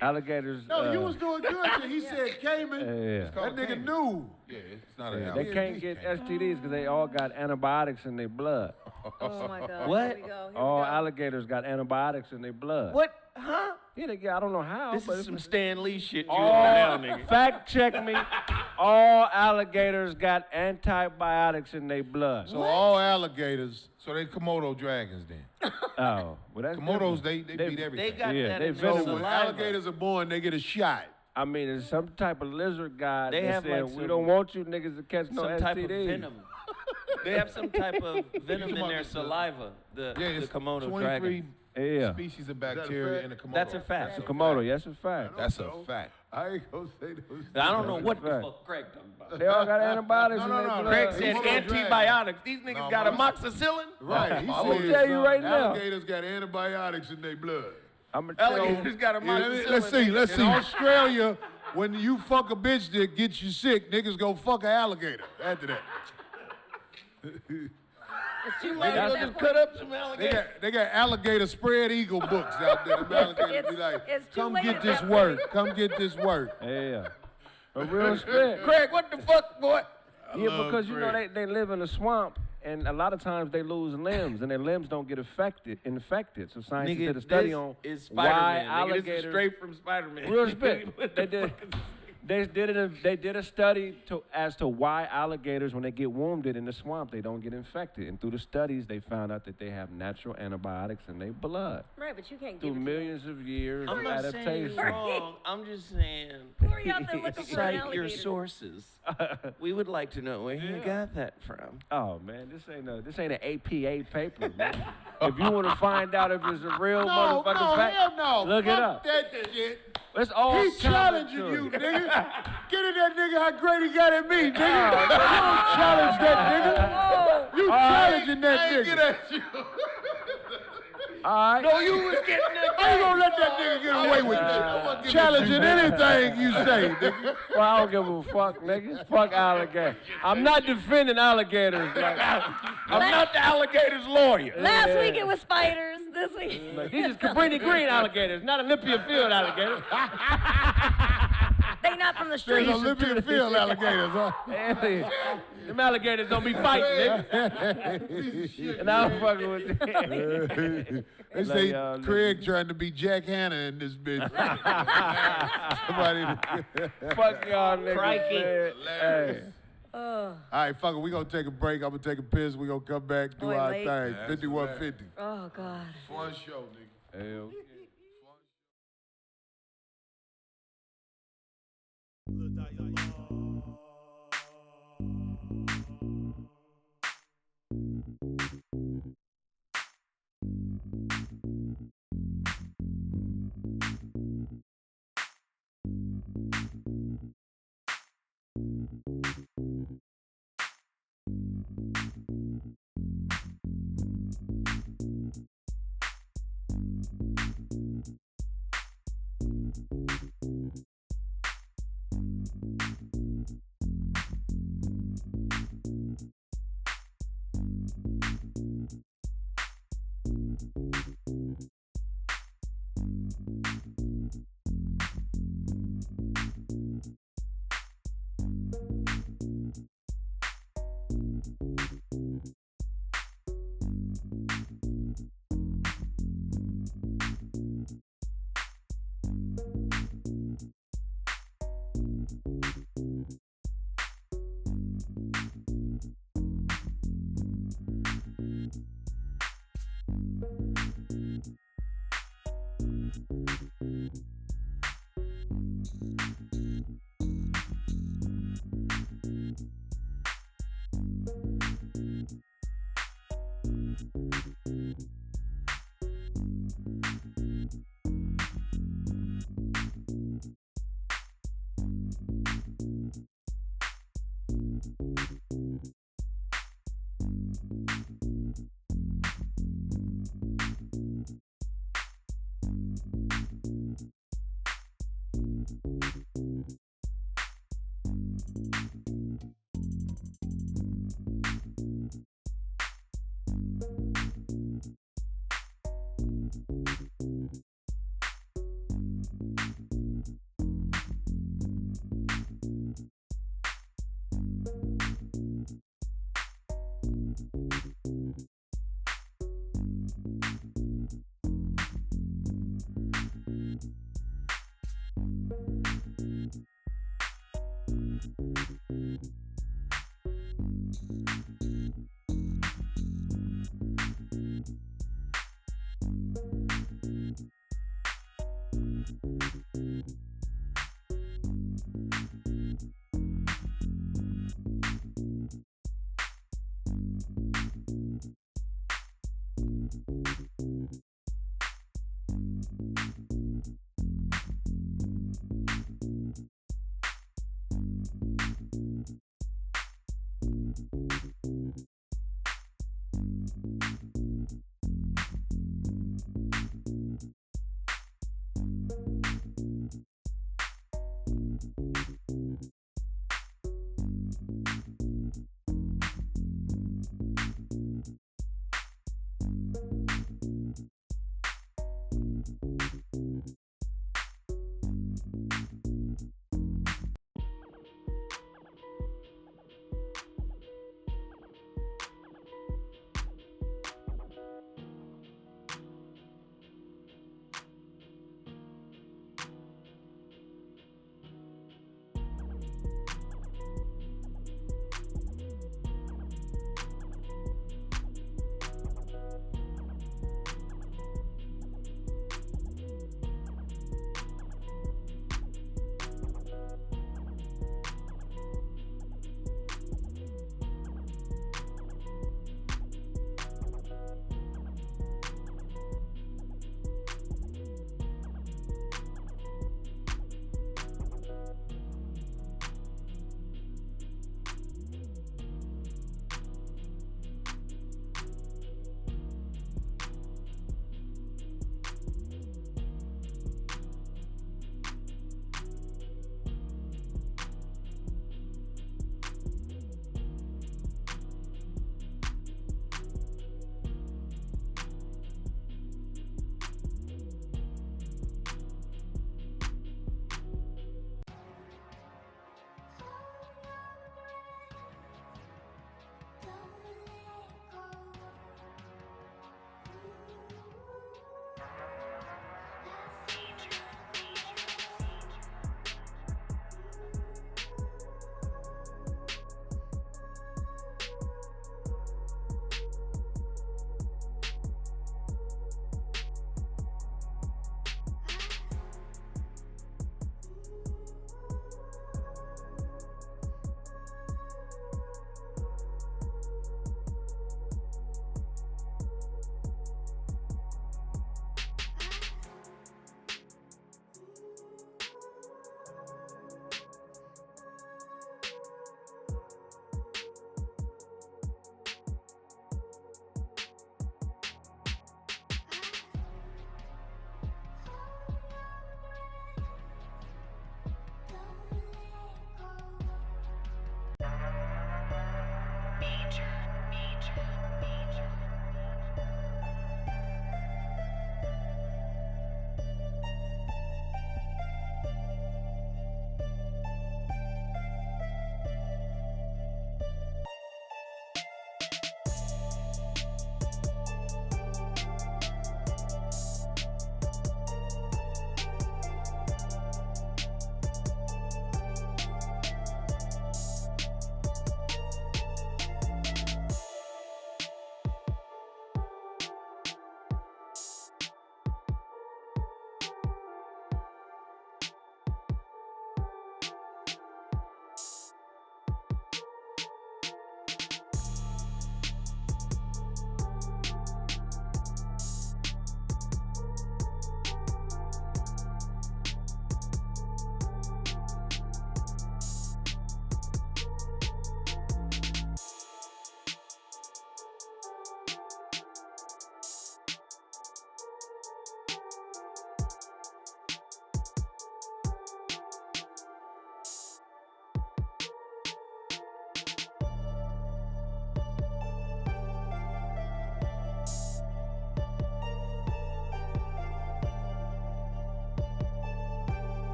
Alligators. No, you was doing good till he said Cayman. Yeah. That nigga knew. Yeah, it's not an They alligator. can't get STDs because they all got antibiotics in their blood. Oh my God. What? Here we go. Here All we go. alligators got antibiotics in their blood. What? Huh? Yeah, they got, I don't know how. This but is it's- some Stan Lee shit you all, on now, nigga. fact check me. All alligators got antibiotics in their blood. So all alligators. So they Komodo dragons then. Oh, well that's Komodos, different. they beat They everything. got Yeah, that they in venomous. their So when saliva. alligators are born, they get a shot. I mean, it's some type of lizard guy They that have, said, like, we some- don't want you niggas to catch no Some STDs. type of venom. They have some type of venom in about their the- saliva. The Yeah, it's Komodo 23 dragon. Yeah. species of that a bacteria fact? in a Komodo. That's a fact. It's a Komodo, yes, it's a fact. That's a fact. I ain't gonna say those. I don't know what the Right. fuck Craig talking about. They all got antibiotics in no, their no, blood. Craig Komodo said dragon. antibiotics. These niggas No, got but- amoxicillin? Right. He I'm gonna said, tell you son, right now. alligators got antibiotics in their blood. I'm gonna tell you. Alligators got Yeah, amoxicillin. let's see. In In Australia, when you fuck a bitch that gets you sick, niggas go fuck an alligator after that. It's too late. They'll just cut up some alligators. They got alligator spread eagle books out there. The alligators be like, it's too come late get at this that work. point." Come get this work. Yeah. A real spit. Craig, what the fuck, boy? Yeah, because you know they live in a swamp, and a lot of times they lose limbs, and their limbs don't get infected. So scientists did a study on is why Spider-Man. Nigga, this alligators. is straight from Spider-Man. Real spit. They did a study as to why alligators, when they get wounded in the swamp, they don't get infected. And through the studies, they found out that they have natural antibiotics in their blood. Right, but you can't Through give it millions of years I'm of not saying adaptation. you're wrong. I'm just saying, Corey out there looking for an cite your alligator. sources. We would like to know where you got that from. Oh man, this ain't an APA paper, man. If you want to find out if it's a real motherfucking fact, hell no. look it Fuck up. that shit. It's all He challenging you, nigga. Get at that nigga how great he got at me, nigga. You don't challenge that nigga. You challenging that nigga. Get at you. All right. No, you was getting that. How you gonna let that nigga get away with it? Challenging anything you say, nigga. Well, I don't give a fuck, nigga. Fuck alligators. I'm not defending alligators. Like, I'm not the alligator's lawyer. Last week it was spiders. This week. like, these is Cabrini Green alligators, not Olympia Field alligators. They not from the There's street. Olympian field alligators, huh? Them alligators don't be fighting, nigga. And I'm fucking with them. They say Craig trying to be Jack Hanna in this bitch. Somebody. Fuck y'all, niggas. Crikey. Man. Hey. All right, fuck it. We gonna take a break. I'm gonna take a piss. We gonna come back, do Boy, our late. thing. 5150. Oh God. Fun show, nigga. Hey, okay.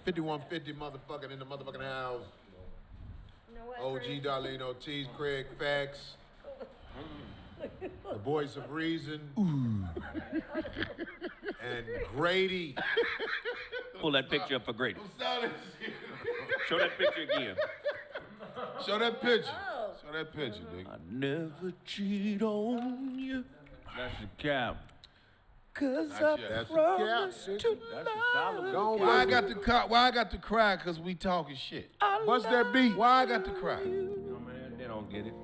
5150 motherfucking in the motherfucking house. You know what, OG Kraig? Darlene Ortiz, Kraig Facts. The voice of reason. And Grady. Pull that picture up for Grady. Show that picture again. Show that picture. Oh. Show that picture, nigga. I never cheat on you. That's the cap. Cause Not I yet. That's a promise cap, to That's a solid Don't Why I got to cry? Why I got to cry? Cause we talking shit. What's that beat? Why I got to cry? You know, man, they don't get it.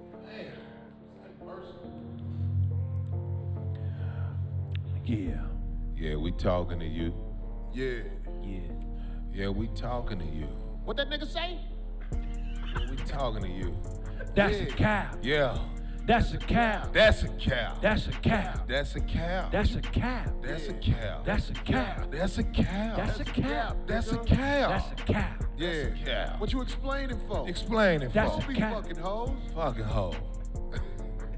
Yeah. Yeah, we talking to you. Yeah. Yeah. Yeah, we talking to you. What that nigga say? Yeah, we talking to you. That's a cap. Yeah, That's a cap. that's a cow. That's a cap. That's a cow. That's a cap. That's a cow. That's a cap. That's a cow. That's a cap. That's a cow. That's a cap. Yeah. cow. What you explaining for? Explain it That's for Don't me. be cap. fucking hoes. Fucking hoe.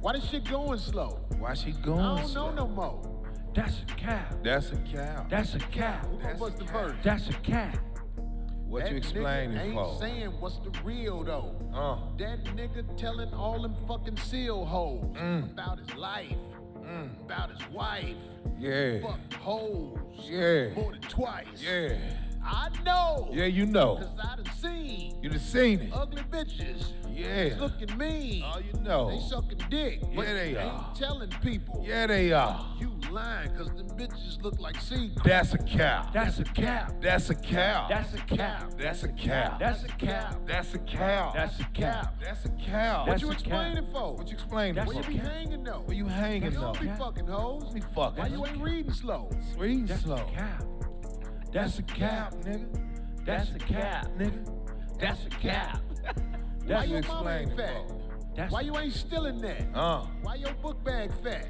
Why this shit going slow? Why she going I don't know slow? no more. That's a cap. That's a cow. That's a cap. Who gonna bust the verse? That's a cap. What That you explaining nigga ain't for? saying what's the real though. That nigga telling all them fucking seal hoes about his life, about his wife, Yeah. fuck hoes, Yeah. more than twice. Yeah. I know. Yeah, you know. Cause I done seen You done seen it. ugly bitches Yeah. looking mean. Oh, you know. They sucking dick, but Yeah, they ain't are. telling people. Yeah, they are. You lying cause them bitches look like secrets. That's a cow. That's a cap. That's a cow. That's a cap. That's a cow. That's a cap. That's a cow. That's a cap. That's a cow. What That's you a explaining for? What you explaining That's Where for? you be cap. hanging though? Where you hanging You though? don't be fucking hoes. Me fucking. Why you ain't reading slow? Reading That's slow. a cap. That's a cap, nigga. That's a cap. nigga. That's a cap. Why That's your you mama ain't explaining fat? for? That's Why you ain't stealing that? Why your book bag fat?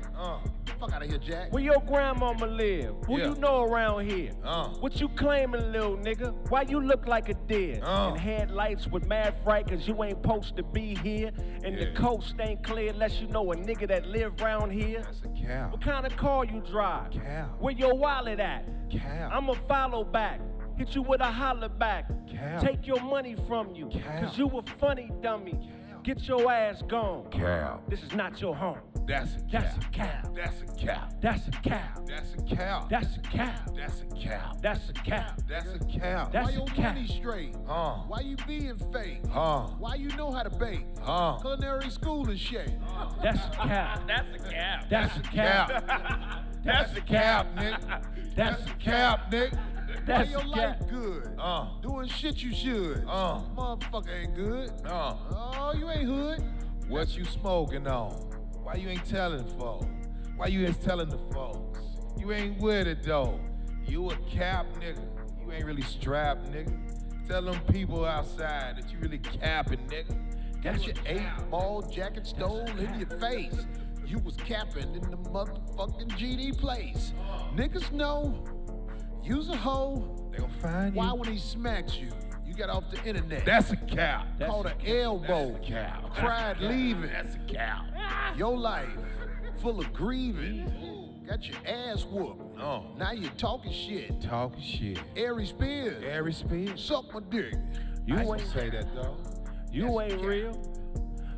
Fuck out of here, Jack. Where your grandmama live? Who Yeah. you know around here? What you claiming, little nigga? Why you look like a deer? And headlights with mad fright cause you ain't supposed to be here. And the Yeah. coast ain't clear unless you know a nigga that live round here. That's a cow. What kind of car you drive? Cow. Where your wallet at? Cow. I'ma follow back. Hit you with a holler back. Cow. Take your money from you. Cow. Cause you a funny dummy. Get your ass gone. Cow. This is not your home. That's a cow. That's a cow. That's a cow. That's a cow. That's a cow. That's a cow. That's a cow. That's a cow. That's a cow. That's Why a your cap. money straight? Why you being fake? Why you know how to bake? Culinary school and shit. That's a cow. That's a cap. That's a cow. That's a cow, nigga. That's a cow, nigga. Why That's your a life cow. good? Doing shit you should. Motherfucker ain't good. Oh, you ain't hood. What you smoking on? Why you ain't telling folks? Why you ain't telling the folks? You ain't with it though. You a cap nigga. You ain't really strapped nigga. Tell them people outside that you really capping nigga. Got your 8-ball jacket stole in your face. You was capping in the motherfucking GD place. Niggas know you's a hoe. They gon' find Why you. when he smacks you, you got off the internet. That's a cap. Caught an elbow. That's a cow. Cried leaving. That's a cow. Your life full of grieving. Got your ass whooped. Now you talking shit. Talking shit. Ari Spears. Harry Spears. Suck my dick. You I ain't ain't say that though. You ain't real.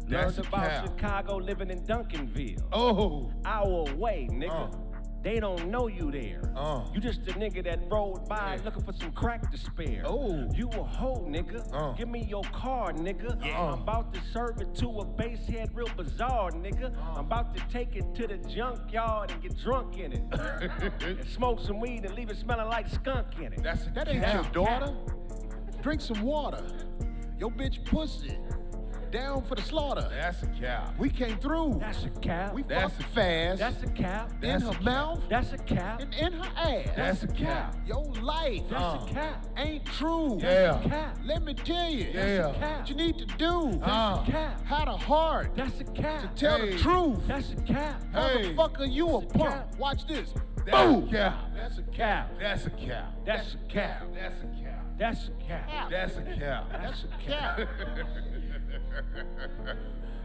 That's Learned a about cow. Chicago living in Duncanville. Oh. Hour away, nigga. They don't know you there. You just a nigga that rode by looking for some crack to spare. Oh. You a hoe, nigga. Give me your car, nigga. I'm about to serve it to a base head real bizarre, nigga. I'm about to take it to the junkyard and get drunk in it. And smoke some weed and leave it smelling like skunk in it. That's a That ain't cow. your daughter. Drink some water. Your bitch pussy. Down for the slaughter. That's a cow. We came through. That's a cow. We That's fucked a- fast. That's a cow. in that's her a cow. mouth That's a cow. and in her ass. That's a cow. Your life That's a cow. ain't true. Yeah. Cow. Let me tell you. Yeah. What you need to do. That's a cow. Had a heart That's a cow. to tell Hey. the truth. That's a cow. Hey. Motherfucker, you a That's a punk. cow. Watch this. That's Boom. a cow. That's a Cow. That's a cow. That's a cow. That's a cow. That's a cow. That's a cow. That's a cap.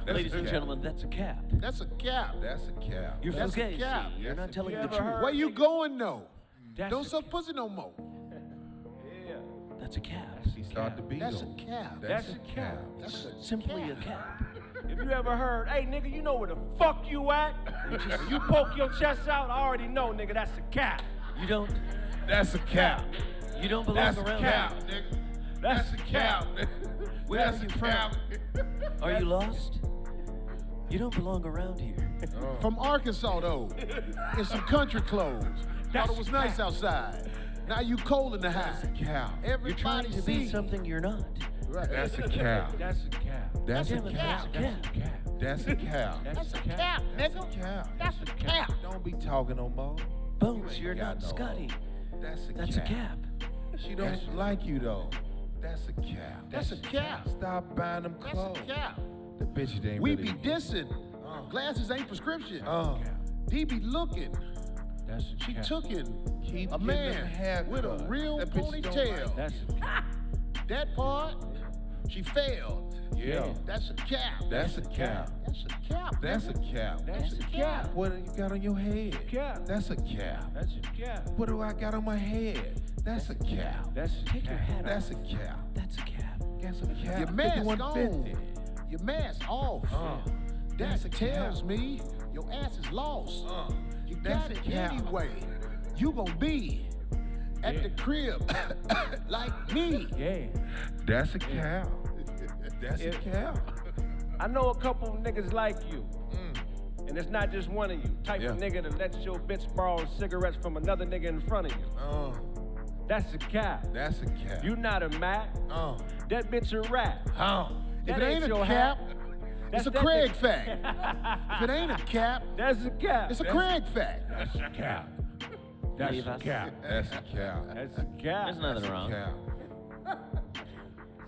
Ladies and gentlemen, that's a cap. That's a cap. That's a cow. You're That's a fugazi. cap. You're not telling You the ever truth. heard- Where you going though? That's Don't a suck pussy no more. Yeah. That's a cap. He started to be That's though. a cap. That's a cap. That's a Simply a cap. cap. If you ever heard, hey nigga, you know where the fuck you at? You poke your chest out, I already know, nigga, that's a cap. You don't That's a cap. you don't belong That's a around cap, here. nigga. That's a cap. Where That's are you a from? cap. Are you lost? You don't belong around here. From Arkansas, though, in some country clothes. Thought it was nice outside. Now you cold in the house. Cap. You're Everybody trying to be see. something you're not. Right. That's a cap. That's a cap. That's a Damn it, cap. that's a cap. That's a cap. That's a cap. That's a cap. That's a cap. Don't be talking no more. Bones, ain't you're got not no- Scotty. That's That's a cap. She don't like you though. That's a cap. That's a cap. Stop buying them That's clothes. a cap. The bitch ain't We really. be dissing. Glasses ain't prescription. Cap. He be looking. That's a She cap. took it. Keep A getting man them haircuts. with a real That bitch don't ponytail. like- That's a cap. That part, she failed. Yeah. That's a cap. That's a cap. That's a cap. That's a cap. That's a cap. What do you got on your head? Cap. That's a cap. That's a cap. What do I got on my head? That's a cap. That's a Take your cap. hat That's off. a cap. That's a cap. That's a cap. Your mask 5150. on. Your mask off. That's a That tells cap. me your ass is lost. You That's got a it cap. anyway. You gonna be at the crib like me. Yeah. That's a cap. That's a If- cap. I know a couple of niggas like you. And it's not just one of you. Type of Yeah. nigga that lets your bitch borrow cigarettes from another nigga in front of you. That's a cap. That's a cap. You not a Mac. That bitch a rat. If That it ain't a your cap, hat. it's That's a that Kraig nigga. fact. If it ain't a cap, That's a cap. it's a Kraig fact. That's a cap. That's Leave a us. cap. That's a cap. That's a cap. There's nothing wrong. Cap.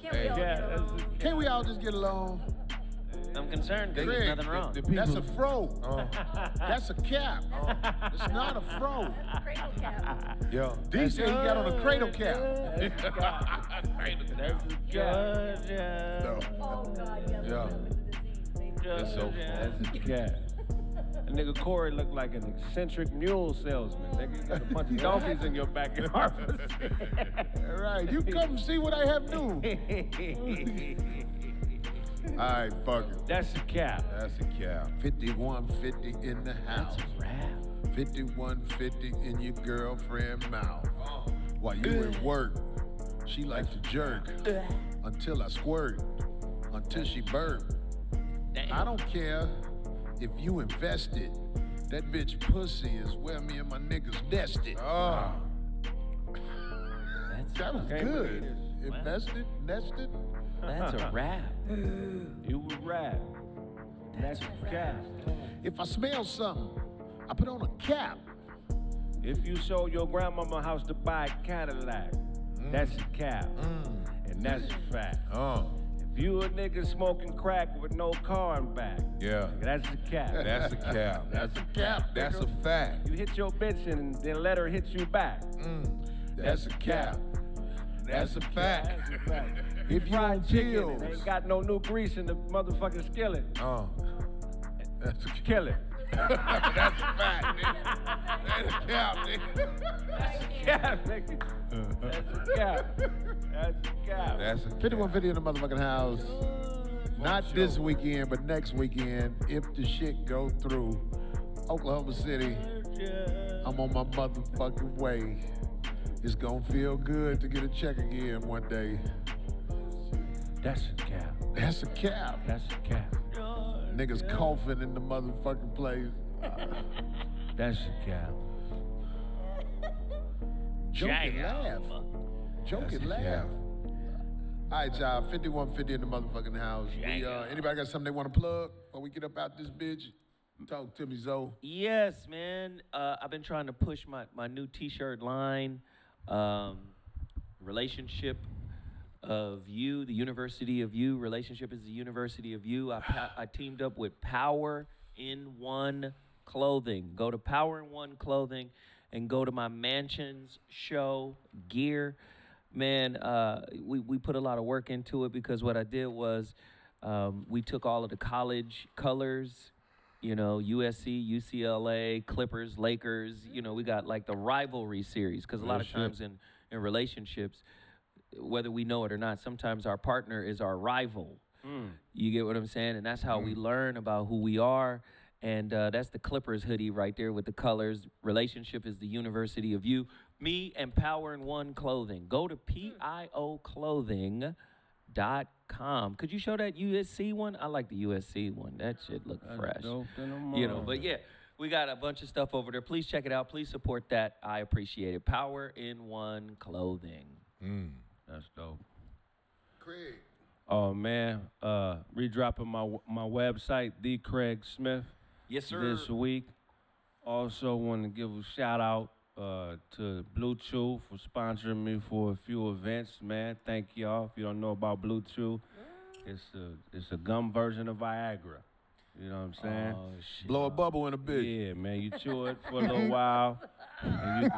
Can't we all Yeah, get that's along? a Can't we all just get along? I'm concerned because Kraig, there's nothing wrong. The people, That's a fro. That's a cap. It's not a fro. Cradle cap. yo. D said he got on a cradle cap. That's a cap. That's a cap. No. Oh God, yeah. Yeah. It's so fun. That's a cap. That nigga Corey looked like an eccentric mule salesman. Nigga, you got a bunch of donkeys in your backyard. All right, you come see what I have new. All right, fuck it. That's a cap. That's a cap. 5150 in the house. That's a wrap. 5150 in your girlfriend mouth. While you at work, she like to jerk until I squirt, until she burp. I don't care if you invested. That bitch pussy is where me and my niggas nested. That was Can't believe good. this. Invested, nested. That's a wrap. You a rat. That's a cap. If I smell something, I put on a cap. If you sold your grandmama house to buy a Cadillac, that's a cap. And that's a fact. If you a nigga smoking crack with no car in back, Yeah. that's a cap. That's a cap. That's a cap. That's a fact. You hit your bitch and then let her hit you back. That's a cap. That's a fact. That's a fact. If you Fried on chicken pills, and ain't got no new grease in the motherfucking skillet, that's a cap. kill it. That's a fact, nigga. That's a cap, nigga. That's a cap, nigga. That's a cap. That's a cap. That's a cap. 5150 in the motherfucking house. Not this weekend, but next weekend, if the shit go through. Oklahoma City, I'm on my motherfucking way. It's gonna feel good to get a check again one day. That's a cap. That's a cap. That's a cap. Niggas coughing in the motherfucking place. That's a cap. Joke and laugh. Joke That's and a laugh. cap. All right, y'all. 5150 in the motherfucking house. We, anybody got something they want to plug before we get up out this bitch? Talk to me, Zoe. Yes, man. I've been trying to push my new T-shirt line, relationship of you, the University of You. Relationship is the University of You. I teamed up with Power in One Clothing. Go to Power in One Clothing and go to my Mansions show gear. Man, we put a lot of work into it because what I did was we took all of the college colors, you know, USC, UCLA, Clippers, Lakers, you know, we got like the rivalry series because a lot of times in relationships, whether we know it or not, sometimes our partner is our rival. You get what I'm saying? And that's how we learn about who we are. And that's the Clippers hoodie right there with the colors. Relationship is the university of you. Me and Power in One Clothing. Go to PIOclothing.com. Could you show that USC one? I like the USC one. That shit look fresh. Dope than a You know, but yeah, we got a bunch of stuff over there. Please check it out. Please support that. I appreciate it. Power in One Clothing. That's dope. Craig. Oh man, redropping my website, the Kraig Smith. Yes, sir. This week. Also want to give a shout out to Blue Chew for sponsoring me for a few events, man. Thank y'all. If you don't know about Blue Chew, it's a gum version of Viagra. You know what I'm saying? Oh, shit. Blow a bubble in a bitch. Yeah, man. You chew it for a little while, and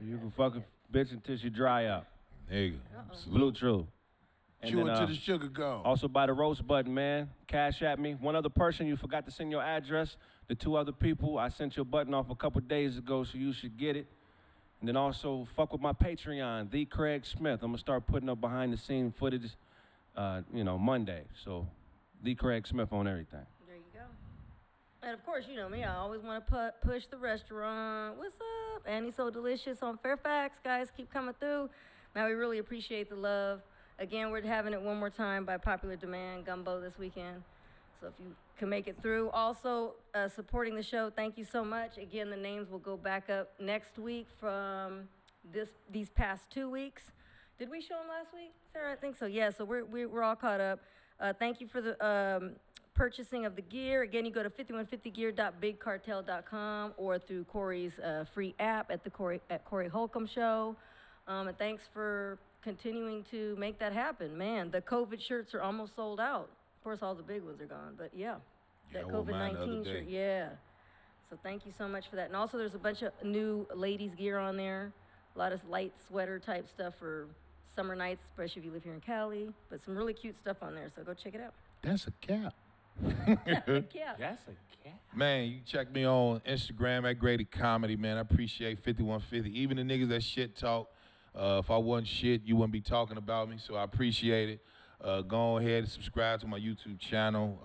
you can fuck a bitch until she dry up. Nigga. Blue Chew. And Chew then, until the sugar gone. also by the roast button, man. Cashapp me. One other person, you forgot to send your address. The two other people, I sent your button off a couple days ago, so you should get it. And then also fuck with my Patreon, the Kraig Smith. I'm gonna start putting up behind the scene footage, Monday. So, the Kraig Smith on everything. There you go. And of course, you know me, I always want to push the restaurant. What's up? Annie's So Delicious on Fairfax. Guys, keep coming through. Man, we really appreciate the love. Again, we're having it one more time by popular demand, Gumbo this weekend. So if you can make it through. Also, supporting the show, thank you so much. Again, the names will go back up next week from these past 2 weeks. Did we show them last week, Sarah? I think so. Yeah, so we're all caught up. Thank you for the purchasing of the gear. Again, you go to 5150gear.bigcartel.com or through Corey's free app at Corey Holcomb Show. And thanks for continuing to make that happen. Man, the COVID shirts are almost sold out. Of course, all the big ones are gone, but yeah, that I wore mine the other COVID-19 shirt, day. yeah. So thank you so much for that. And also, there's a bunch of new ladies gear on there. A lot of light sweater type stuff for summer nights, especially if you live here in Cali. But some really cute stuff on there, so go check it out. That's a cap. Yeah. That's a cat. Man, you check me on Instagram at Grady Comedy, man. I appreciate 5150. Even the niggas that shit talk. If I wasn't shit, you wouldn't be talking about me, so I appreciate it. Go ahead and subscribe to my YouTube channel,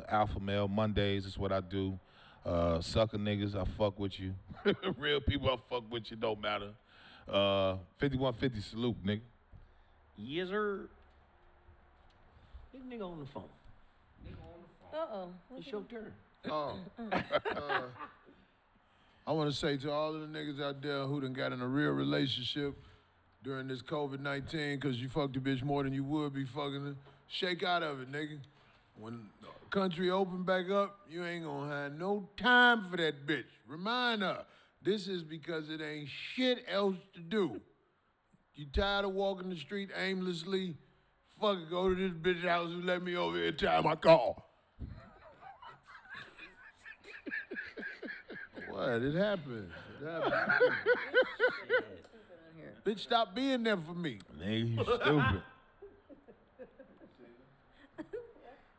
Alpha Male Mondays is what I do. Sucker niggas, I fuck with you. Real people, I fuck with you, don't matter. 5150 salute, nigga. Yes, sir. Big nigga on the phone. Uh-oh. It's your turn. I want to say to all of the niggas out there who done got in a real relationship during this COVID-19 because you fucked a bitch more than you would be fucking her, shake out of it, nigga. When the country open back up, you ain't gonna have no time for that bitch. Remind her, this is because it ain't shit else to do. You tired of walking the street aimlessly? Fucking go to this bitch's house and let me over every time I call. What? It happens. It happens. Bitch, stop being there for me. Nigga, you stupid.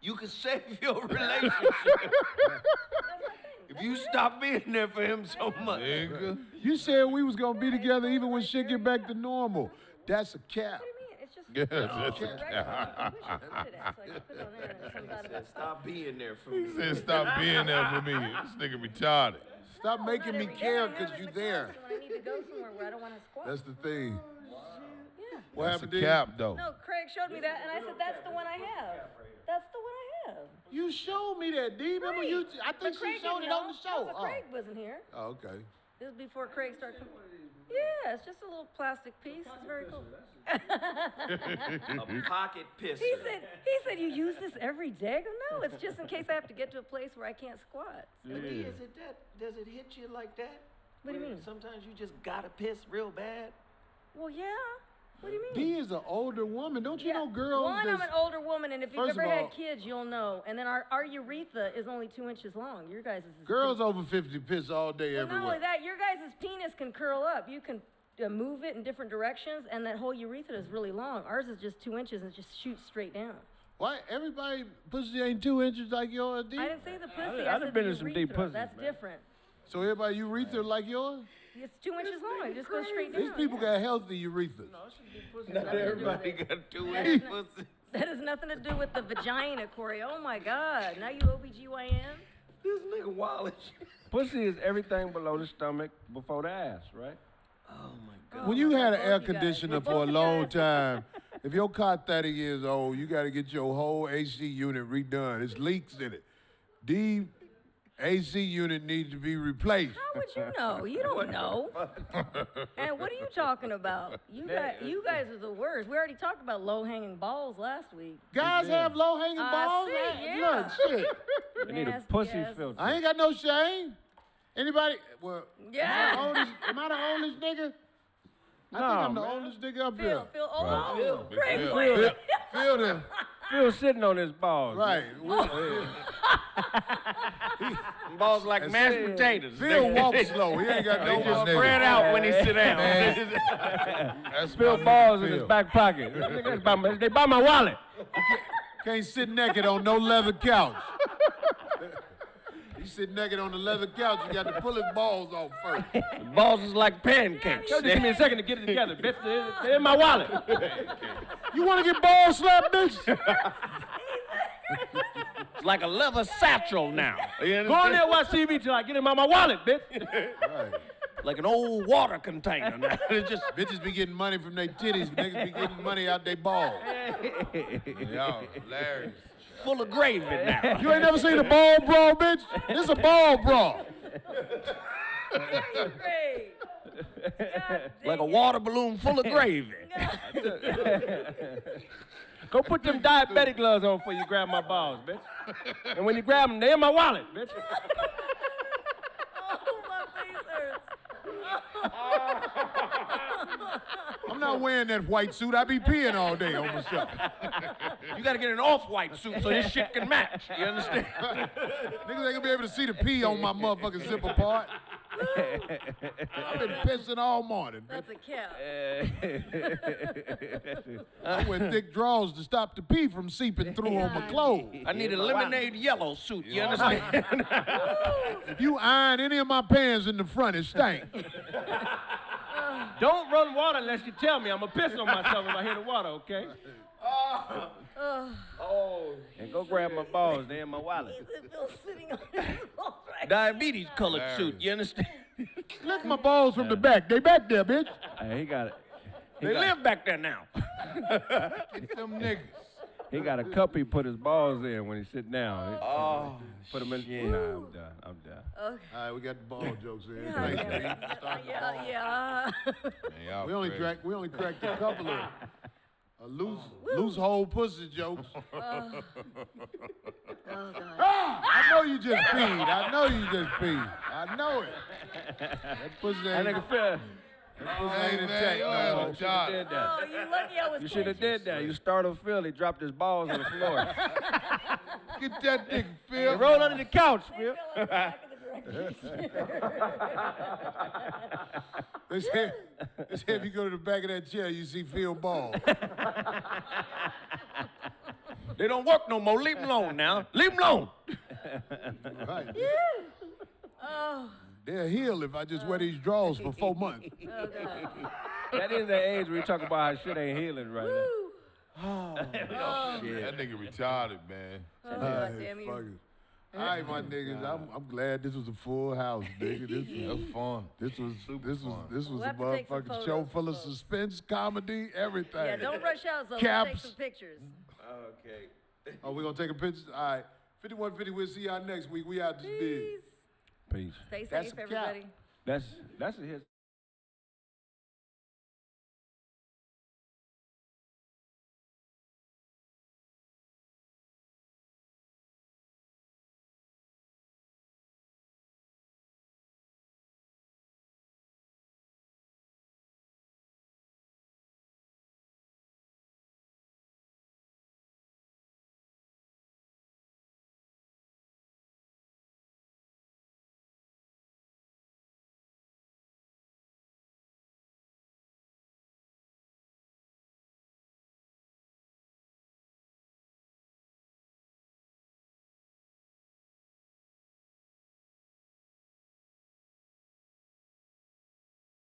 You can save your relationship if you stop being there for him so much. Nigga. You said we was gonna be together even when shit get back to normal. That's a cap. What do you mean? It's just Yes, that's a regular. I wish I posted it, so I could put it on there and it comes out of it. Stop being there for me. Said stop being there for me. This nigga retarded. Stop No, making not me every day. care I have because it in you the there. closet when I need to go somewhere where I don't want to squat. That's the thing. Yeah. What That's a happened, D? cap, though. No, Kraig showed me that, and I said, that's the one I have. That's the one I have. You showed me that, D. Remember Right. you? I But think she Kraig showed didn't it on know. the show. No, but Kraig wasn't here. Oh, okay. This is before Kraig started coming. Yeah, it's just a little plastic piece. It's very cool. A pocket pisser. He said, you use this every day? I go, no, it's just in case I have to get to a place where I can't squat. But D, is it that? Does it hit you like that? What do you Where mean? Sometimes you just gotta piss real bad. Well, yeah. What do you mean? D is an older woman. Don't you know girls? One, I'm that's- an older woman, and if you've First of ever all- had kids, you'll know. And then our urethra is only 2 inches long. Your guys' is Girls over 50 piss all day Well, not everywhere. only that, your guys' penis can curl up. You can move it in different directions, and that whole urethra is really long. Ours is just 2 inches and it just shoots straight down. Why like pussy ain't 2 inches like yours, D? I didn't say the pussy. I I done said been the in some deep urethra. pussies, That's man. different. So everybody urethra like yours? It's 2 inches long. It just goes straight down. These people got healthy urethras. Not everybody got 2 That inch has pussy. That has nothing to do with the vagina, Corey. Oh my God. Now you OBGYN? This nigga wallet. Pussy is everything below the stomach before the ass, right? Oh my God. When you had an both air you guys. conditioner Both for a you long guys. time, if your car 30 years old, you got to get your whole AC unit redone. There's leaks in it. The AC unit needs to be replaced. How would you know? You don't know. And what are you talking about? You guys are the worst. We already talked about low-hanging balls last week. Guys have low-hanging I balls? see, yeah. Look, shit. They need a Nasty pussy ass. filter. I ain't got no shame. Anybody? Well, Yeah. am I the oldest nigga? I think I'm the oldest nigga up here. Phil, oh, Kraig, Phil. wait. Phil them. Phil sitting on his balls. Right. Balls like mashed potatoes. Phil walks slow. He ain't got no They just nigga. spread out when he sit down. That's Phil my balls nigga in his Phil. back pocket. They buy my wallet. Can't sit naked on no leather couch. He sit naked on the leather couch. You got to pull his balls off first. Balls is like pancakes. Just give me a second to get it together, bitch. They're in my wallet. You want to get ball slapped, bitch? It's like a leather satchel now. You Go on understand? there and watch TV till I get him out my wallet, bitch. Right. Like an old water container now. It's just Bitches be getting money from their titties. Niggas be getting money out their balls. Yo, hilarious. full of gravy now. You ain't never seen a ball brawl, bitch? This a ball brawl. Great. Like a water balloon full of gravy. Go put them diabetic gloves on before you grab my balls, bitch. And when you grab them, they in my wallet, bitch. Oh, my face hurts. I'm not wearing that white suit. I be peeing all day on myself. You gotta get an off-white suit so this shit can match. You understand? Niggas ain't gonna be able to see the pee on my motherfucking zipper part. I've been pissing all morning. That's a cap. I wear thick drawers to stop the pee from seeping through on my clothes. I need a lemonade yellow suit. You understand? If you iron any of my pants in the front, it stank. Don't run water unless you tell me. I'm going to piss on myself if I hear the water, okay? And go grab my balls. They in my wallet. He's still sitting on his balls right Diabetes colored suit. You understand? Lick my balls from the back. They back there, bitch. Hey, he got it. They live back there now. Get them niggas. He got a cup he put his balls in when he sit down. Oh, Put them in. shit. Nah, I'm done. I'm done. Okay. All right, we got the ball jokes in. Yeah, Thanks, yeah. Steve, for starting the ball. Yeah. Man, y'all We only crazy. cracked a couple of loose hole pussy jokes. Oh, God. I know you just peed. I know you just peed. I know it. That pussy That ain't, nigga Phil. that pussy Hey, ain't man, intact you no have more. a job. Did that. Oh, you lucky I was You should have pinching. did that. You startled Phil. He dropped his balls on the floor. Get that nigga, He Phil. rolled under the couch, They Phil. fell on the back of the director's They said if you go to the back of that chair, you see Phil Ball. They don't work no more. Leave them alone now. Leave them alone. Right. Oh, They'll heal if I just wear these drawers for 4 months. oh, God. That is the age where you talk about how shit ain't healing right now. Woo. That nigga retarded, man. Oh, All God right, damn you. fuck it. All right, my niggas. I'm glad this was a full house, nigga. That was fun. This was We'll a have to take some motherfucking show photos, full of photos. suspense, comedy, everything. Yeah, don't rush out, so let's Caps. take some pictures. Okay. Oh, we gonna take a picture? All right. 5150, we'll see y'all next week. We out this big. Peace. Peace. Stay That's safe, a cap. everybody. That's a hit.